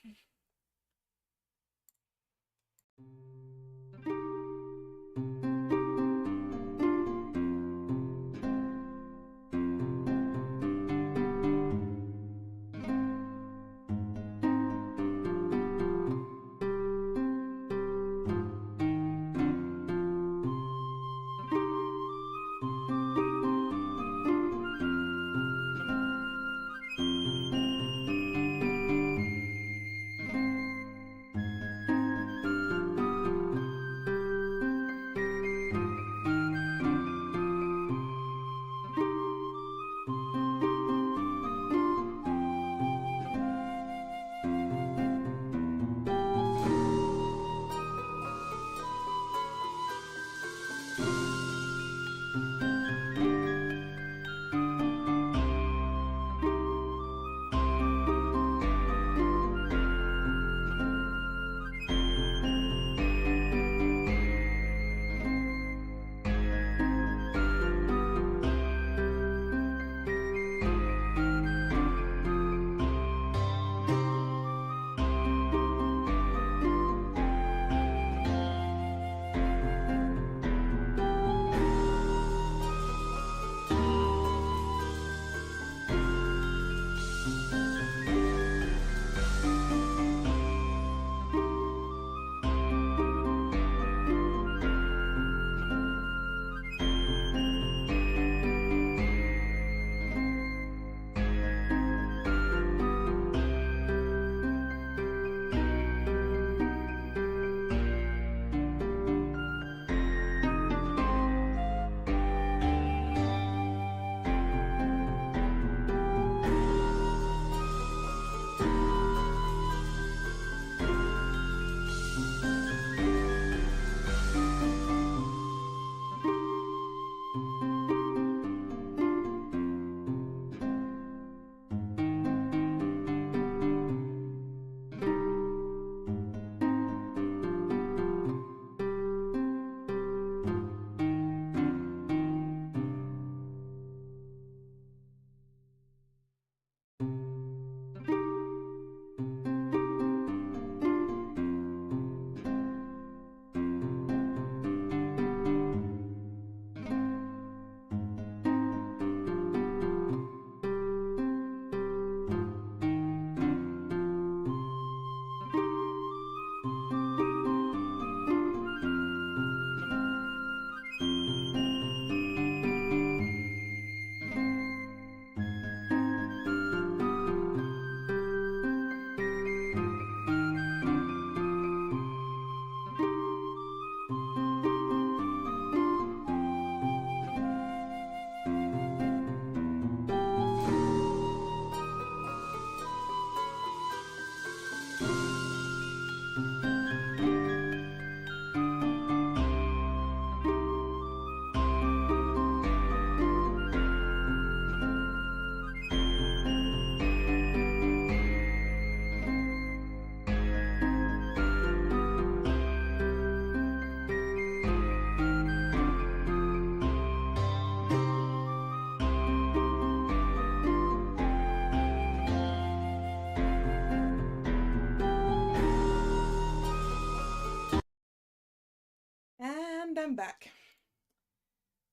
I'm back.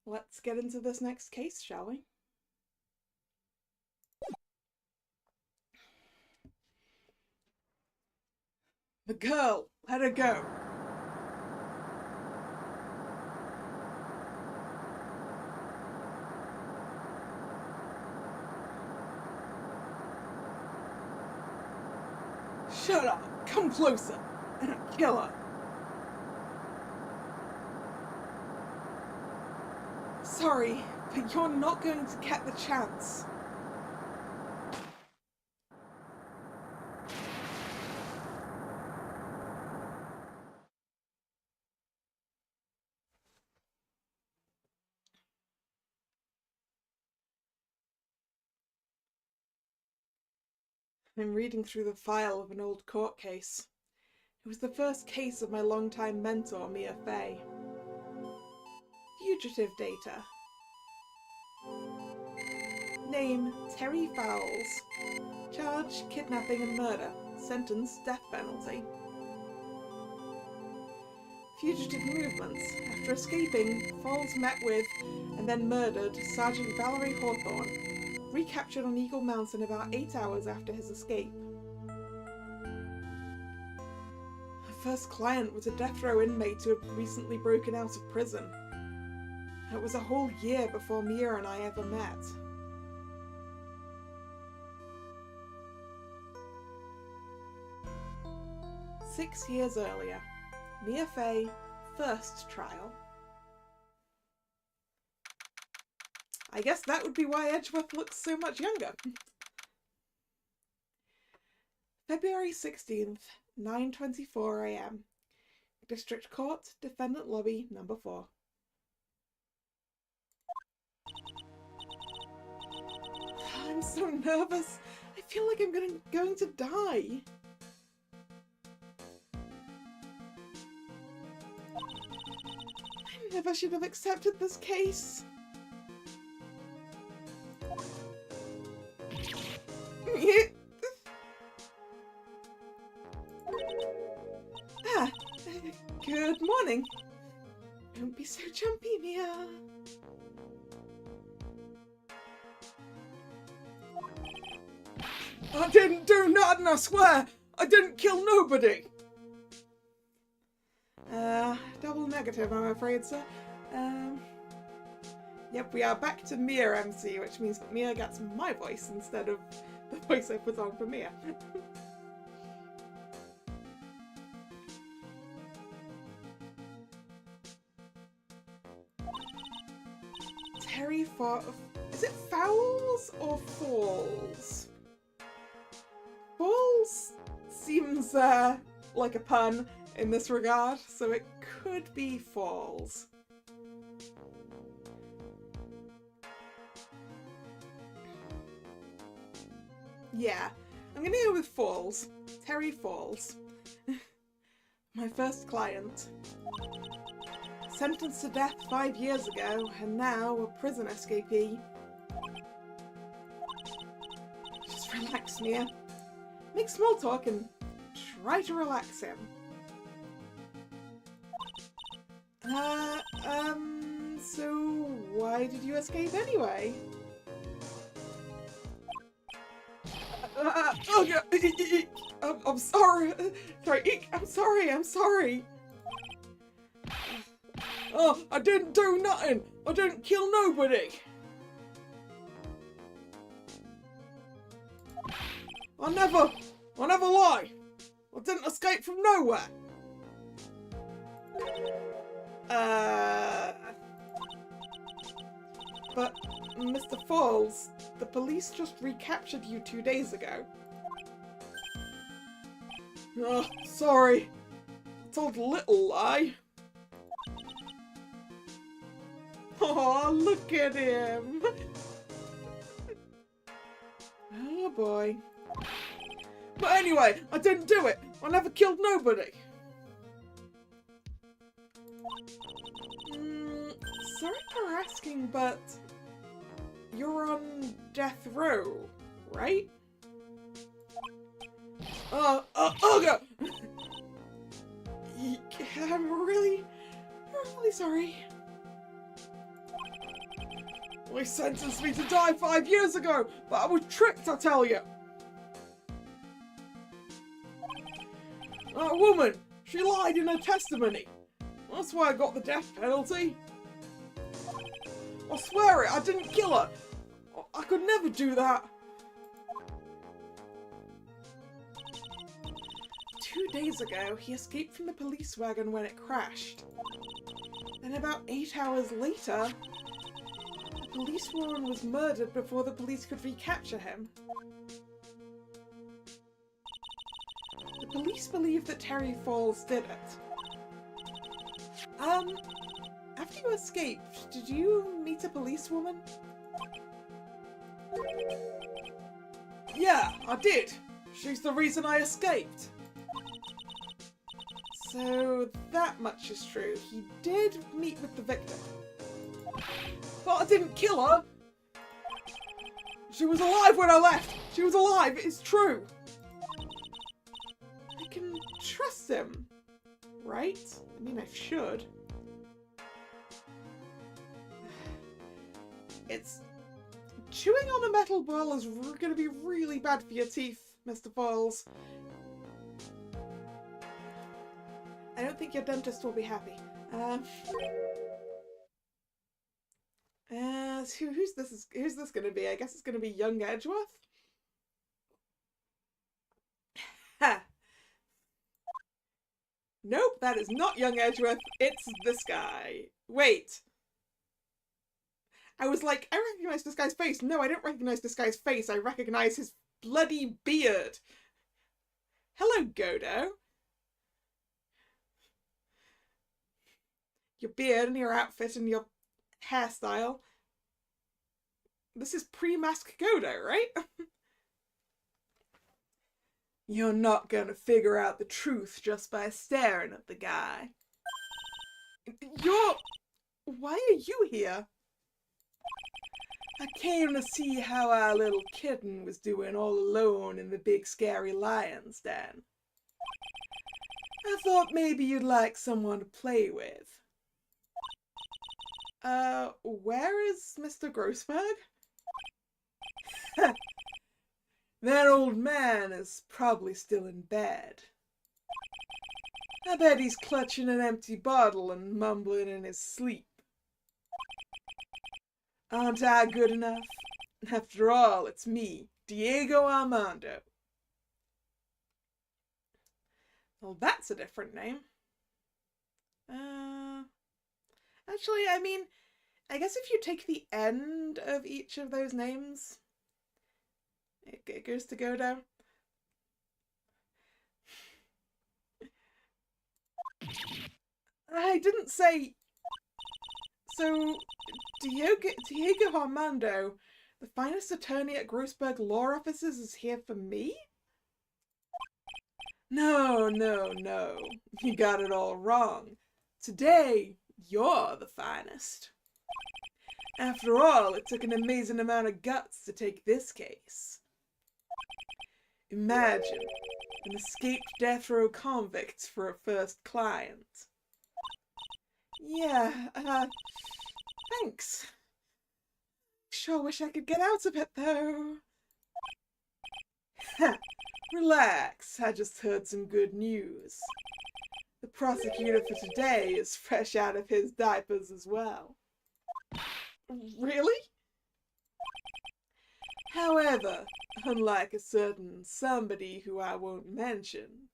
Let's get into this next case, shall we? The girl, let her go. Shut up, come closer, and I'll kill her. Sorry, but you're not going to get the chance. I'm reading through the file of an old court case. It was the first case of my longtime mentor, Mia Fey. Fugitive data. Name, Terry Fowles. Charge, kidnapping and murder. Sentence, death penalty. Fugitive movements. After escaping, Fowles met with and then murdered Sergeant Valerie Hawthorne. Recaptured on Eagle Mountain about 8 hours after his escape. Her first client was a death row inmate who had recently broken out of prison. It was a whole year before Mia and I ever met. Six years earlier, Mia Fey, first trial. I guess that would be why Edgeworth looks so much younger. February 16th, 9:24 AM. District Court, Defendant Lobby, number 4. I'm so nervous. I feel like I'm going to die. I never should have accepted this case. Good morning. Don't be so jumpy, Mia. I didn't do nothing, I swear. I didn't kill nobody. Double negative, I'm afraid, sir. Yep, we are back to Mia MC, which means that Mia gets my voice instead of the voice I put on for Mia. Terry is it Fowles or Falls? Falls seems like a pun in this regard, so it could be Falls. Yeah, I'm gonna go with Falls. Terry Falls. My first client. Sentenced to death 5 years ago, and now a prison escapee. Just relax, Mia. Make small talk and try to relax him. So why did you escape anyway? I'm sorry. Sorry, I'm sorry. Oh, I didn't do nothing. I didn't kill nobody. I never lie. I didn't escape from nowhere. But Mr. Falls, the police just recaptured you 2 days ago. Oh, sorry. I told a little lie. Oh, look at him. Oh boy. But anyway, I didn't do it. I never killed nobody. Sorry for asking, but you're on death row, right? I'm really sorry. They sentenced me to die 5 years ago, but I was tricked, I tell you. That woman, she lied in her testimony. That's why I got the death penalty. I swear it, I didn't kill her. I could never do that. 2 days ago, he escaped from the police wagon when it crashed. Then about 8 hours later, a policewoman was murdered before the police could recapture him. The police believe that Terry Falls did it. After you escaped, did you meet a policewoman? Yeah, I did. She's the reason I escaped. So that much is true. He did meet with the victim. But I didn't kill her! She was alive when I left! She was alive, it's true! I can trust him, right? I mean, I should. It's... Chewing on a metal ball is gonna be really bad for your teeth, Mr. Falls. I don't think your dentist will be happy. Who's this gonna be? I guess it's gonna be young Edgeworth? Ha! Nope, that is not young Edgeworth. It's this guy. Wait. I was like, I recognize this guy's face. No, I don't recognize this guy's face. I recognize his bloody beard. Hello, Godo. Your beard and your outfit and your hairstyle. This is pre-mask Godo, right? You're not gonna figure out the truth just by staring at the guy. Why are you here? I came to see how our little kitten was doing all alone in the big scary lion's den. I thought maybe you'd like someone to play with. Where is Mr. Grossberg? That old man is probably still in bed. I bet he's clutching an empty bottle and mumbling in his sleep. Aren't I good enough? After all, it's me, Diego Armando. Well, that's a different name. Actually, I mean, I guess if you take the end of each of those names, it goes to Godo. I didn't say... So, Diego Armando, the finest attorney at Grossberg Law Offices, is here for me? No. You got it all wrong. Today, you're the finest. After all, it took an amazing amount of guts to take this case. Imagine, an escaped death row convict for a first client. Yeah, thanks. Sure wish I could get out of it, though. Relax, I just heard some good news. The prosecutor for today is fresh out of his diapers as well. Really? However, unlike a certain somebody who I won't mention,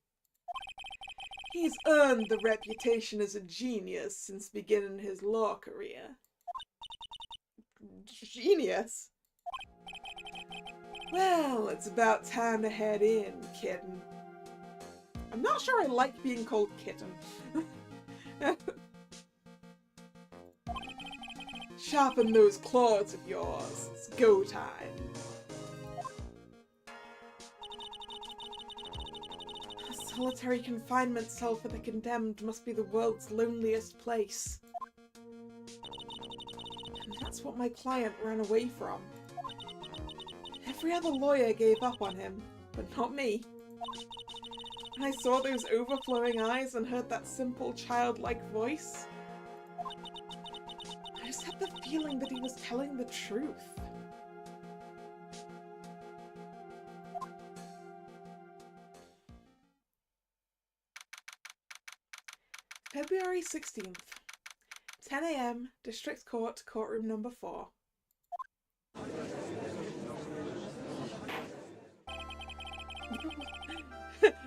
he's earned the reputation as a genius since beginning his law career. Genius? Well, it's about time to head in, kitten. I'm not sure I like being called kitten. Sharpen those claws of yours. It's go time. A solitary confinement cell for the condemned must be the world's loneliest place. And that's what my client ran away from. Every other lawyer gave up on him, but not me. When I saw those overflowing eyes and heard that simple childlike voice, just had the feeling that he was telling the truth. February 16th, 10 AM, District Court, Courtroom Number 4.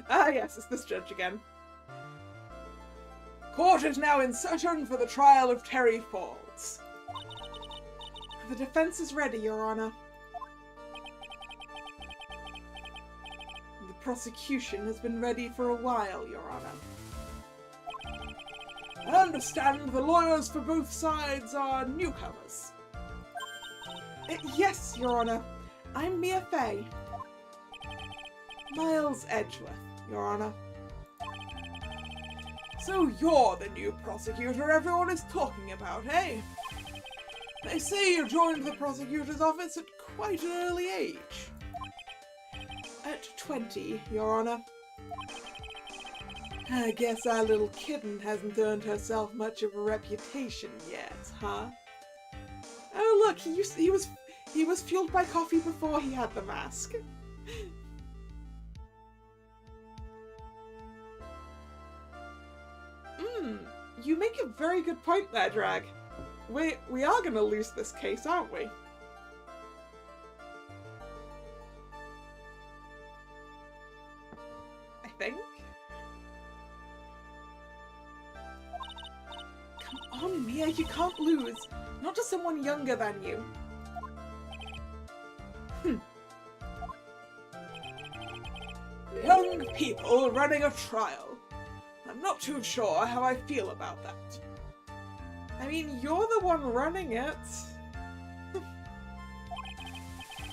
Ah yes, it's this judge again. Court is now in session for the trial of Terry Falls. The defense is ready, Your Honor. The prosecution has been ready for a while, Your Honor. I understand the lawyers for both sides are newcomers. Yes, Your Honor. I'm Mia Fay. Miles Edgeworth, Your Honor. So you're the new prosecutor everyone is talking about, eh? They say you joined the prosecutor's office at quite an early age. At 20, Your Honor. I guess our little kitten hasn't earned herself much of a reputation yet, huh? Oh look, he was fueled by coffee before he had the mask. You make a very good point there, Drag. We are gonna lose this case, aren't we? I think. Come on, Mia, you can't lose. Not to someone younger than you. Young people running a trial. I'm not too sure how I feel about that. I mean, you're the one running it.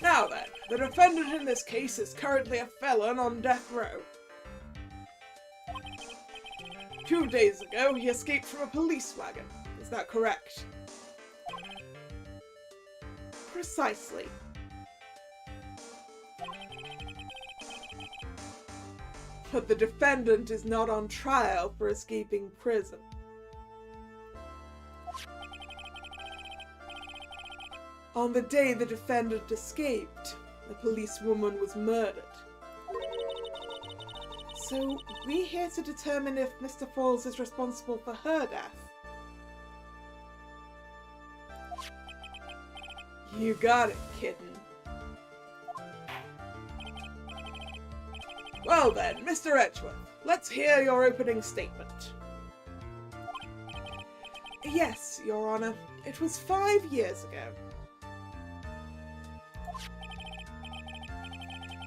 Now then, the defendant in this case is currently a felon on death row. 2 days ago, he escaped from a police wagon. Is that correct? Precisely. But the defendant is not on trial for escaping prison. On the day the defendant escaped, the policewoman was murdered. So, we're here to determine if Mr. Falls is responsible for her death. You got it, kitten. Well then, Mr. Edgeworth, let's hear your opening statement. Yes, Your Honor. It was 5 years ago.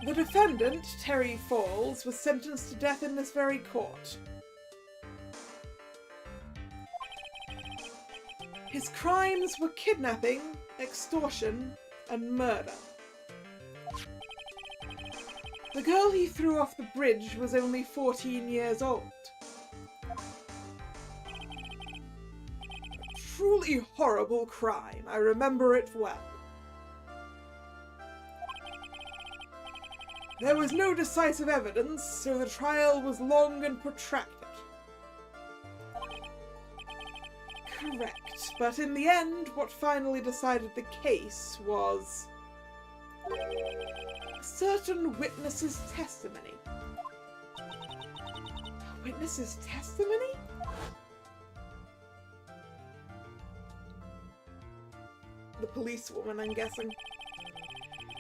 The defendant, Terry Falls, was sentenced to death in this very court. His crimes were kidnapping, extortion, and murder. The girl he threw off the bridge was only 14 years old. A truly horrible crime. I remember it well. There was no decisive evidence, so the trial was long and protracted. Correct, but in the end, what finally decided the case was a certain witness's testimony. A witness's testimony? The policewoman, I'm guessing.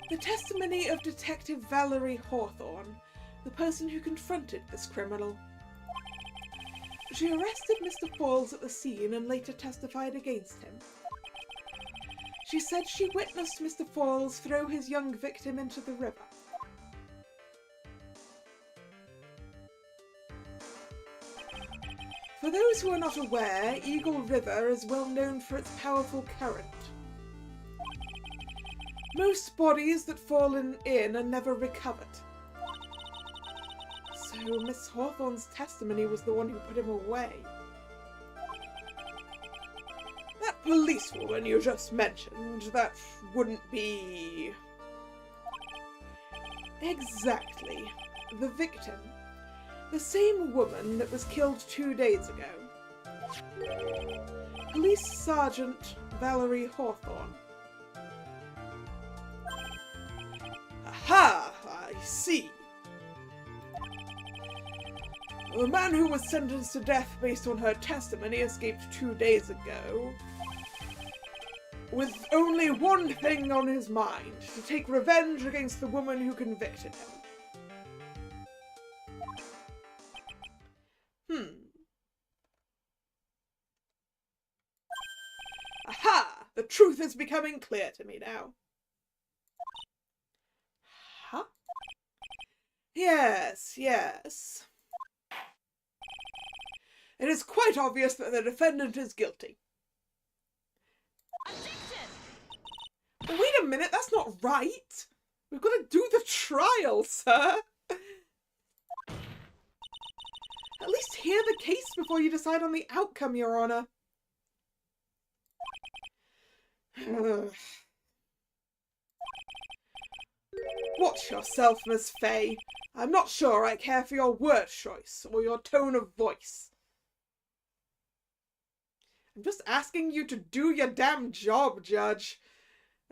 The testimony of Detective Valerie Hawthorne, the person who confronted this criminal. She arrested Mr. Falls at the scene and later testified against him. She said she witnessed Mr. Falls throw his young victim into the river. For those who are not aware, Eagle River is well known for its powerful current. Most bodies that fall in are never recovered. So Miss Hawthorne's testimony was the one who put him away. That policewoman you just mentioned, that wouldn't be... Exactly. The victim. The same woman that was killed 2 days ago. Police Sergeant Valerie Hawthorne. Aha! I see. The man who was sentenced to death based on her testimony escaped 2 days ago, with only one thing on his mind, to take revenge against the woman who convicted him. Aha! The truth is becoming clear to me now. Huh? Yes, yes. It is quite obvious that the defendant is guilty. Objection! Wait a minute, that's not right. We've got to do the trial, sir. At least hear the case before you decide on the outcome, Your Honor. Watch yourself, Miss Fay. I'm not sure I care for your word choice or your tone of voice. I'm just asking you to do your damn job, Judge.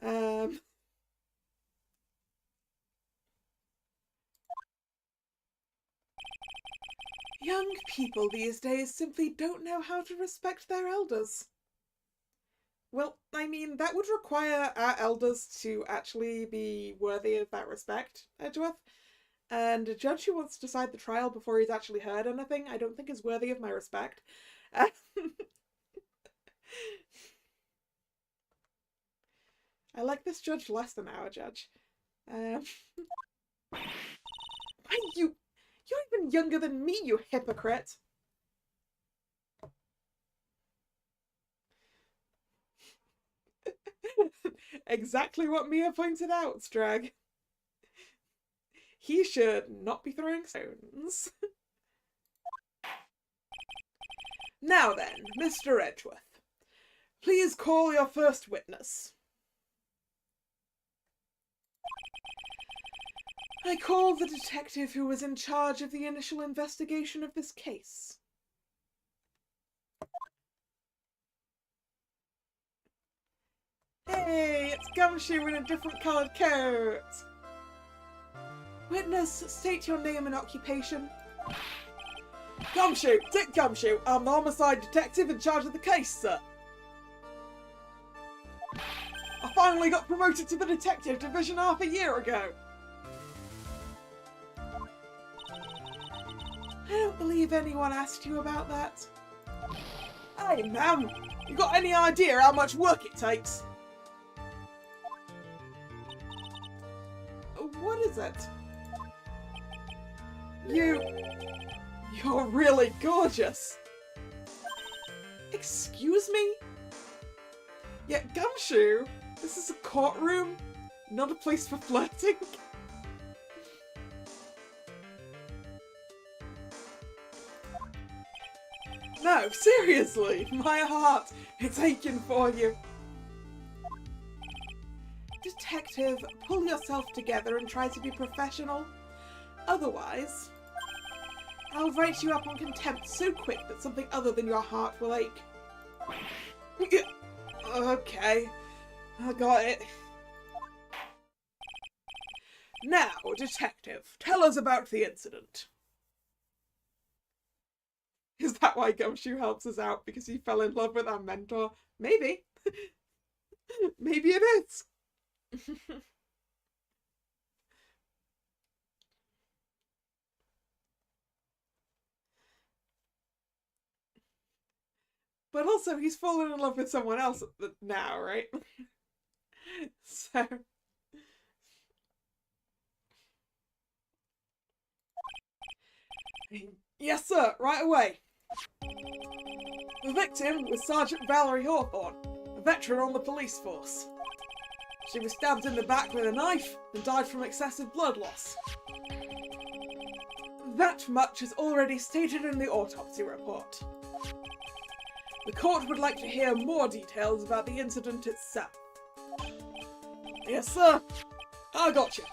Young people these days simply don't know how to respect their elders. Well, I mean, that would require our elders to actually be worthy of that respect, Edgeworth. And a judge who wants to decide the trial before he's actually heard anything, I don't think is worthy of my respect. I like this judge less than our judge. Why, you're even younger than me, you hypocrite! Exactly what Mia pointed out, Strag. He should not be throwing stones. Now then, Mr. Edgeworth, please call your first witness. I call the detective who was in charge of the initial investigation of this case. Hey, it's Gumshoe in a different coloured coat! Witness, state your name and occupation. Gumshoe! Dick Gumshoe! I'm the homicide detective in charge of the case, sir. I finally got promoted to the detective division half a year ago. I don't believe anyone asked you about that. Hey, ma'am, you got any idea how much work it takes? What is it? You're really gorgeous. Excuse me? Yeah, Gumshoe, this is a courtroom, not a place for flirting. No, seriously, my heart, it's aching for you. Detective, pull yourself together and try to be professional. Otherwise, I'll write you up on contempt so quick that something other than your heart will ache. Okay, I got it. Now, detective, tell us about the incident. Is that why Gumshoe helps us out? Because he fell in love with our mentor? Maybe. Maybe it is. But also, he's fallen in love with someone else now, right? So... Yes, sir, right away. The victim was Sergeant Valerie Hawthorne, a veteran on the police force. She was stabbed in the back with a knife and died from excessive blood loss. That much is already stated in the autopsy report. The court would like to hear more details about the incident itself. Yes, sir. I got you.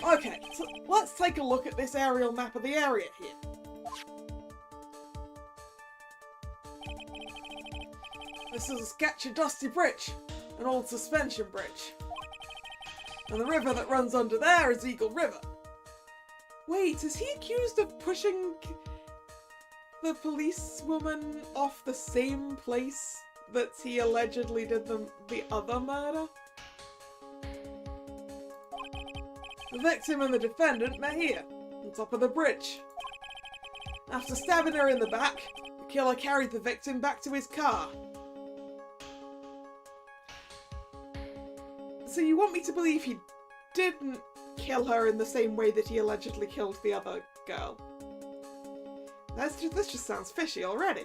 Okay, so let's take a look at this aerial map of the area here. This is a sketchy, dusty bridge. An old suspension bridge. And the river that runs under there is Eagle River. Wait, is he accused of pushing the policewoman off the same place that he allegedly did the other murder? The victim and the defendant met here, on top of the bridge. After stabbing her in the back, the killer carried the victim back to his car. So you want me to believe he didn't kill her in the same way that he allegedly killed the other girl? This just sounds fishy already.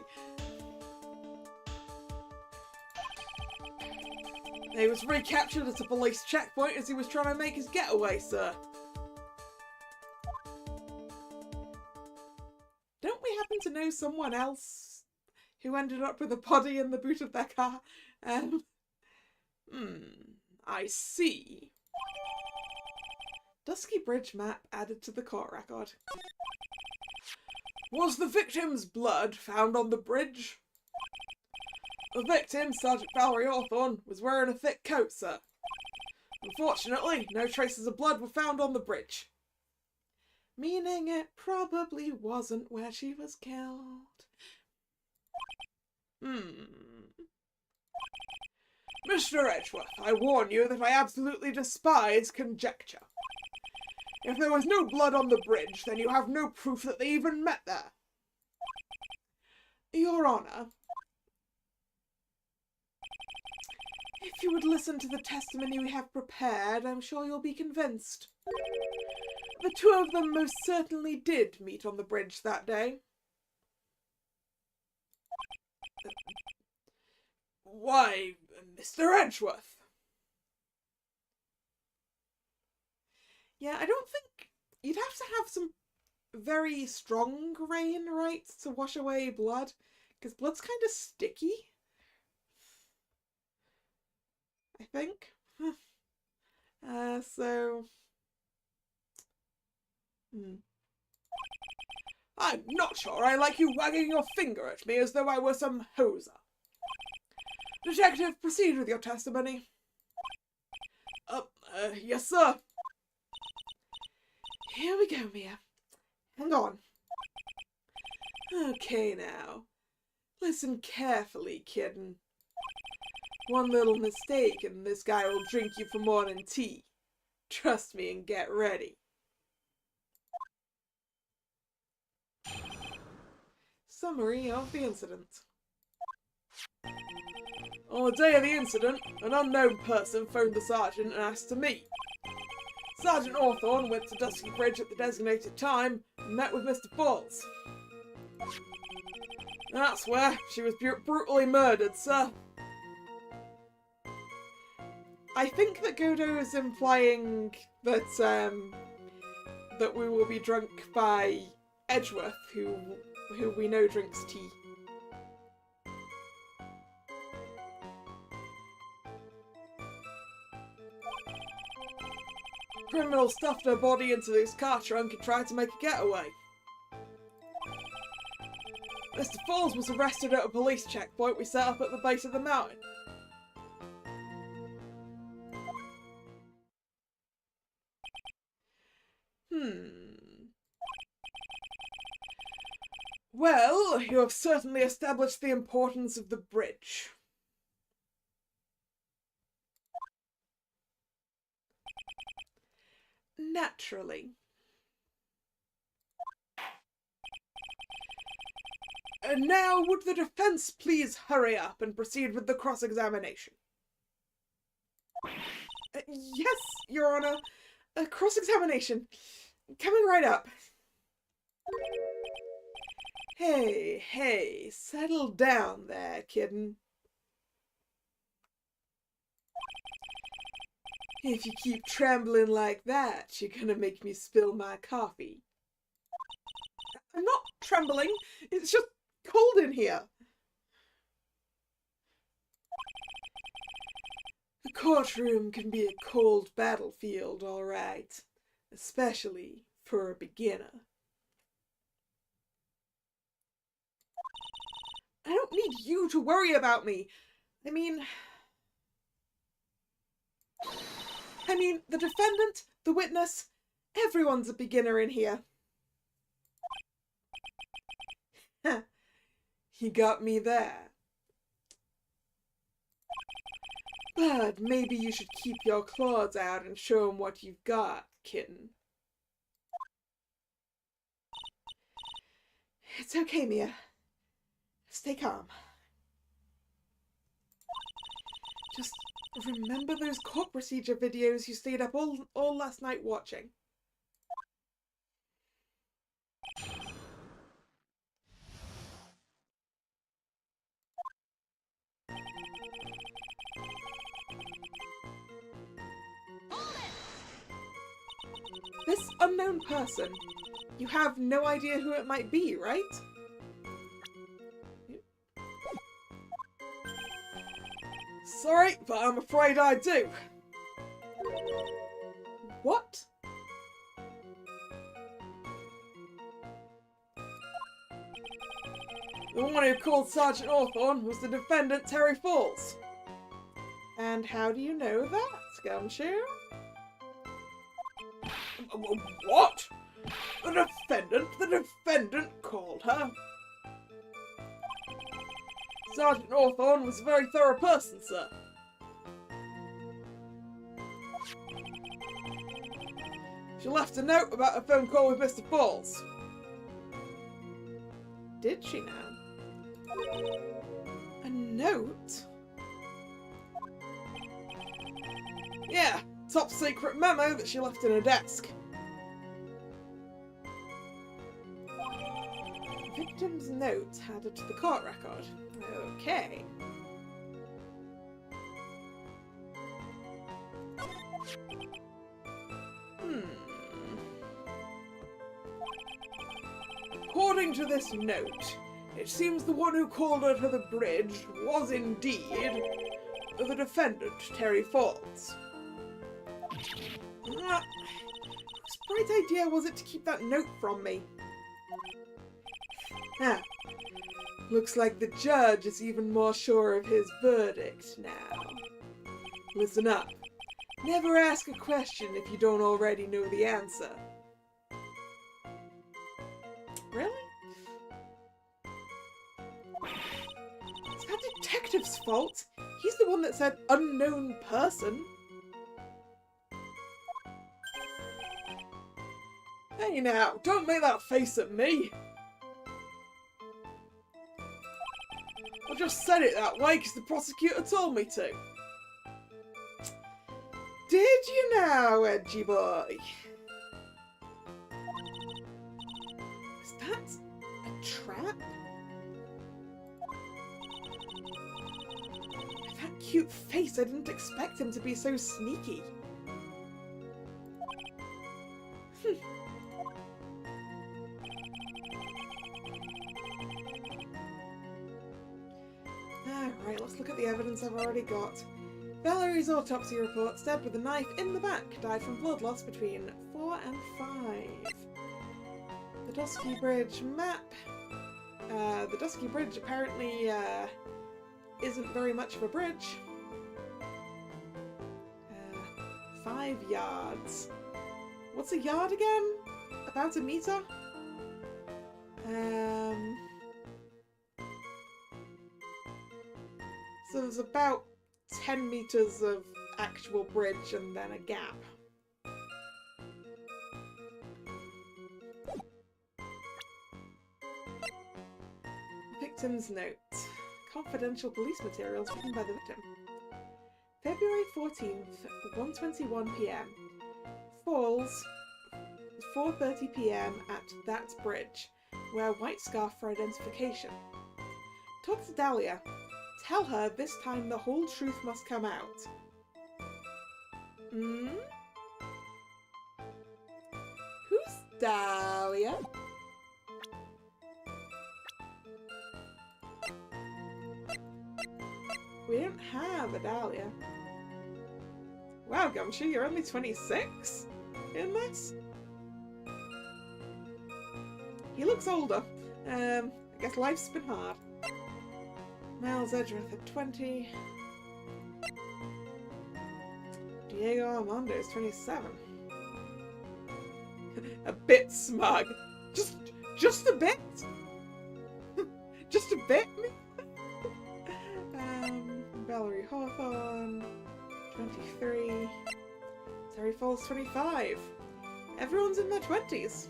He was recaptured at a police checkpoint as he was trying to make his getaway, sir. Don't we happen to know someone else who ended up with a body in the boot of their car? I see. Dusky Bridge map added to the court record. Was the victim's blood found on the bridge? The victim, Sergeant Valerie Hawthorne, was wearing a thick coat, sir. Unfortunately, no traces of blood were found on the bridge. Meaning it probably wasn't where she was killed. Mr. Edgeworth, I warn you that I absolutely despise conjecture. If there was no blood on the bridge, then you have no proof that they even met there. Your Honour, if you would listen to the testimony we have prepared, I'm sure you'll be convinced. The two of them most certainly did meet on the bridge that day. Why, Mr. Edgeworth? Yeah, I don't think you'd have to have some very strong rain, right, to wash away blood, because blood's kind of sticky. I think. I'm not sure I like you wagging your finger at me as though I were some hoser. Detective, proceed with your testimony. Yes, sir. Here we go, Mia. Hang on. Okay, now. Listen carefully, kitten. One little mistake and this guy will drink you for morning tea. Trust me and get ready. Summary of the incident. On the day of the incident, an unknown person phoned the sergeant and asked to meet. Sergeant Hawthorne went to Dusky Bridge at the designated time and met with Mr. Falls. That's where she was brutally murdered, sir. I think that Godo is implying that that we will be drunk by Edgeworth, who we know drinks tea. Criminal stuffed her body into his car trunk and tried to make a getaway. Mr. Falls was arrested at a police checkpoint we set up at the base of the mountain. Well, you have certainly established the importance of the bridge. Naturally. And now, would the defense please hurry up and proceed with the cross-examination? Yes, Your Honor. Cross-examination. Coming right up. Hey, settle down there, kitten. If you keep trembling like that, you're gonna make me spill my coffee. I'm not trembling, it's just cold in here. The courtroom can be a cold battlefield, all right, especially for a beginner. I don't need you to worry about me. I mean, the defendant, the witness, everyone's a beginner in here. He got me there. But maybe you should keep your claws out and show him what you've got, kitten. It's okay, Mia. Stay calm. Just remember those court procedure videos you stayed up all last night watching. This unknown person, you have no idea who it might be, right? Sorry, but I'm afraid I do. What? The one who called Sergeant Hawthorne was the defendant, Terry Falls. And how do you know that, Gumshoe? What? The defendant called her. Sergeant Hawthorne was a very thorough person, sir. She left a note about a phone call with Mr. Falls. Did she now? A note? Yeah, top secret memo that she left in her desk. Victim's note added to the court record. Okay. According to this note, it seems the one who called her to the bridge was indeed the defendant, Terry Falls. Whose bright idea was it to keep that note from me? Looks like the judge is even more sure of his verdict now. Listen up. Never ask a question if you don't already know the answer. Really? It's that detective's fault. He's the one that said unknown person. Hey now, don't make that face at me. I just said it that way because the prosecutor told me to. Did you now, edgy boy? Is that a trap? With that cute face, I didn't expect him to be so sneaky. Alright, let's look at the evidence I've already got. Valerie's autopsy reports dead with a knife in the back, died from blood loss between 4 and 5. The Dusky Bridge map. The Dusky Bridge apparently isn't very much of a bridge. 5 yards. What's a yard again? About a meter? So there's about 10 meters of actual bridge and then a gap. Victim's note. Confidential police materials written by the victim. February 14th, 1:21 p.m. Falls, 4:30 p.m. at that bridge. Wear white scarf for identification. Talk to Dahlia. Tell her this time the whole truth must come out. Who's Dahlia? We don't have a Dahlia. Wow, Gumshoe, you're only 26 in this? He looks older. I guess life's been hard. Miles Edgeworth at 20. Diego Armando is 27. A bit smug. Just a bit? Just a bit? Valerie Hawthorne, 23. Terry Falls, 25. Everyone's in their 20s.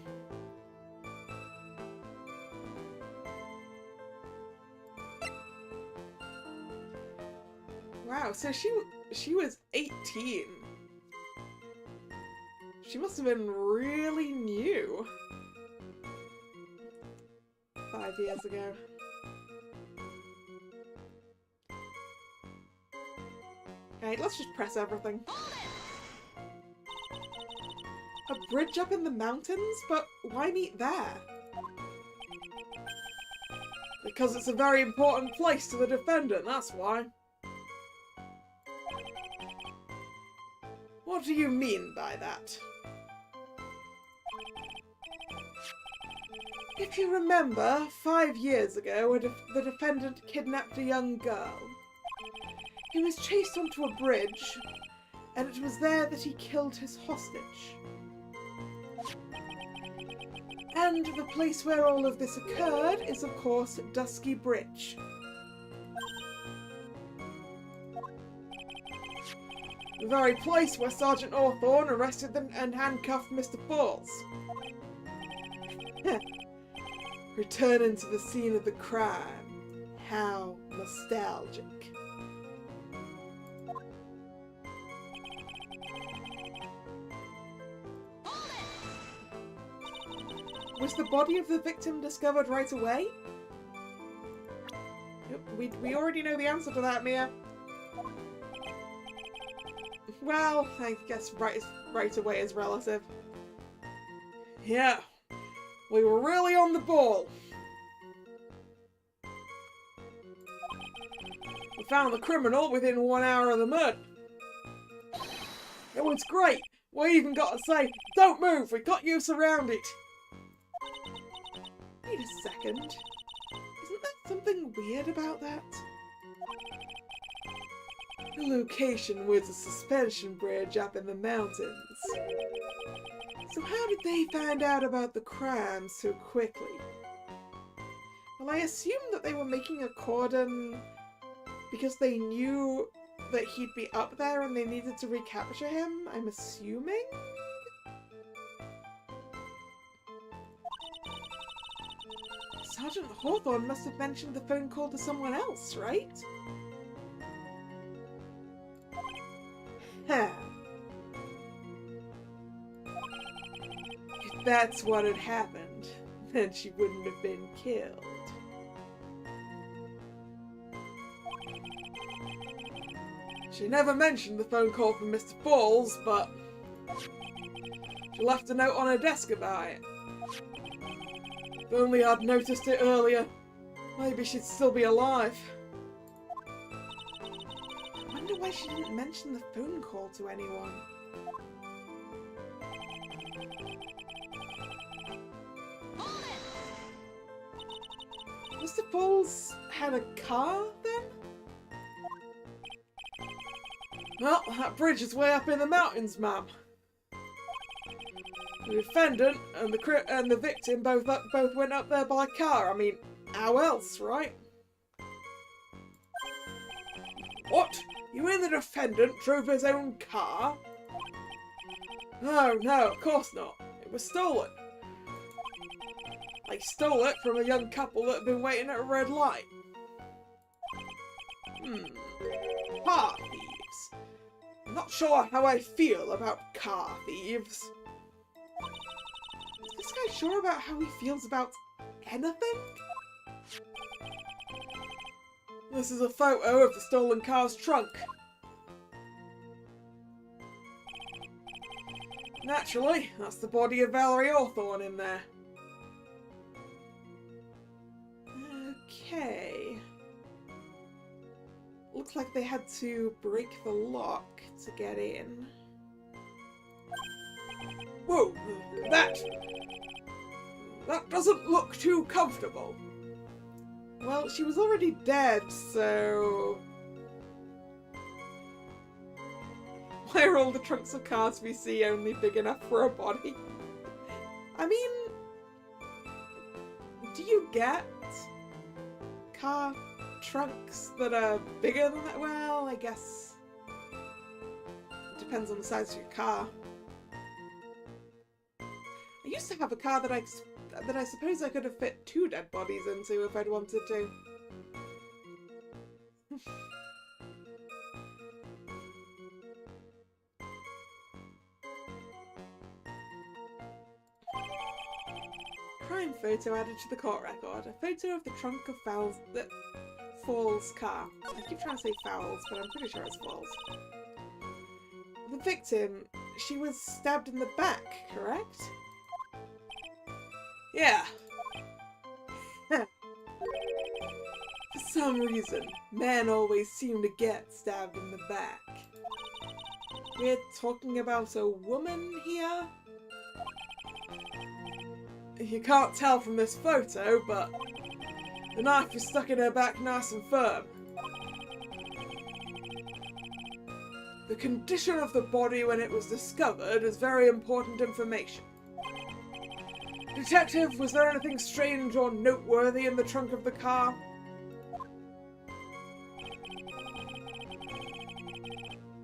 Wow, so she was 18. She must have been really new 5 years ago. Okay, let's just press everything. A bridge up in the mountains? But why meet there? Because it's a very important place to the defendant, that's why. What do you mean by that? If you remember, 5 years ago, the defendant kidnapped a young girl. He was chased onto a bridge, and it was there that he killed his hostage. And the place where all of this occurred is, of course, Dusky Bridge. The very place where Sergeant Hawthorne arrested them and handcuffed Mr. Falls. Returning to the scene of the crime. How nostalgic. Was the body of the victim discovered right away? We already know the answer to that, Mia. Well, I guess right away is relative. Yeah, we were really on the ball. We found the criminal within 1 hour of the murder. It was great. We even got to say, "Don't move, we got you surrounded." Wait a second. Isn't there something weird about that? The location was a suspension bridge up in the mountains. So how did they find out about the crime so quickly? Well, I assume that they were making a cordon because they knew that he'd be up there and they needed to recapture him, I'm assuming? Sergeant Hawthorne must have mentioned the phone call to someone else, right? Huh. If that's what had happened, then she wouldn't have been killed. She never mentioned the phone call from Mr. Falls, but she left a note on her desk about it. If only I'd noticed it earlier, maybe she'd still be alive. I wonder why she didn't mention the phone call to anyone. Mr. Falls had a car, then? Well, that bridge is way up in the mountains, ma'am. The defendant and the victim both went up there by car. I mean, how else, right? What? You mean the defendant drove his own car? No, of course not. It was stolen. They stole it from a young couple that had been waiting at a red light. Car thieves. I'm not sure how I feel about car thieves. Is this guy sure about how he feels about anything? This is a photo of the stolen car's trunk. Naturally, that's the body of Valerie Hawthorne in there. Okay. Looks like they had to break the lock to get in. Whoa! That doesn't look too comfortable. Well, she was already dead, so... Why are all the trunks of cars we see only big enough for a body? I mean... Do you get car trunks that are bigger than that? Well, I guess it depends on the size of your car. I used to have a car that I suppose I could have fit 2 dead bodies into if I'd wanted to. Crime photo added to the court record. A photo of the trunk of Fowles' car. I keep trying to say Fowles, but I'm pretty sure it's Fowles. The victim, she was stabbed in the back, correct? Yeah. For some reason, men always seem to get stabbed in the back. We're talking about a woman here? You can't tell from this photo, but the knife is stuck in her back nice and firm. The condition of the body when it was discovered is very important information. Detective, was there anything strange or noteworthy in the trunk of the car?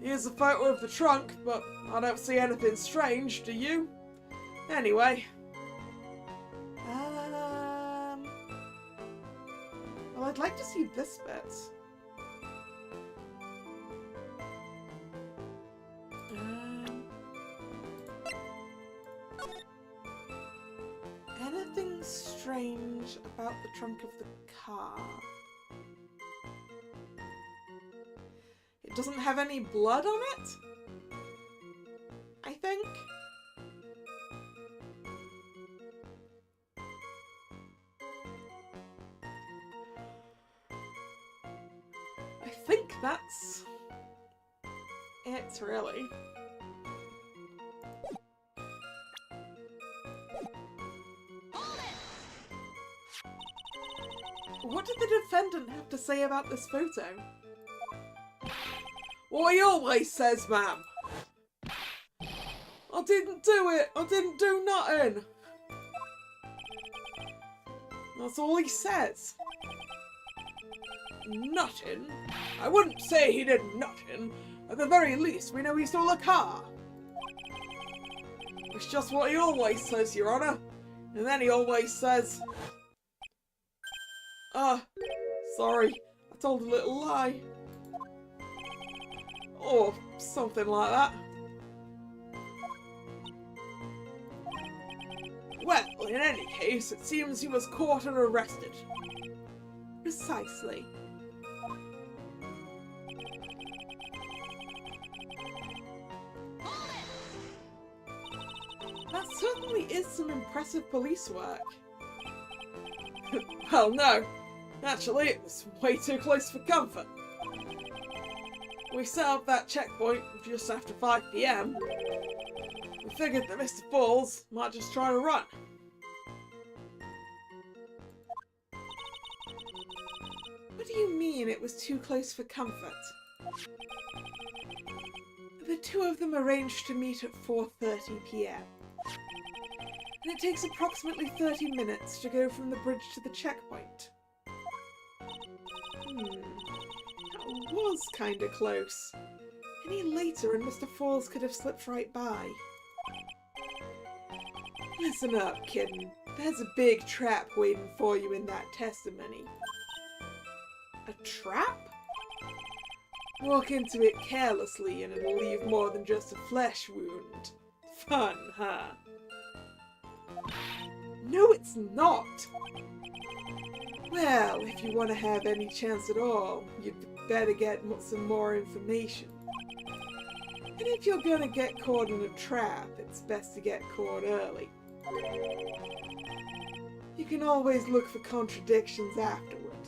Here's a photo of the trunk, but I don't see anything strange, do you? Anyway. Well, I'd like to see this bit. Anything strange about the trunk of the car? It doesn't have any blood on it? I think. I think that's it, really. What did the defendant have to say about this photo? What he always says, ma'am. I didn't do it. I didn't do nothing. That's all he says. Nothing? I wouldn't say he did nothing. At the very least, we know he stole a car. It's just what he always says, Your Honour. And then he always says... sorry, I told a little lie. Or something like that. Well, in any case, it seems he was caught and arrested. Precisely. That certainly is some impressive police work. Well, no. Actually, it was way too close for comfort. We set up that checkpoint just after 5 PM. We figured that Mr. Falls might just try to run. What do you mean it was too close for comfort? The two of them arranged to meet at 4:30 PM. And it takes approximately 30 minutes to go from the bridge to the checkpoint. That was kinda close. Any later and Mr. Falls could have slipped right by. Listen up, kitten. There's a big trap waiting for you in that testimony. A trap? Walk into it carelessly and it'll leave more than just a flesh wound. Fun, huh? No, it's not! Well, if you want to have any chance at all, you'd better get some more information. And if you're gonna get caught in a trap, it's best to get caught early. You can always look for contradictions afterward.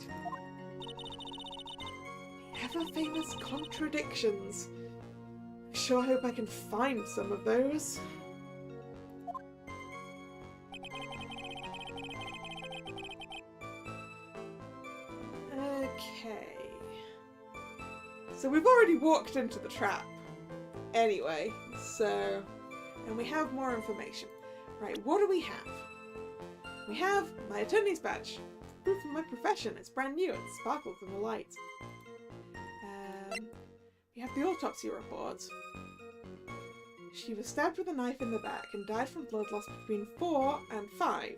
The ever-famous contradictions. I sure hope I can find some of those. So we've already walked into the trap. Anyway, so... And we have more information. Right, what do we have? We have my attorney's badge. Proof of my profession. It's brand new. It sparkles in the light. We have the autopsy report. She was stabbed with a knife in the back and died from blood loss between 4 and 5.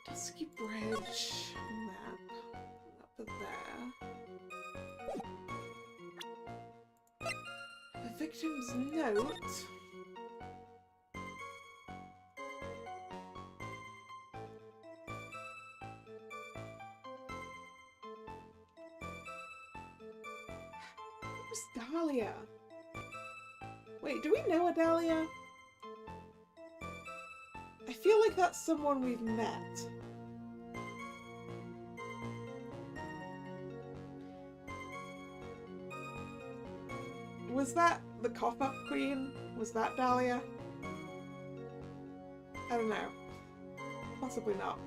Dusky Bridge map. Up there. The victim's note. Where's Dahlia? Wait, do we know a Dahlia? I feel like that's someone we've met. Was that the cop-up queen? Was that Dahlia? I don't know. Possibly not.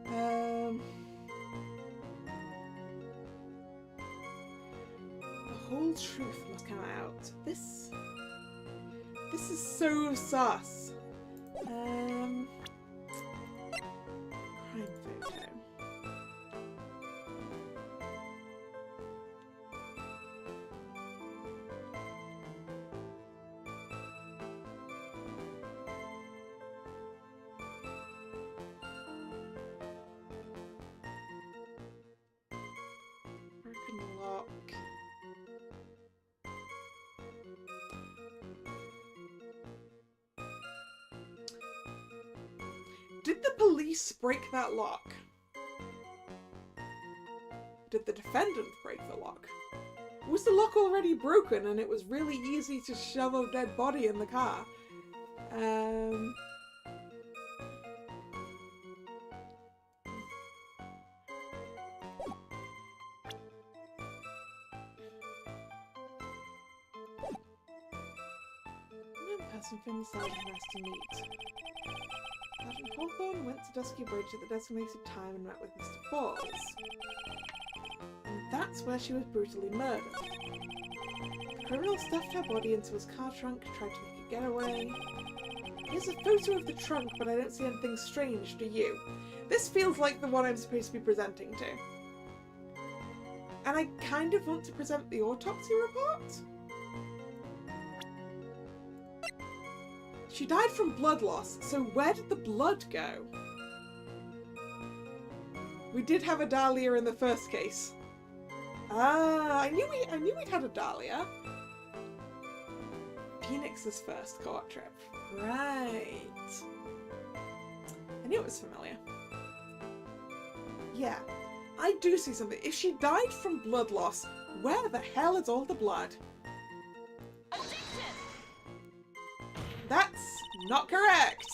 The whole truth must come out. This is so sus. Crime photo. Broken lock. Did the police break that lock? Did the defendant break the lock? Was the lock already broken and it was really easy to shove a dead body in the car? No person from the side has to meet. Sergeant Hawthorne went to Dusky Bridge at the designated time and met with Mr. Falls. And that's where she was brutally murdered. The criminal stuffed her body into his car trunk, tried to make a getaway. Here's a photo of the trunk, but I don't see anything strange, do you? This feels like the one I'm supposed to be presenting to. And I kind of want to present the autopsy report. She died from blood loss, so where did the blood go? We did have a Dahlia in the first case. Ah, I knew we'd had a Dahlia. Phoenix's first court trip. Right. I knew it was familiar. Yeah, I do see something. If she died from blood loss, where the hell is all the blood? That's not correct!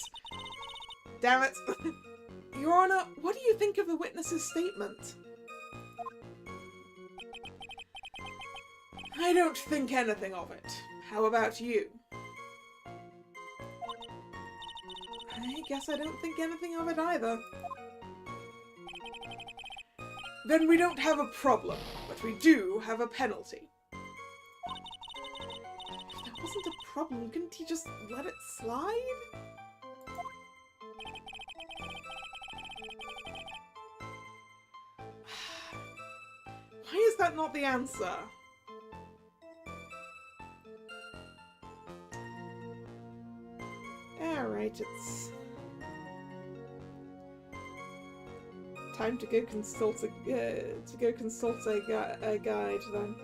Damn it! Your Honor, what do you think of the witness's statement? I don't think anything of it. How about you? I guess I don't think anything of it either. Then we don't have a problem, but we do have a penalty. Wasn't a problem. Couldn't he just let it slide? Why is that not the answer? Alright, it's time to go consult a guide then.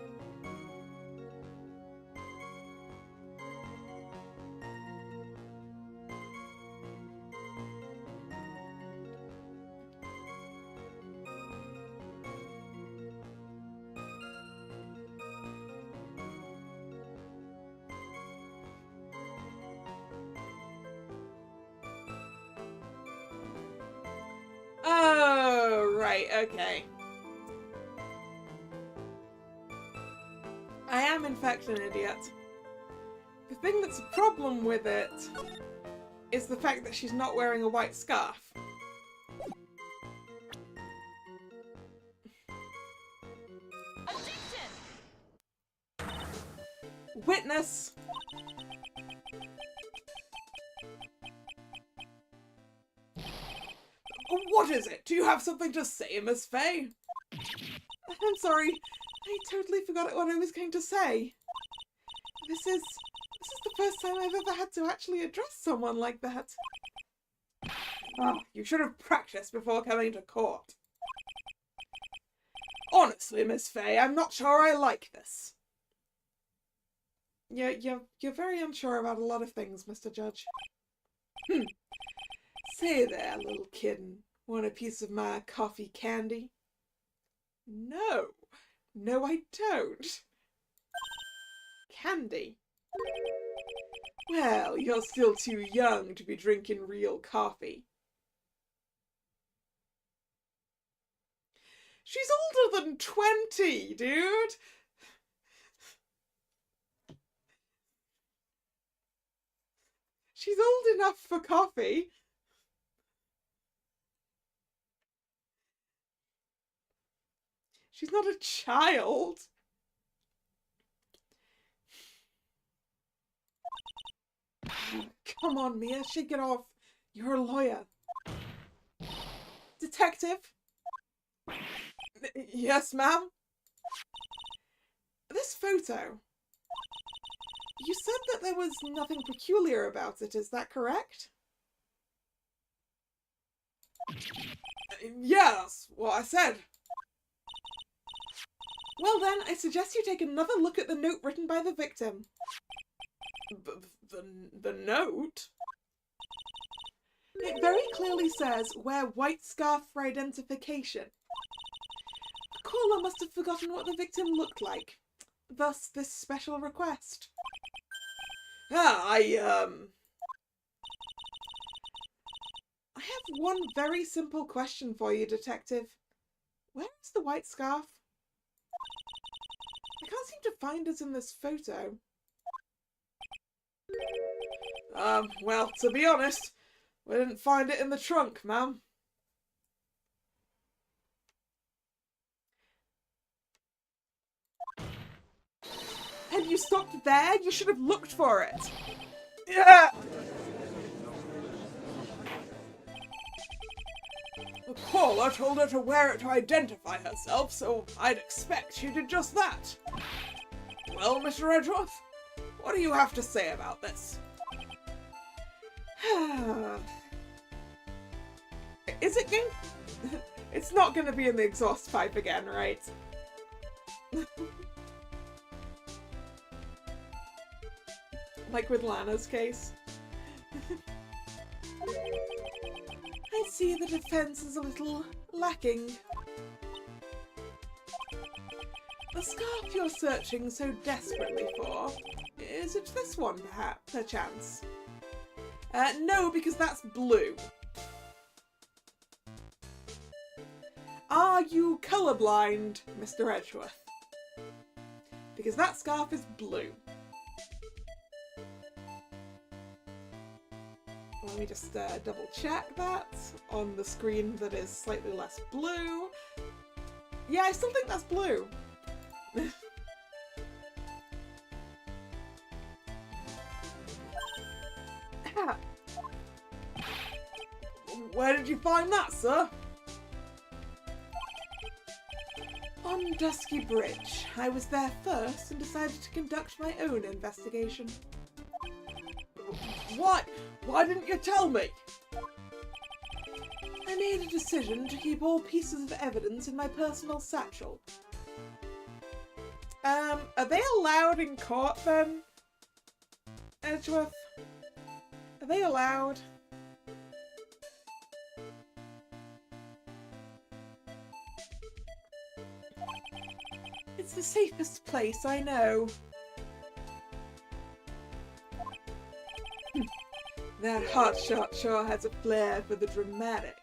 Oh, right, okay. I am in fact an idiot. The thing that's a problem with it is the fact that she's not wearing a white scarf. witness. What is it? Do you have something to say, Miss Fay? I'm sorry. I totally forgot what I was going to say. This is the first time I've ever had to actually address someone like that. Oh, you should have practiced before coming to court. Honestly, Miss Fay, I'm not sure I like this. You're very unsure about a lot of things, Mr. Judge. Say there, little kitten. Want a piece of my coffee candy? No. No, I don't. Candy? Well, you're still too young to be drinking real coffee. She's older than 20, dude! She's old enough for coffee. She's not a child. Come on, Mia, shake it off. You're a lawyer. Detective? Yes, ma'am? This photo. You said that there was nothing peculiar about it, is that correct? Yeah, that's what I said. Well then, I suggest you take another look at the note written by the victim. The note? It very clearly says, wear white scarf for identification. The caller must have forgotten what the victim looked like. Thus, this special request. I have one very simple question for you, Detective. Where is the white scarf? I can't seem to find it in this photo. Well, to be honest, we didn't find it in the trunk, ma'am. Had you stopped there? You should have looked for it. Yeah! The caller told her to wear it to identify herself, so I'd expect she did just that. Well, Mr. Edgeworth, what do you have to say about this? Is it going... It's not going to be in the exhaust pipe again, right? Like with Lana's case. I see the defense is a little lacking. The scarf you're searching so desperately for, is it this one, perhaps, perchance? No, because that's blue. Are you colourblind, Mr. Edgeworth? Because that scarf is blue. Let me just double check that on the screen that is slightly less blue. Yeah, I still think that's blue. Where did you find that, sir? On Dusky Bridge. I was there first and decided to conduct my own investigation. What? Why didn't you tell me? I made a decision to keep all pieces of evidence in my personal satchel. Are they allowed in court then? Edgeworth? Are they allowed? It's the safest place, I know. That hotshot sure has a flair for the dramatic.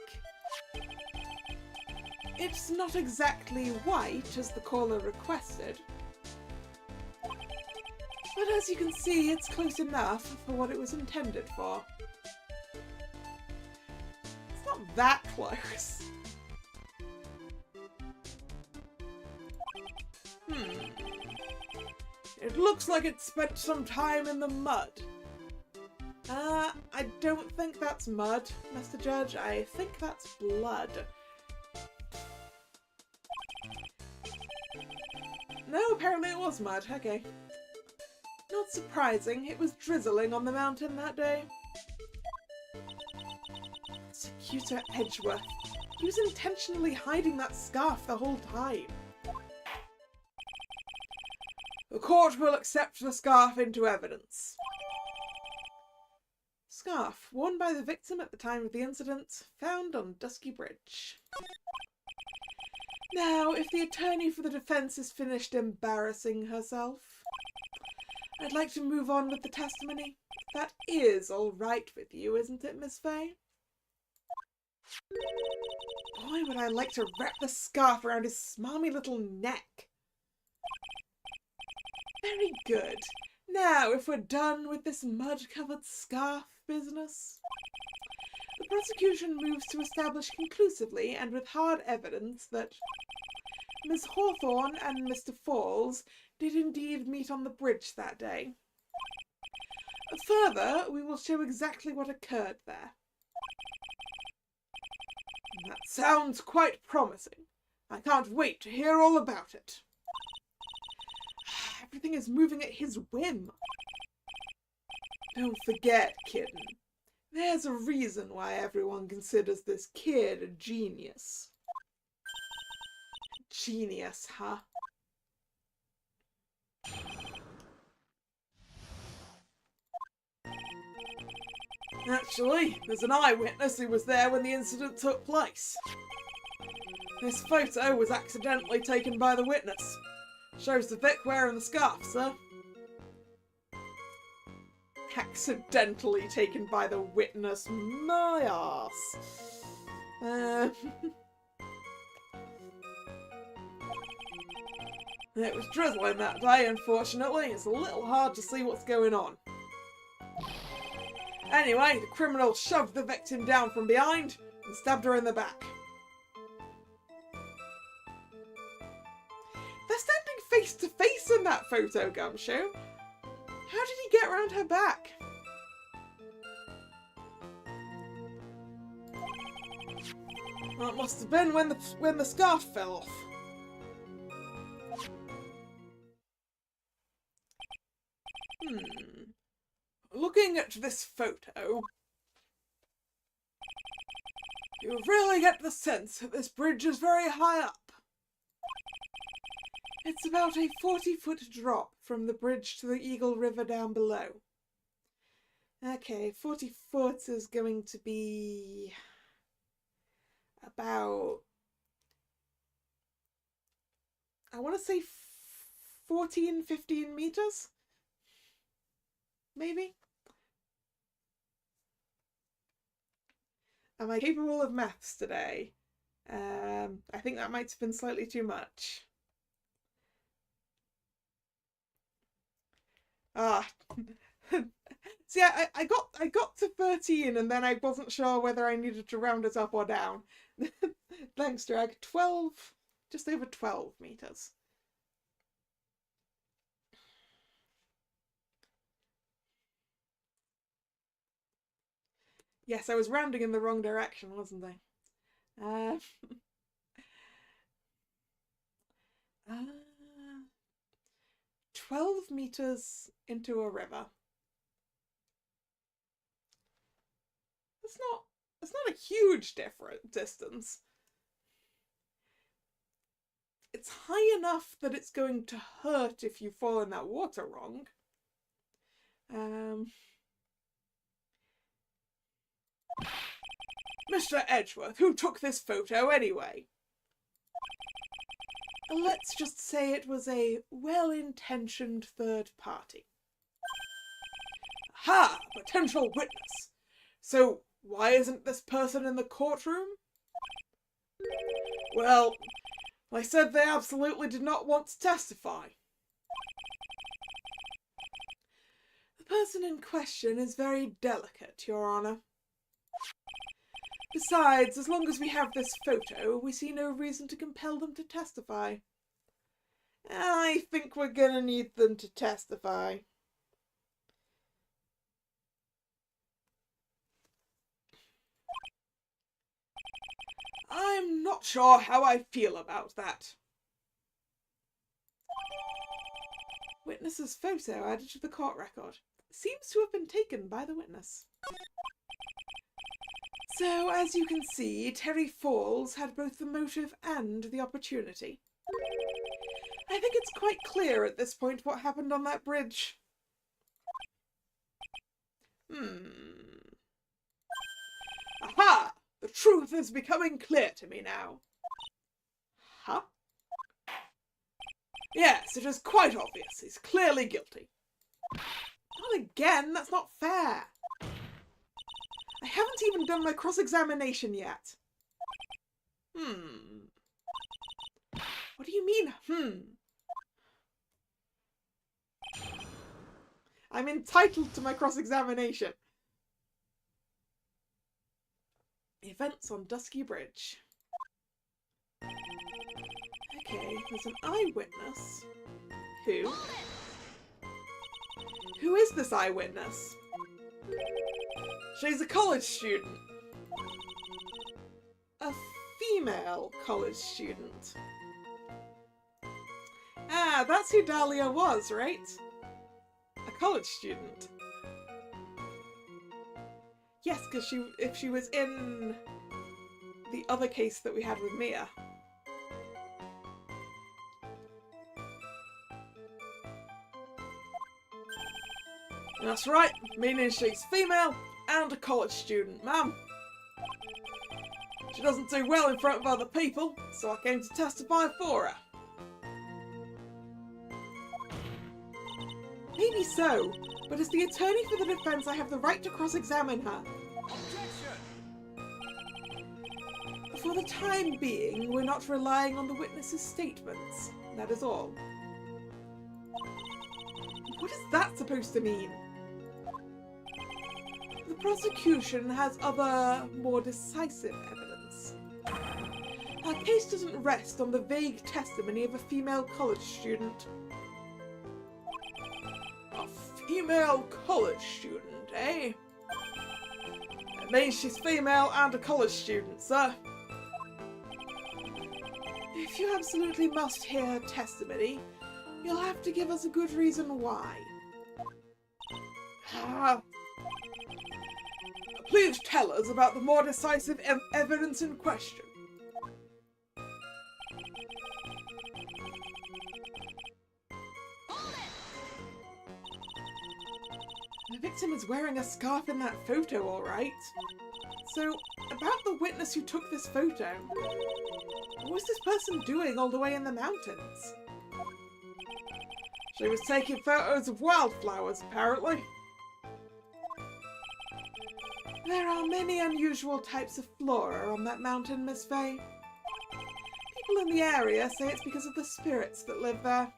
It's not exactly white, as the caller requested. But as you can see, it's close enough for what it was intended for. It's not that close. It looks like it spent some time in the mud. I don't think that's mud, Mr. Judge. I think that's blood. No, apparently it was mud. Okay. Not surprising. It was drizzling on the mountain that day. Prosecutor Edgeworth. He was intentionally hiding that scarf the whole time. The court will accept the scarf into evidence. Scarf, worn by the victim at the time of the incident, found on Dusky Bridge. Now, if the attorney for the defence is finished embarrassing herself, I'd like to move on with the testimony. That is all right with you, isn't it, Miss Fay? Boy, would I like to wrap the scarf around his smarmy little neck. Very good. Now, if we're done with this mud-covered scarf business, the prosecution moves to establish conclusively and with hard evidence that Miss Hawthorne and Mr. Falls did indeed meet on the bridge that day. Further, we will show exactly what occurred there. That sounds quite promising. I can't wait to hear all about it. Everything is moving at his whim. Don't forget, kitten. There's a reason why everyone considers this kid a genius. Genius, huh? Actually, there's an eyewitness who was there when the incident took place. This photo was accidentally taken by the witness. Shows the Vic wearing the scarf, sir. Accidentally taken by the witness. My arse. It was drizzling that day, unfortunately. It's a little hard to see what's going on. Anyway, the criminal shoved the victim down from behind and stabbed her in the back. They're standing face to face in that photo, Gumshoe. How did he get around her back? That must have been when the scarf fell off. Looking at this photo, you really get the sense that this bridge is very high up. It's about a 40-foot drop from the bridge to the Eagle River down below. Okay, 40 foot is going to be about, I want to say 14, 15 meters? Maybe? Am I capable of maths today? I think that might have been slightly too much. See, I got to 13 and then I wasn't sure whether I needed to round it up or down. Thanks, Drag. 12, just over 12 meters. Yes, I was rounding in the wrong direction, wasn't I? 12 meters into a river. It's not a huge distance. It's high enough that it's going to hurt if you fall in that water wrong. Mr. Edgeworth, who took this photo anyway? Let's just say it was a well-intentioned third party. Ha! Potential witness! So, why isn't this person in the courtroom? Well, I said they absolutely did not want to testify. The person in question is very delicate, Your Honour. Besides, as long as we have this photo, we see no reason to compel them to testify. I think we're gonna need them to testify. I'm not sure how I feel about that. Witness's photo added to the court record. Seems to have been taken by the witness. So, as you can see, Terry Falls had both the motive and the opportunity. I think it's quite clear at this point what happened on that bridge. Aha! The truth is becoming clear to me now. Huh? Yes, it is quite obvious. He's clearly guilty. Not again, that's not fair. I haven't even done my cross-examination yet. What do you mean, I'm entitled to my cross-examination. Events on Dusky Bridge. Okay, there's an eyewitness. Who is this eyewitness? She's a college student. A female college student. Ah, that's who Dahlia was, right? A college student. Yes, because if she was in the other case that we had with Mia. That's right, meaning she's female and a college student, ma'am. She doesn't do well in front of other people, so I came to testify for her. Maybe so, but as the attorney for the defence, I have the right to cross-examine her. Objection! For the time being, we're not relying on the witness's statements. That is all. What is that supposed to mean? The prosecution has other, more decisive evidence. Our case doesn't rest on the vague testimony of a female college student. A female college student, eh? That means she's female and a college student, sir. If you absolutely must hear her testimony, you'll have to give us a good reason why. Please tell us about the more decisive evidence in question. The victim is wearing a scarf in that photo, all right. So, about the witness who took this photo, what was this person doing all the way in the mountains? She was taking photos of wildflowers, apparently. There are many unusual types of flora on that mountain, Miss Faye. People in the area say it's because of the spirits that live there.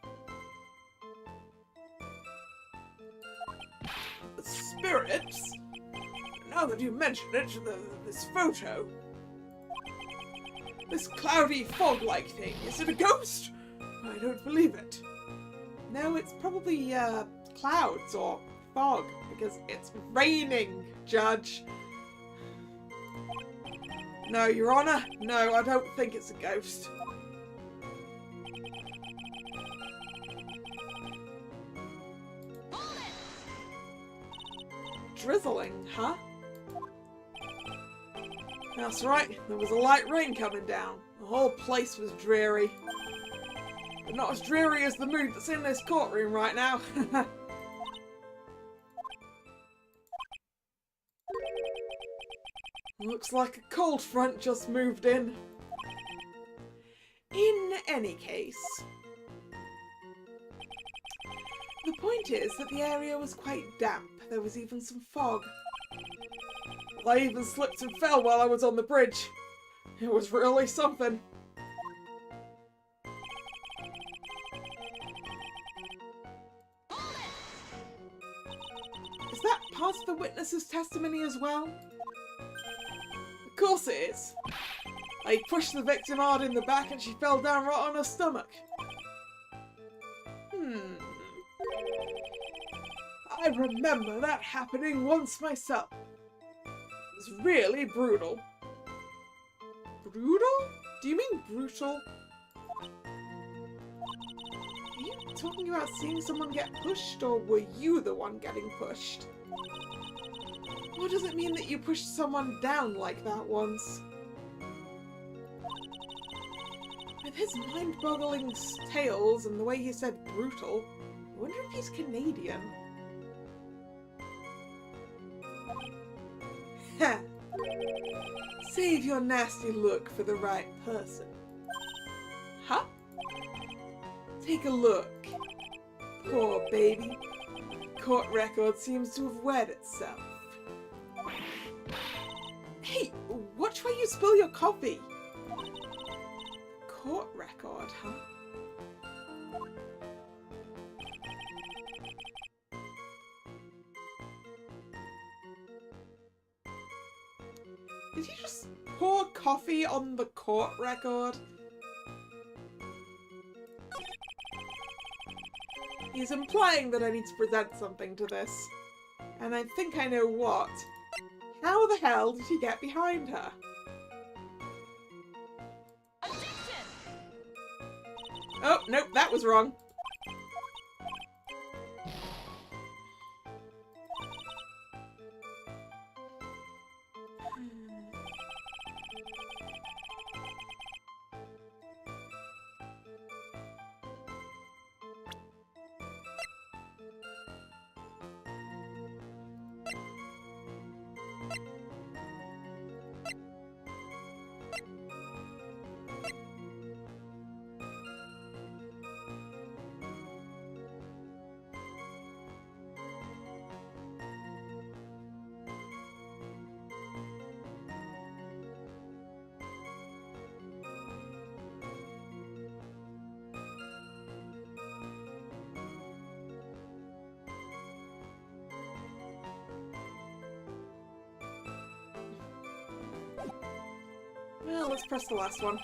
The spirits? Now that you mention it, this photo. This cloudy fog-like thing, is it a ghost? I don't believe it. No, it's probably clouds or fog, because it's raining, Judge. No, Your Honour. No, I don't think it's a ghost. Drizzling, huh? That's right, there was a light rain coming down. The whole place was dreary. But not as dreary as the mood that's in this courtroom right now. Looks like a cold front just moved in. In any case, the point is that the area was quite damp. There was even some fog. I even slipped and fell while I was on the bridge. It was really something. Is that part of the witness's testimony as well? Of course it is. I pushed the victim hard in the back and she fell down right on her stomach. I remember that happening once myself. It was really brutal. Brutal? Do you mean brutal? Are you talking about seeing someone get pushed, or were you the one getting pushed? Or does it mean that you pushed someone down like that once? With his mind-boggling tales and the way he said brutal, I wonder if he's Canadian. Ha! Save your nasty look for the right person. Huh? Take a look. Poor baby. Court record seems to have wet itself. Hey, watch where you spill your coffee. Court record, huh? Did you just pour coffee on the court record? He's implying that I need to present something to this. And I think I know what. How the hell did he get behind her? Objection! Oh, nope, that was wrong. Well, let's press the last one.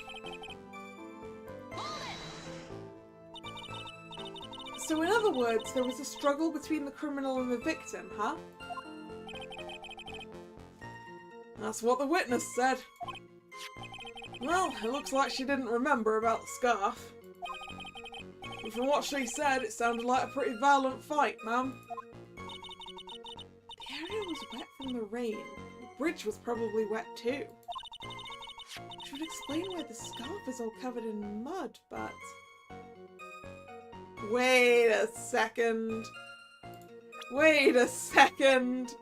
So in other words, there was a struggle between the criminal and the victim, huh? That's what the witness said. Well, it looks like she didn't remember about the scarf. But from what she said, it sounded like a pretty violent fight, ma'am. The area was wet from the rain. The bridge was probably wet too. Which would explain why the scarf is all covered in mud, but... Wait a second. Wait a second.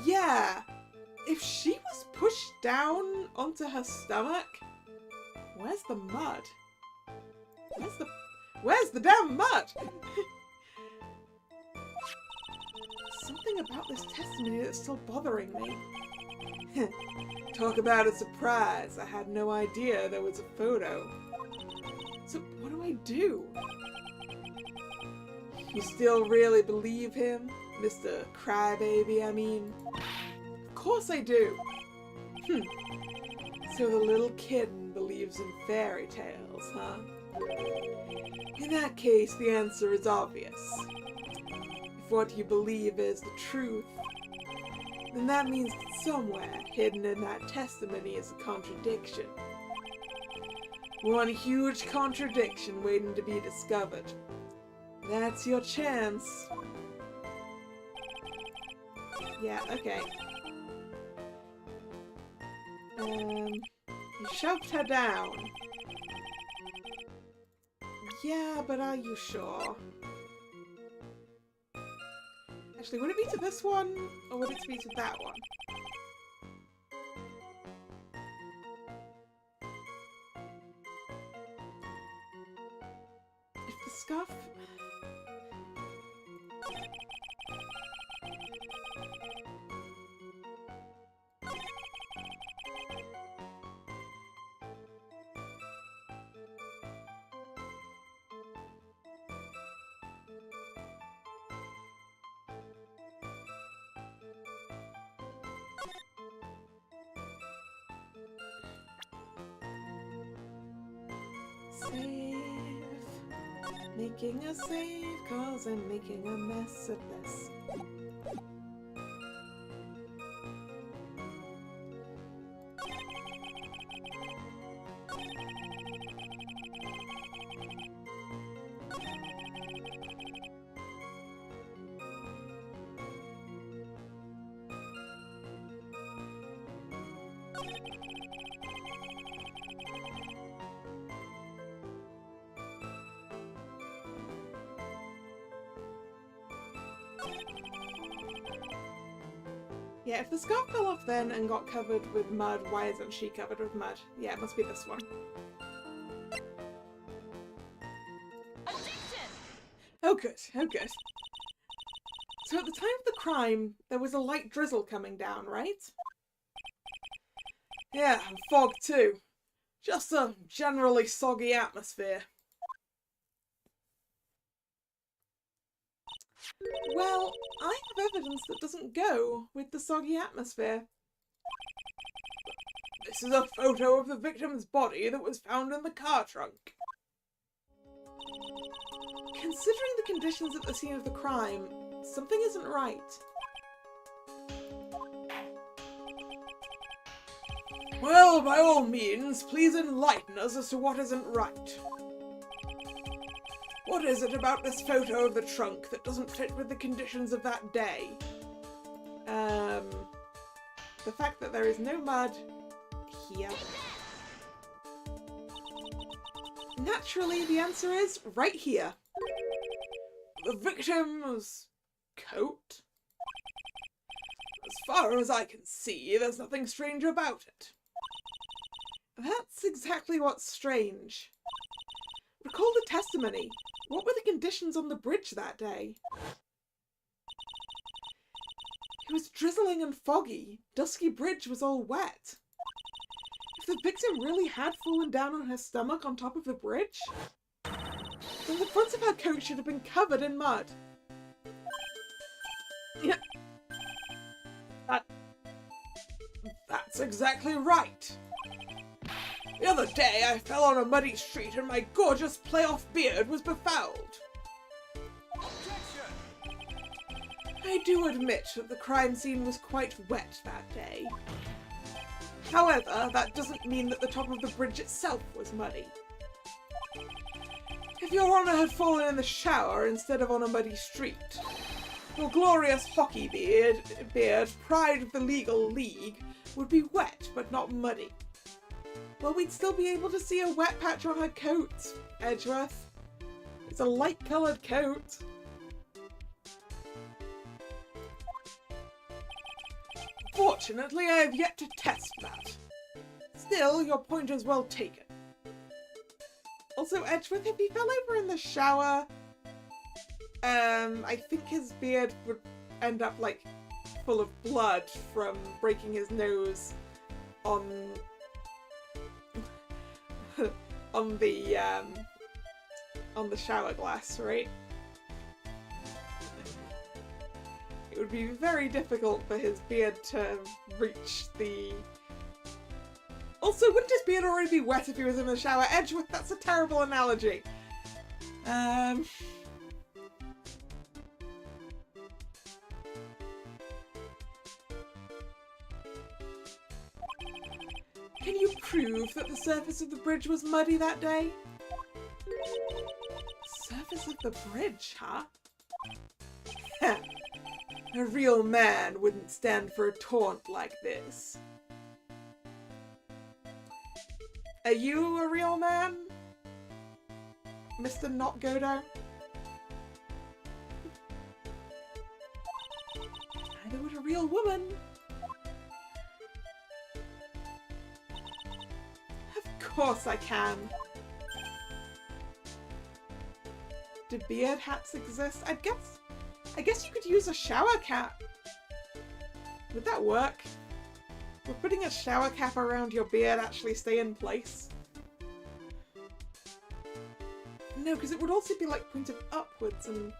Yeah, if she was pushed down onto her stomach, where's the mud? Where's the damn mud? Something about this testimony that's still bothering me. Talk about a surprise. I had no idea there was a photo. So what do I do? You still really believe him? Mr. Crybaby, I mean. Of course I do. So the little kitten believes in fairy tales, huh? In that case, the answer is obvious. If what you believe is the truth, then that means that somewhere hidden in that testimony is a contradiction. One huge contradiction waiting to be discovered. That's your chance. Yeah, okay. He shoved her down. Yeah, but are you sure? Actually, would it be to this one, or would it be to that one? If the scarf... Save. Making a save, cause I'm making a mess of this. Yeah, if the scarf fell off then and got covered with mud, why isn't she covered with mud? Yeah, it must be this one. Oh good, oh good. So at the time of the crime, there was a light drizzle coming down, right? Yeah, and fog too. Just a generally soggy atmosphere. Well, I have evidence that doesn't go with the soggy atmosphere. This is a photo of the victim's body that was found in the car trunk. Considering the conditions at the scene of the crime, something isn't right. Well, by all means, please enlighten us as to what isn't right. What is it about this photo of the trunk that doesn't fit with the conditions of that day? The fact that there is no mud here. Naturally, the answer is right here. The victim's coat? As far as I can see, there's nothing strange about it. That's exactly what's strange. Recall the testimony. What were the conditions on the bridge that day? It was drizzling and foggy. Dusky Bridge was all wet. If the victim really had fallen down on her stomach on top of the bridge, then the front of her coat should have been covered in mud. Yeah. That's exactly right. The other day I fell on a muddy street and my gorgeous play-off beard was befouled. Objection! I do admit that the crime scene was quite wet that day. However, that doesn't mean that the top of the bridge itself was muddy. If Your Honour had fallen in the shower instead of on a muddy street, your glorious hockey beard, pride of the legal league, would be wet but not muddy. Well, we'd still be able to see a wet patch on her coat, Edgeworth. It's a light-coloured coat. Fortunately, I have yet to test that. Still, your point is well taken. Also, Edgeworth, if he fell over in the shower, I think his beard would end up, like, full of blood from breaking his nose on on the shower glass, right? It would be very difficult for his beard to reach the... Also, wouldn't his beard already be wet if he was in the shower? Edgeworth, that's a terrible analogy. Can you prove that the surface of the bridge was muddy that day? Surface of the bridge, huh? A real man wouldn't stand for a taunt like this. Are you a real man, Mr. Not Godo? Neither would a real woman. Of course I can. Do beard hats exist? I guess you could use a shower cap. Would that work? Would putting a shower cap around your beard actually stay in place? No, because it would also be like pointed upwards and...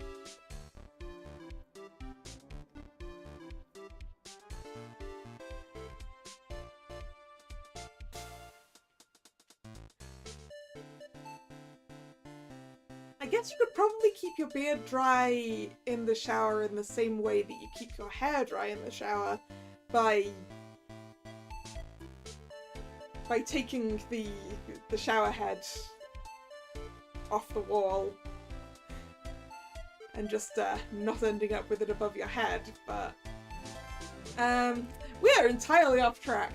I guess you could probably keep your beard dry in the shower in the same way that you keep your hair dry in the shower by taking the shower head off the wall and just not ending up with it above your head, but we are entirely off track.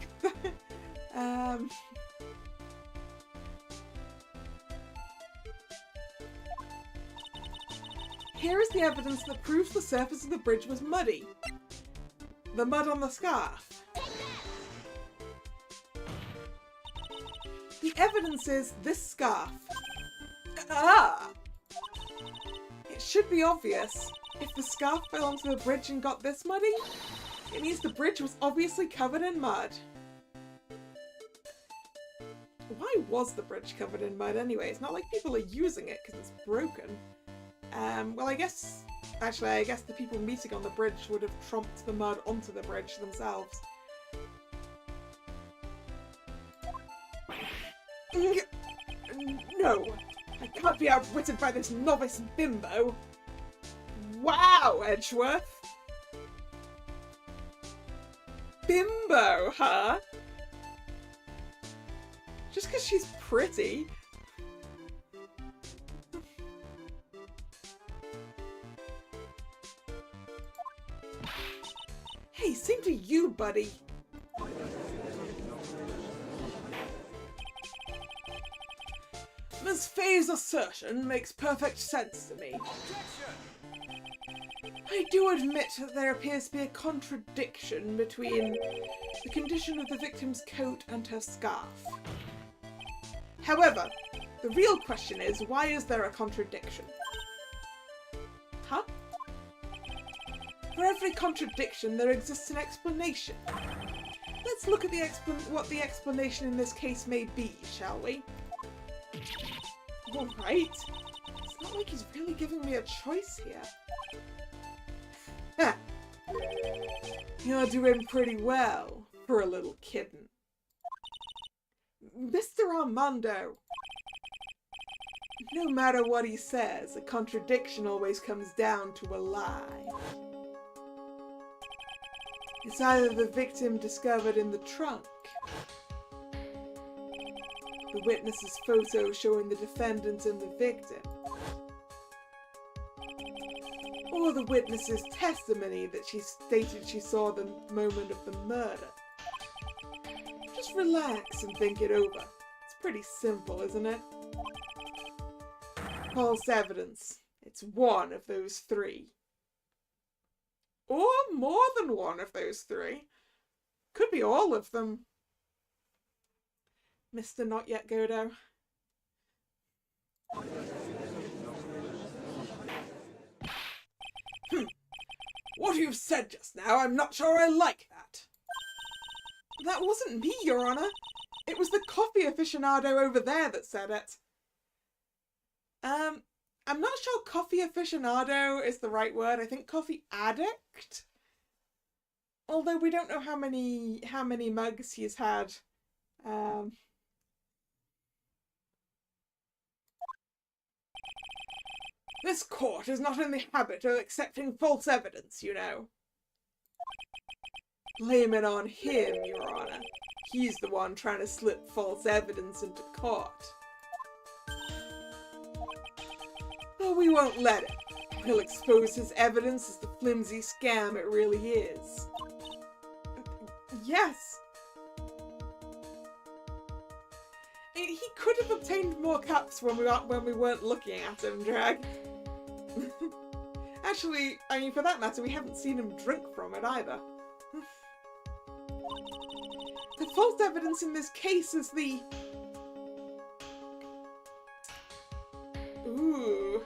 Here is the evidence that proves the surface of the bridge was muddy. The mud on the scarf. The evidence is this scarf. Ah! It should be obvious. If the scarf fell onto the bridge and got this muddy, it means the bridge was obviously covered in mud. Why was the bridge covered in mud anyway? It's not like people are using it because it's broken. Well, I guess the people meeting on the bridge would have tromped the mud onto the bridge themselves. No, I can't be outwitted by this novice bimbo. Wow, Edgeworth. Bimbo, huh? Just because she's pretty. Hey, same to you, buddy. Ms. Faye's assertion makes perfect sense to me. I do admit that there appears to be a contradiction between the condition of the victim's coat and her scarf. However, the real question is, why is there a contradiction? Huh? For every contradiction, there exists an explanation. Let's look at what the explanation in this case may be, shall we? Alright. It's not like he's really giving me a choice here. Ha! You're doing pretty well for a little kitten. Mr. Armando! No matter what he says, a contradiction always comes down to a lie. It's either the victim discovered in the trunk, the witness's photo showing the defendant and the victim, or the witness's testimony that she stated she saw the moment of the murder. Just relax and think it over. It's pretty simple, isn't it? False evidence. It's one of those three. Or more than one of those three. Could be all of them. Mr. Not Yet Godo. What you've said just now, I'm not sure I like that. That wasn't me, Your Honor. It was the coffee aficionado over there that said it. I'm not sure coffee aficionado is the right word. I think coffee addict. Although we don't know how many mugs he's had. This court is not in the habit of accepting false evidence, you know. Blame it on him, Your Honor. He's the one trying to slip false evidence into court. But we won't let him. He'll expose his evidence as the flimsy scam it really is. Yes. He could have obtained more cups when we weren't looking at him, Drag. Actually, I mean, for that matter, we haven't seen him drink from it either. The false evidence in this case is the... Ooh.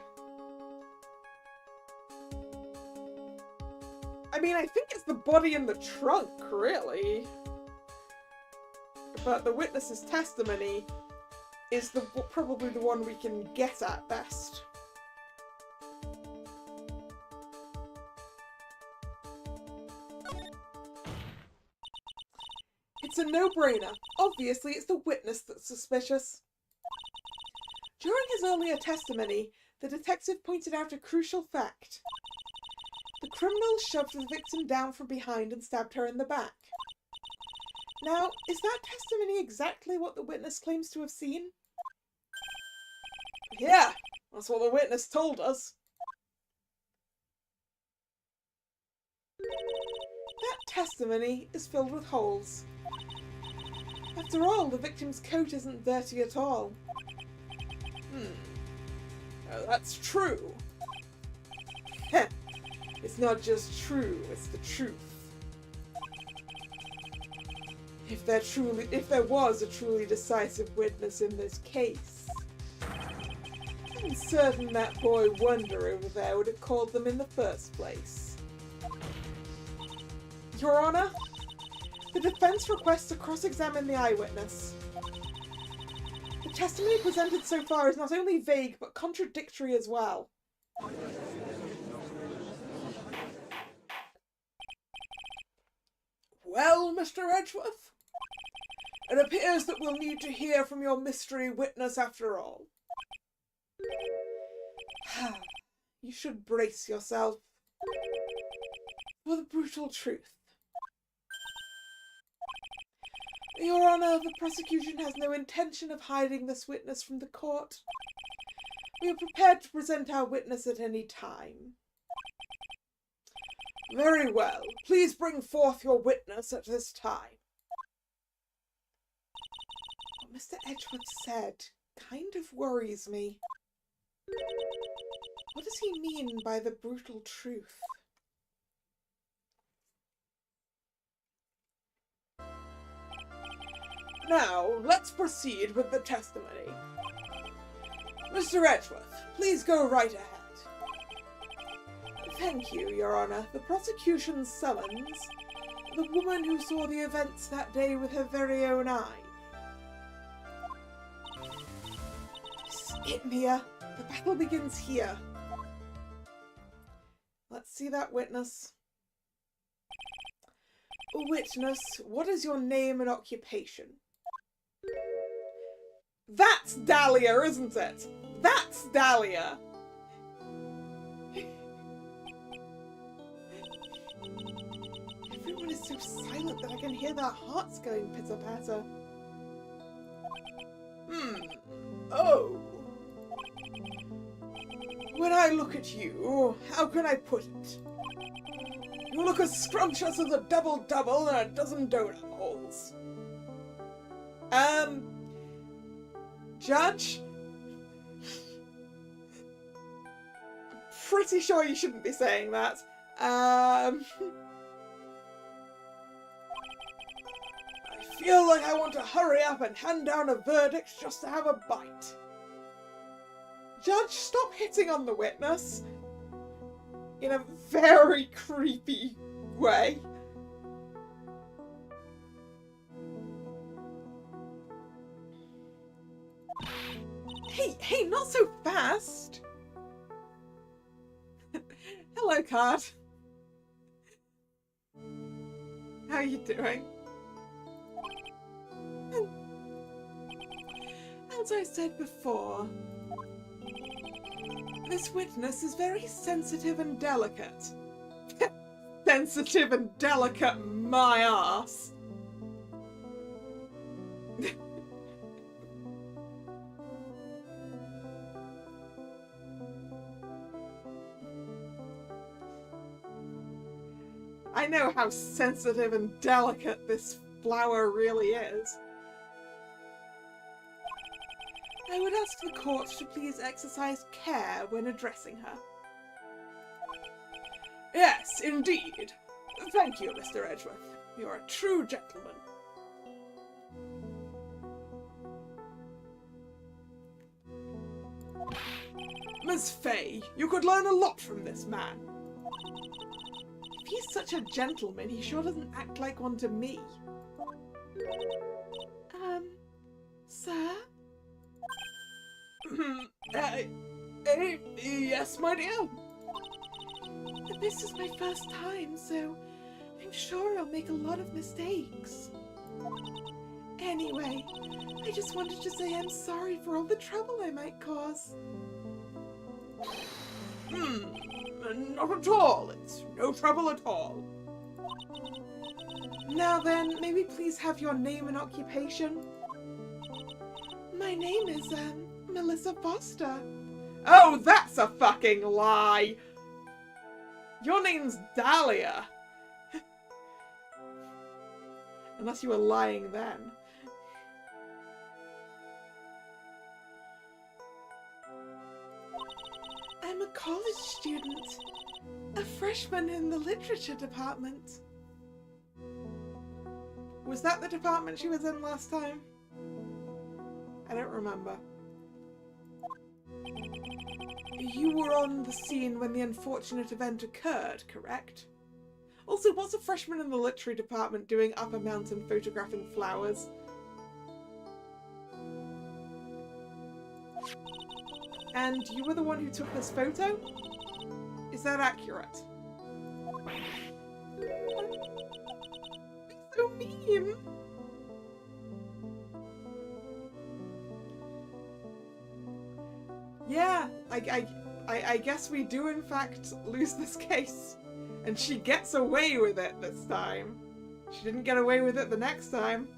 I mean, I think it's the body in the trunk, really. But the witness's testimony is probably the one we can get at best. It's a no-brainer. Obviously, it's the witness that's suspicious. During his earlier testimony, the detective pointed out a crucial fact. The criminal shoved the victim down from behind and stabbed her in the back. Now, is that testimony exactly what the witness claims to have seen? Yeah, that's what the witness told us. That testimony is filled with holes. After all, the victim's coat isn't dirty at all. Oh, that's true. It's not just true, it's the truth. If there was a truly decisive witness in this case, I'm certain that boy Wonder over there would have called them in the first place. Your Honor, the defense requests to cross-examine the eyewitness. The testimony presented so far is not only vague, but contradictory as well. Well, Mr. Edgeworth, it appears that we'll need to hear from your mystery witness after all. You should brace yourself for the brutal truth. Your Honor, the prosecution has no intention of hiding this witness from the court. We are prepared to present our witness at any time. Very well. Please bring forth your witness at this time. What Mr. Edgeworth said kind of worries me. What does he mean by the brutal truth? Now, let's proceed with the testimony. Mr. Edgeworth, please go right ahead. Thank you, Your Honor. The prosecution summons the woman who saw the events that day with her very own eye. Skip, Mia. The battle begins here. Let's see that witness. Witness, what is your name and occupation? That's Dahlia, isn't it? That's Dahlia! Everyone is so silent that I can hear their hearts going pitter-patter. Oh. When I look at you, how can I put it? You look as scrumptious as a double-double and a dozen donut holes. Judge? Pretty sure you shouldn't be saying that. I feel like I want to hurry up and hand down a verdict just to have a bite. Judge, stop hitting on the witness. In a very creepy way. Hey, not so fast! Hello, Card. How are you doing? As I said before, this witness is very sensitive and delicate. Sensitive and delicate, my arse! I know how sensitive and delicate this flower really is. I would ask the court to please exercise care when addressing her. Yes, indeed. Thank you, Mr. Edgeworth. You're a true gentleman. Miss Fay, you could learn a lot from this man. If he's such a gentleman, he sure doesn't act like one to me. Sir? Yes, my dear? This is my first time, so I'm sure I'll make a lot of mistakes. Anyway, I just wanted to say I'm sorry for all the trouble I might cause. Not at all. It's no trouble at all. Now then, may we please have your name and occupation? My name is, Melissa Foster. Oh, that's a fucking lie! Your name's Dahlia. Unless you were lying then. I'm a college student. A freshman in the literature department. Was that the department she was in last time? I don't remember. You were on the scene when the unfortunate event occurred, correct? Also, what's a freshman in the literary department doing up a mountain photographing flowers? And you were the one who took this photo? Is that accurate? So mean! Yeah, I guess we do in fact lose this case. And she gets away with it this time. She didn't get away with it the next time.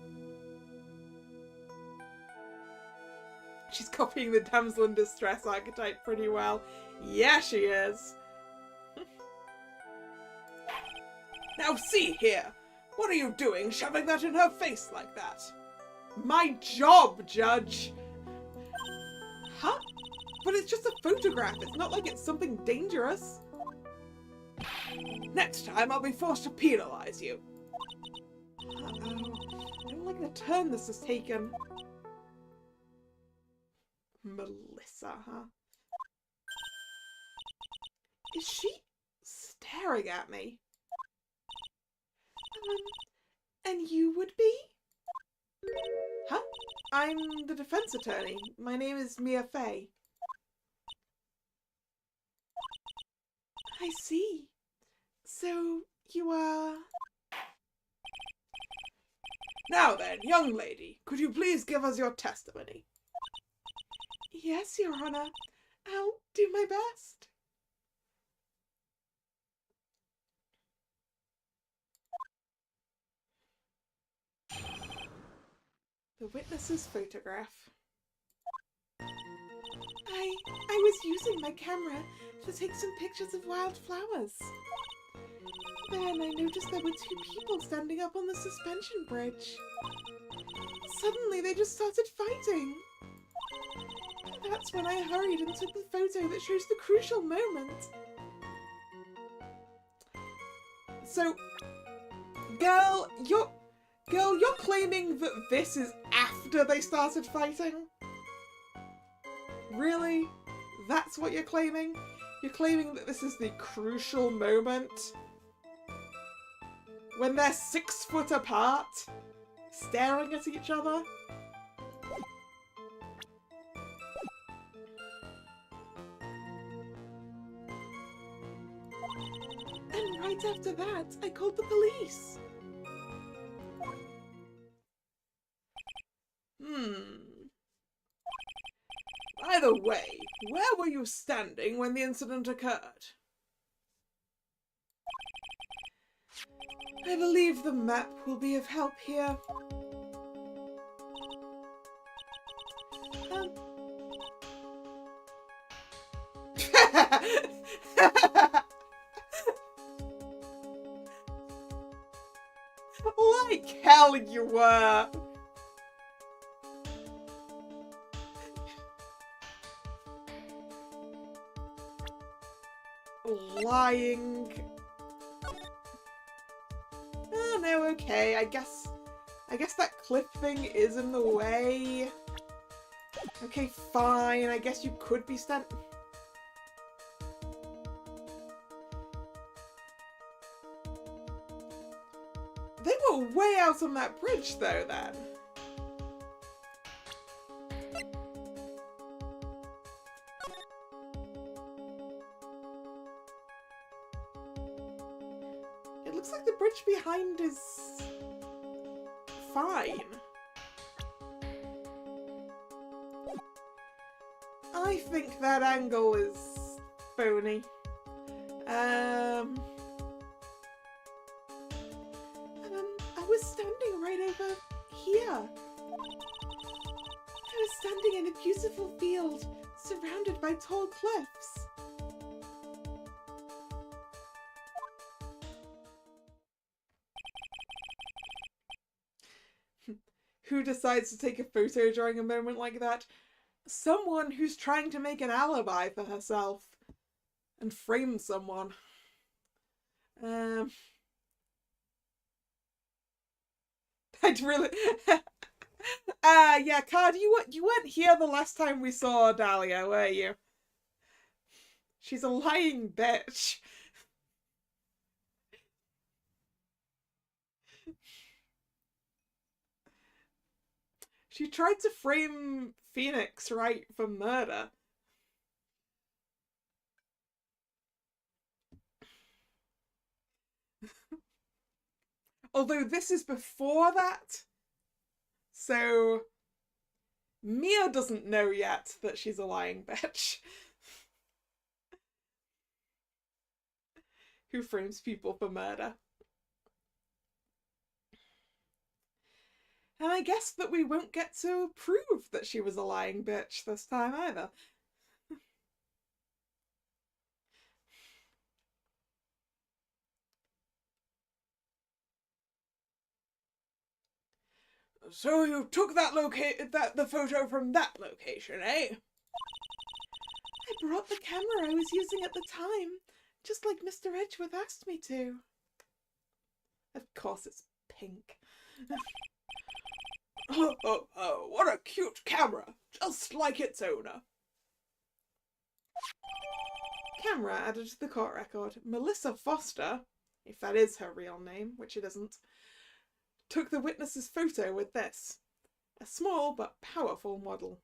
She's copying the damsel in distress archetype pretty well. Yeah, she is. Now see here. What are you doing shoving that in her face like that? My job, Judge! Huh? But it's just a photograph. It's not like it's something dangerous. Next time I'll be forced to penalize you. Uh-oh. I don't like the turn this has taken. Melissa, huh? Is she staring at me? And you would be? Huh? I'm the defense attorney. My name is Mia Fey. I see. So, you are... Now then, young lady, could you please give us your testimony? Yes, Your Honor. I'll do my best. The witness's photograph. I was using my camera to take some pictures of wildflowers. Then I noticed there were two people standing up on the suspension bridge. Suddenly they just started fighting. That's when I hurried and took the photo that shows the crucial moment. So, girl, you're claiming that this is after they started fighting? Really? That's what you're claiming? You're claiming that this is the crucial moment? When they're 6 foot apart? Staring at each other? And right after that, I called the police. By the way, where were you standing when the incident occurred? I believe the map will be of help here. Like hell you were! Lying. Oh no, okay, I guess that clip thing is in the way. Okay, fine, I guess you could be stand- They were way out on that bridge though then. It looks like the bridge behind is fine. I think that angle is phony. I was standing right over here. I was standing in a beautiful field, surrounded by tall cliffs. Who decides to take a photo during a moment like that? Someone who's trying to make an alibi for herself and frame someone. I'd really... yeah, Card, you weren't here the last time we saw Dahlia, were you? She's a lying bitch. She tried to frame Phoenix, right, for murder. Although this is before that. So Mia doesn't know yet that she's a lying bitch. Who frames people for murder. And I guess that we won't get to prove that she was a lying bitch this time either. So you took the photo from that location, eh? I brought the camera I was using at the time, just like Mr. Edgeworth asked me to. Of course it's pink. Oh, what a cute camera, just like its owner. Camera added to the court record. Melissa Foster, if that is her real name, which it isn't, took the witness's photo with this. A small but powerful model.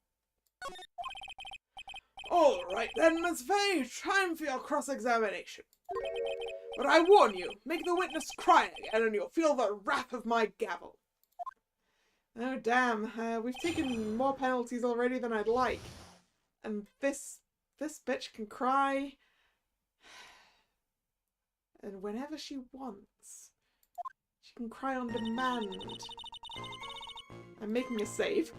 All right then, Miss Fay, time for your cross-examination. But I warn you, make the witness cry again and you'll feel the wrath of my gavel. Oh damn, we've taken more penalties already than I'd like. And this bitch can cry. And whenever she wants. She can cry on demand. I'm making a save.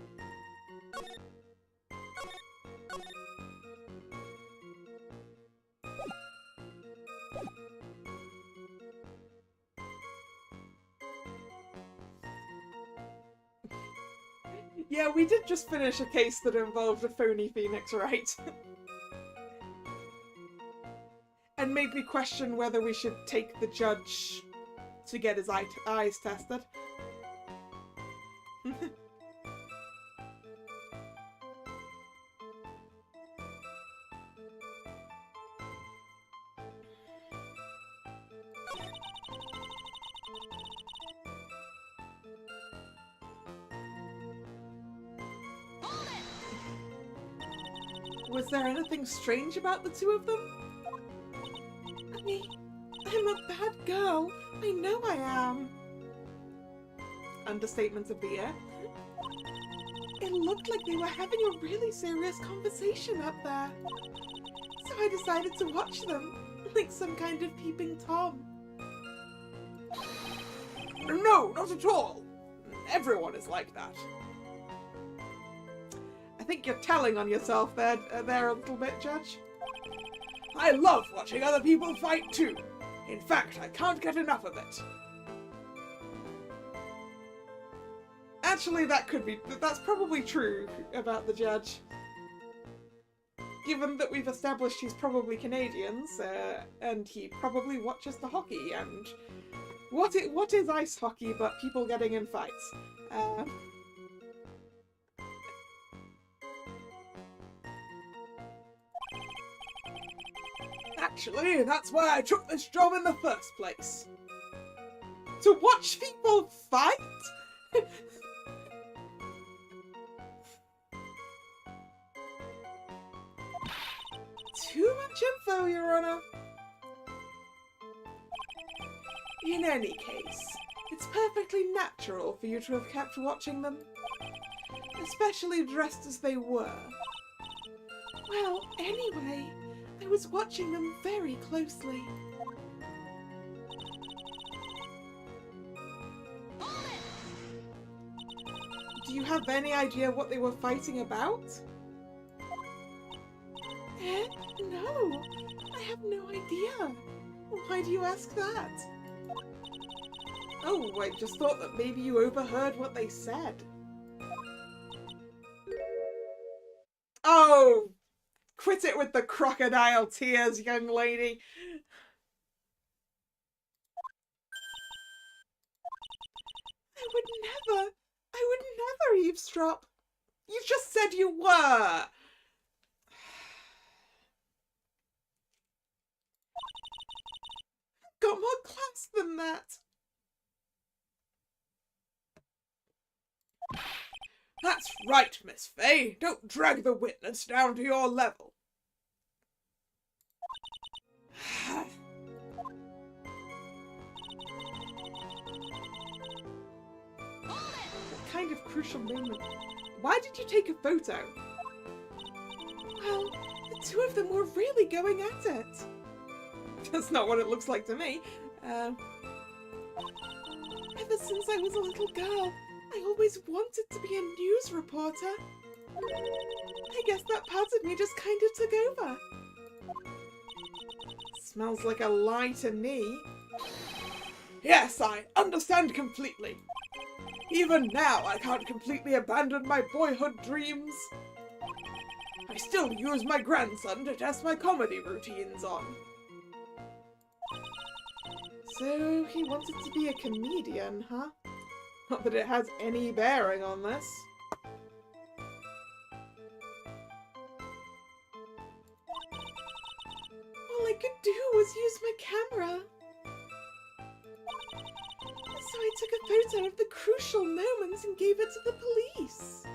Yeah, we did just finish a case that involved a phony Phoenix, right? And made me question whether we should take the judge to get his eyes tested. Was there anything strange about the two of them? I'm a bad girl. I know I am. Understatement of the year. It looked like they were having a really serious conversation up there. So I decided to watch them, like some kind of peeping Tom. No, not at all. Everyone is like that. I think you're telling on yourself there a little bit, Judge. I love watching other people fight too. In fact, I can't get enough of it. Actually, that's probably true about the judge. Given that we've established he's probably Canadian, and he probably watches the hockey, and what is ice hockey but people getting in fights? Actually, that's why I took this job in the first place. To watch people fight? Too much info, Your Honor. In any case, it's perfectly natural for you to have kept watching them, especially dressed as they were. Well, anyway, I I was watching them very closely. Do you have any idea what they were fighting about? No. I have no idea. Why do you ask that? Oh, I just thought that maybe you overheard what they said. Oh! Quit it with the crocodile tears, young lady. I would never eavesdrop. You just said you were. Got more class than that. That's right, Miss Fay. Don't drag the witness down to your level. What kind of crucial moment? Why did you take a photo? Well, the two of them were really going at it. That's not what it looks like to me. Ever since I was a little girl, I always wanted to be a news reporter. I guess that part of me just kind of took over. Smells like a lie to me. Yes, I understand completely. Even now, I can't completely abandon my boyhood dreams. I still use my grandson to test my comedy routines on. So he wanted to be a comedian, huh? Not that it has any bearing on this. All I could do was use my camera. So I took a photo of the crucial moments and gave it to the police.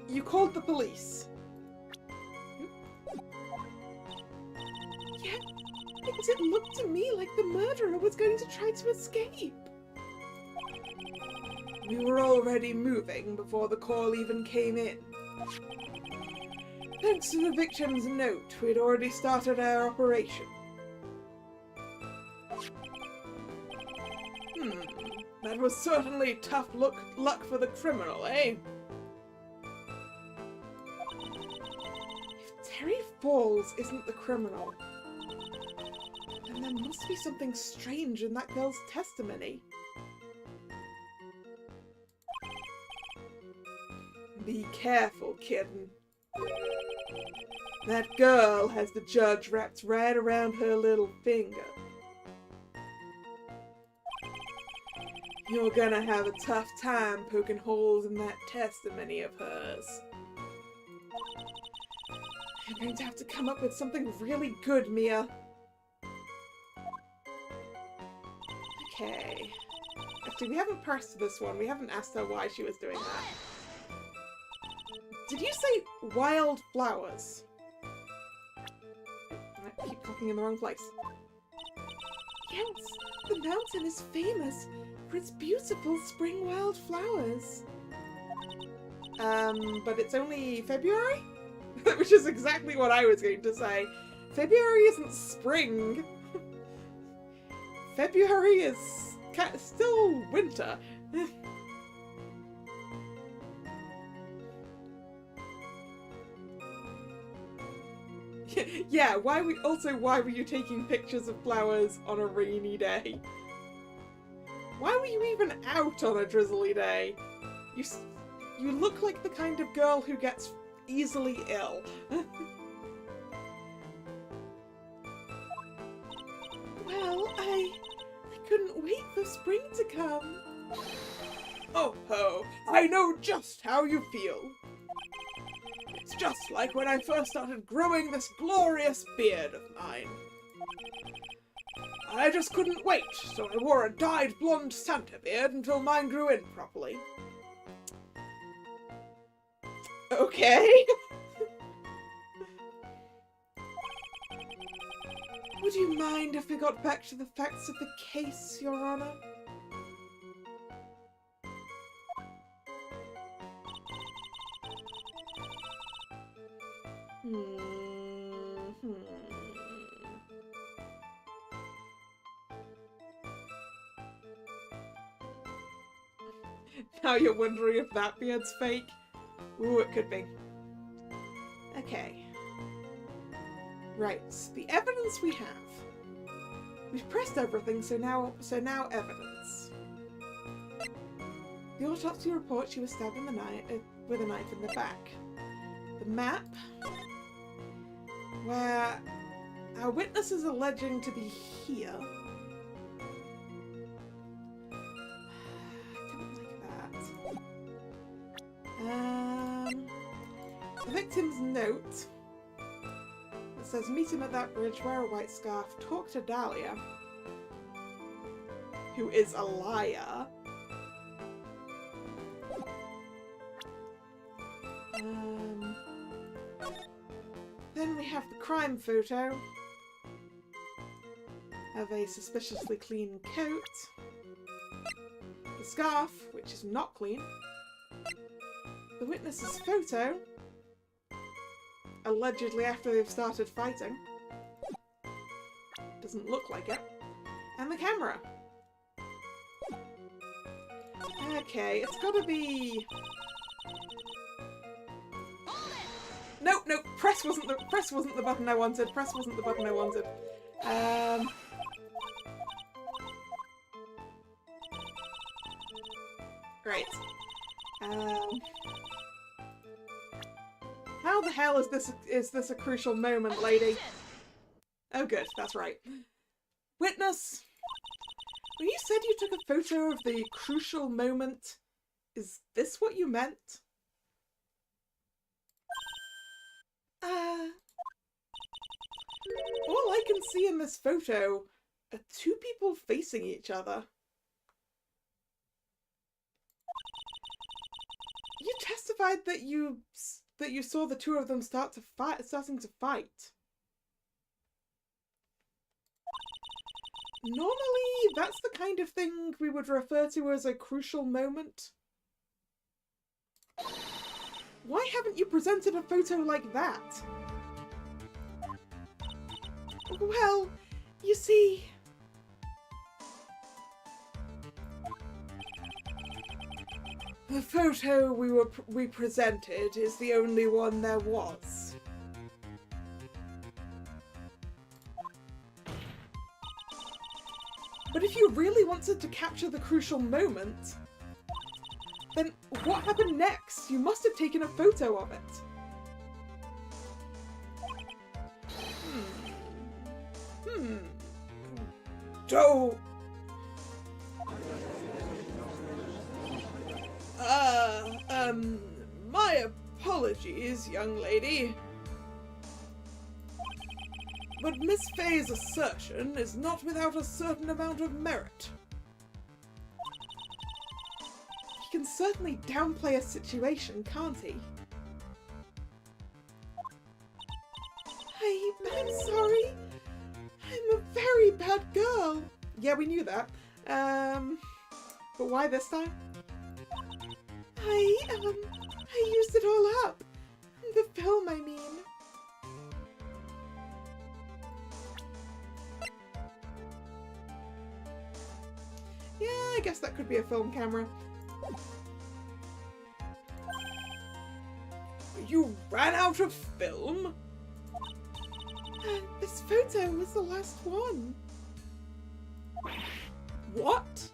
You called the police? Yeah, because it looked to me like the murderer was going to try to escape. We were already moving before the call even came in. Thanks to the victim's note, we'd already started our operation. That was certainly tough luck for the criminal, eh? If Terry Falls isn't the criminal, then there must be something strange in that girl's testimony. Be careful, kitten. That girl has the judge wrapped right around her little finger. You're gonna have a tough time poking holes in that testimony of hers. You're going to have to come up with something really good, Mia. Okay. Actually, we haven't parsed this one. We haven't asked her why she was doing that. Did you say wild flowers? I keep clicking in the wrong place. Yes, the mountain is famous for its beautiful spring wildflowers. But it's only February? Which is exactly what I was going to say. February isn't spring. February is still winter. Yeah, why were you taking pictures of flowers on a rainy day? Why were you even out on a drizzly day? You look like the kind of girl who gets easily ill. Well, I couldn't wait for spring to come. Oh ho, I know just how you feel. It's just like when I first started growing this glorious beard of mine. I just couldn't wait, so I wore a dyed blonde Santa beard until mine grew in properly. Okay. Would Would you mind if we got back to the facts of the case, Your Honor? Now you're wondering if that beard's fake? Ooh, it could be. Okay. Right, the evidence we have. We've pressed everything, so now evidence. The autopsy report, she was stabbed in the with a knife in the back. The map, where our witness is alleging to be here. I don't like that. The victim's note. It says, meet him at that bridge, wear a white scarf, talk to Dahlia, who is a liar. Then we have the crime photo of a suspiciously clean coat, the scarf, which is not clean, the witness's photo, allegedly after they've started fighting. Doesn't look like it. And the camera. Okay, it's gotta be... No, press wasn't the button I wanted. Press wasn't the button I wanted. Right. How the hell is this a crucial moment, lady? Oh good, that's right. Witness! When you said you took a photo of the crucial moment, is this what you meant? All I can see in this photo are two people facing each other. You testified that you saw the two of them starting to fight. Normally, that's the kind of thing we would refer to as a crucial moment. Why haven't you presented a photo like that? Well, you see... The photo we presented is the only one there was. But if you really wanted to capture the crucial moment, then what happened next? You must have taken a photo of it. Don't... my apologies, young lady. But Miss Fay's assertion is not without a certain amount of merit. He can certainly downplay a situation, can't he? I'm sorry. I'm a very bad girl. Yeah, we knew that. But why this time? I used it all up. The film, I mean. Yeah, I guess that could be a film camera. You ran out of film? This photo was the last one. What?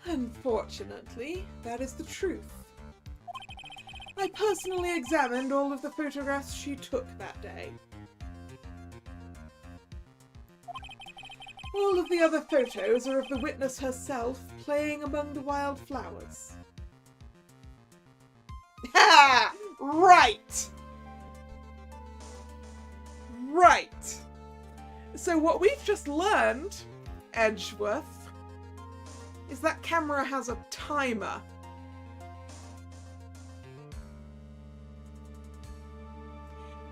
Unfortunately, that is the truth. I personally examined all of the photographs she took that day. All of the other photos are of the witness herself playing among the wildflowers. Ha! Right! Right! So what we've just learned, Edgeworth, is that camera has a timer.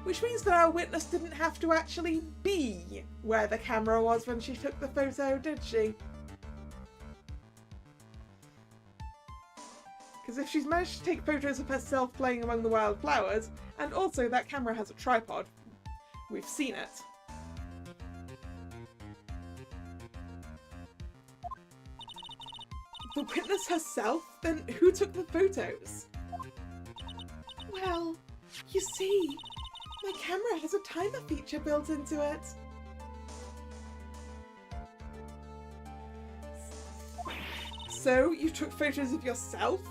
which means that our witness didn't have to actually be where the camera was when she took the photo, did she? Because if she's managed to take photos of herself playing among the wildflowers, and also that camera has a tripod, we've seen it. The witness herself? Then who took the photos? Well, you see, my camera has a timer feature built into it. So, you took photos of yourself?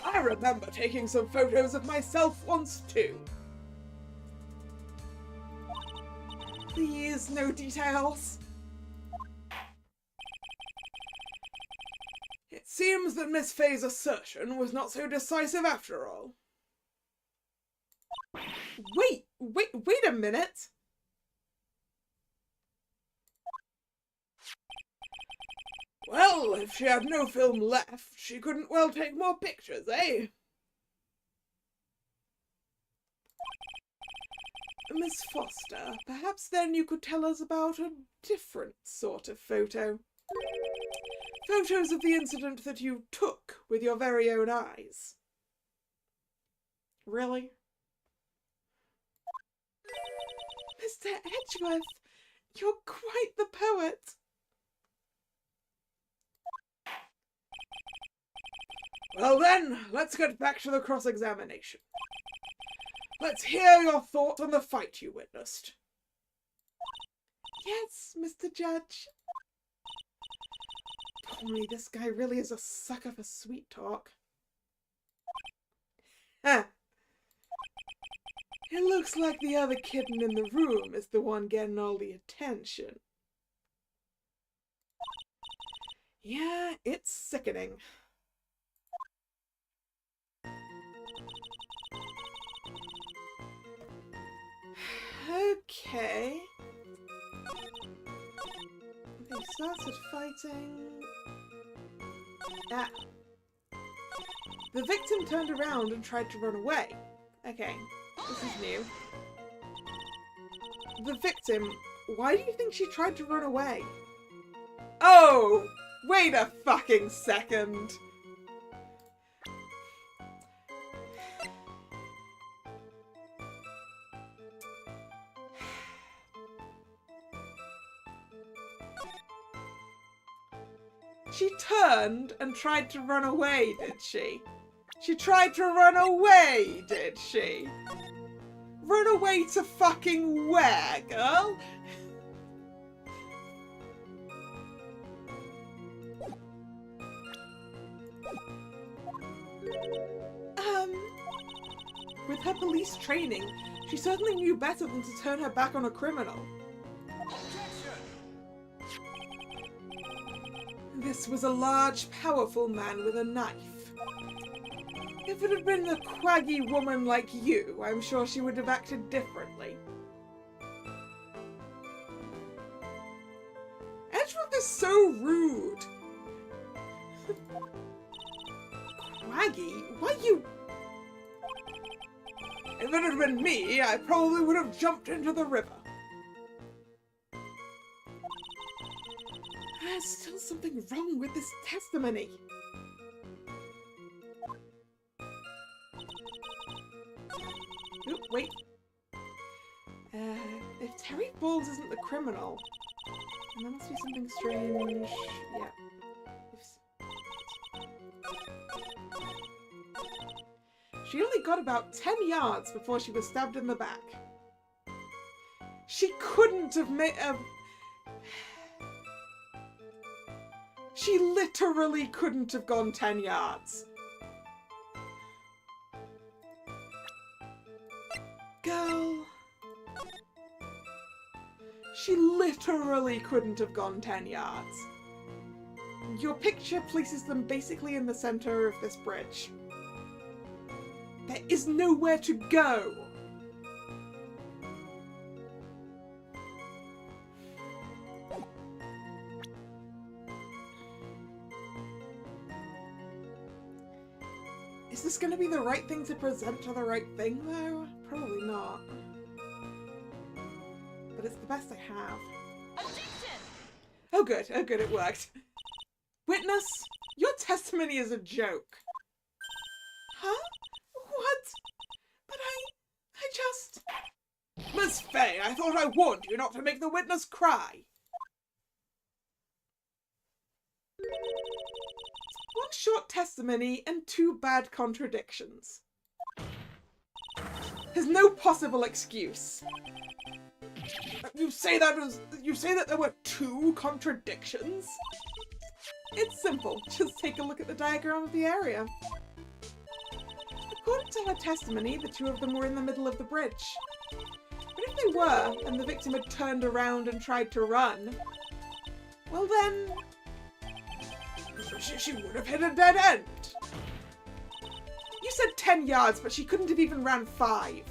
I remember taking some photos of myself once too. Please, no details. It seems that Miss Fay's assertion was not so decisive after all. Wait a minute! Well, if she had no film left, she couldn't well take more pictures, eh? Miss Foster, perhaps then you could tell us about a different sort of photo. Photos of the incident that you took with your very own eyes. Really? Mr. Edgeworth, you're quite the poet. Well then, let's get back to the cross-examination. Let's hear your thoughts on the fight you witnessed. Yes, Mr. Judge. Boy, this guy really is a sucker for sweet talk. Huh. It looks like the other kitten in the room is the one getting all the attention. Yeah, it's sickening. Okay. They started fighting. Ah. The victim turned around and tried to run away. Okay, this is new. The victim, why do you think she tried to run away? Oh! Wait a fucking second! She turned and tried to run away, did she? She tried to run away, did she? Run away to fucking where, girl? With her police training, she certainly knew better than to turn her back on a criminal. This was a large, powerful man with a knife. If it had been a quaggy woman like you, I'm sure she would have acted differently. Edgeworth is so rude. Quaggy? Why you... If it had been me, I probably would have jumped into the river. There's still something wrong with this testimony. Oop, wait. If Terry Bowles isn't the criminal, then there must be something strange. Yeah. She only got about 10 yards before she was stabbed in the back. She couldn't have made a... She literally couldn't have gone 10 yards. Girl. She literally couldn't have gone 10 yards. Your picture places them basically in the center of this bridge. There is nowhere to go. Is this going to be the right thing to present to the right thing, though? Probably not. But it's the best I have. Objection! Oh good, it worked. Witness, your testimony is a joke. Huh? What? But I just... Miss Fay, I thought I warned you not to make the witness cry. One short testimony and 2 bad contradictions. There's no possible excuse. You say that there were 2 contradictions? It's simple. Just take a look at the diagram of the area. According to her testimony, the 2 of them were in the middle of the bridge. But if they were, and the victim had turned around and tried to run, well then... she would have hit a dead end. You said 10 yards, but she couldn't have even ran 5.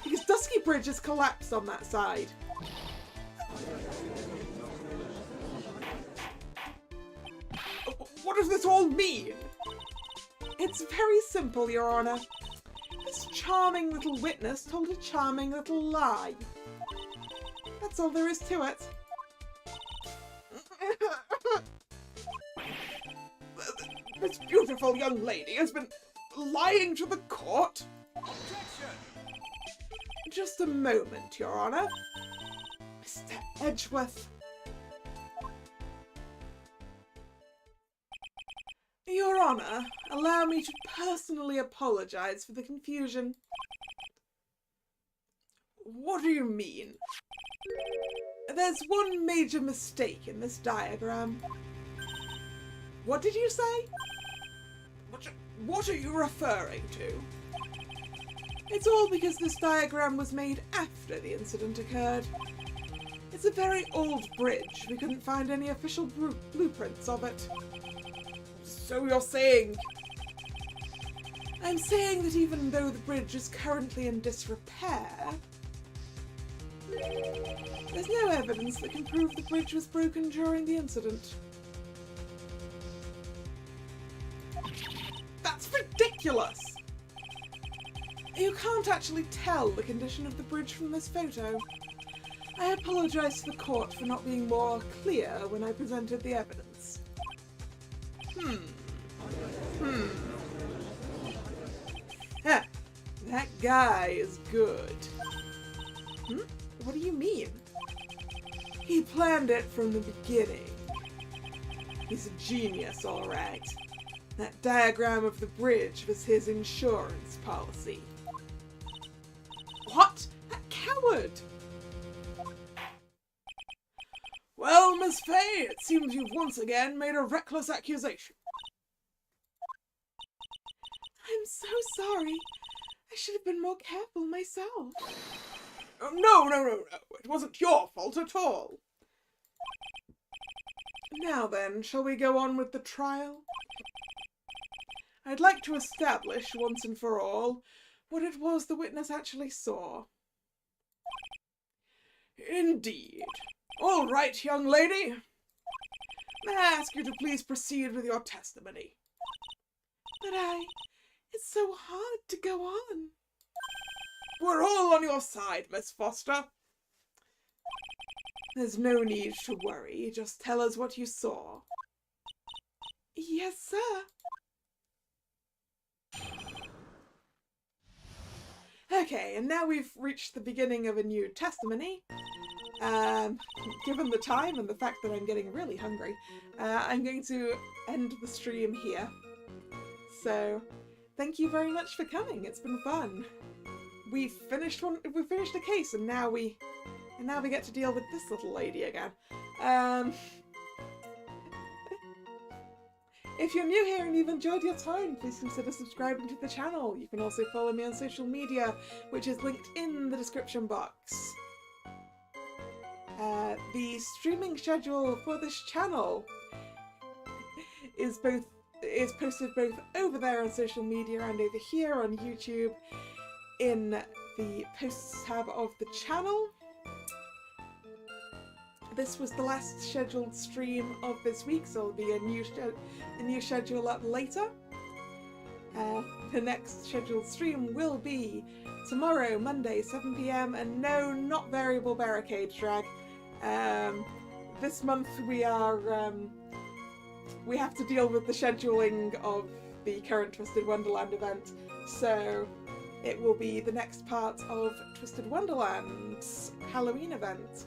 Because Dusky Bridge has collapsed on that side. What does this all mean? It's very simple, Your Honor. This charming little witness told a charming little lie. That's all there is to it. This beautiful young lady has been lying to the court. Objection! Just a moment, Your Honor. Mr. Edgeworth. Your Honor, allow me to personally apologize for the confusion. What do you mean? There's one major mistake in this diagram. What did you say? What are you referring to? It's all because this diagram was made after the incident occurred. It's a very old bridge. We couldn't find any official blueprints of it. So you're saying... I'm saying that even though the bridge is currently in disrepair, there's no evidence that can prove the bridge was broken during the incident. That's ridiculous! You can't actually tell the condition of the bridge from this photo. I apologise to the court for not being more clear when I presented the evidence. That guy is good. What do you mean? He planned it from the beginning. He's a genius, all right. That diagram of the bridge was his insurance policy. What? That coward! Well, Miss Fay, it seems you've once again made a reckless accusation. I'm so sorry. I should have been more careful myself. No. It wasn't your fault at all. Now then, shall we go on with the trial? I'd like to establish, once and for all, what it was the witness actually saw. Indeed. All right, young lady. May I ask you to please proceed with your testimony? But it's so hard to go on. We're all on your side, Miss Foster. There's no need to worry. Just tell us what you saw. Yes, sir. Okay, and now we've reached the beginning of a new testimony. Given the time and the fact that I'm getting really hungry, I'm going to end the stream here. So, thank you very much for coming. It's been fun. We finished a case, and now we get to deal with this little lady again. If you're new here and you've enjoyed your time, please consider subscribing to the channel. You can also follow me on social media, which is linked in the description box. The streaming schedule for this channel is posted both over there on social media and over here on YouTube in the posts tab of the channel. This was the last scheduled stream of this week, so there'll be a new schedule up later. the next scheduled stream will be tomorrow, Monday, 7 PM, and no, not variable barricade drag. This month we are, we have to deal with the scheduling of the current Twisted Wonderland event, so it will be the next part of Twisted Wonderland's Halloween event.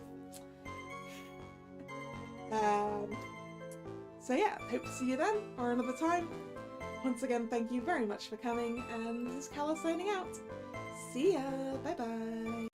So yeah, hope to see you then, or another time. Once again, thank you very much for coming, and this is Kalla signing out. See ya! Bye bye!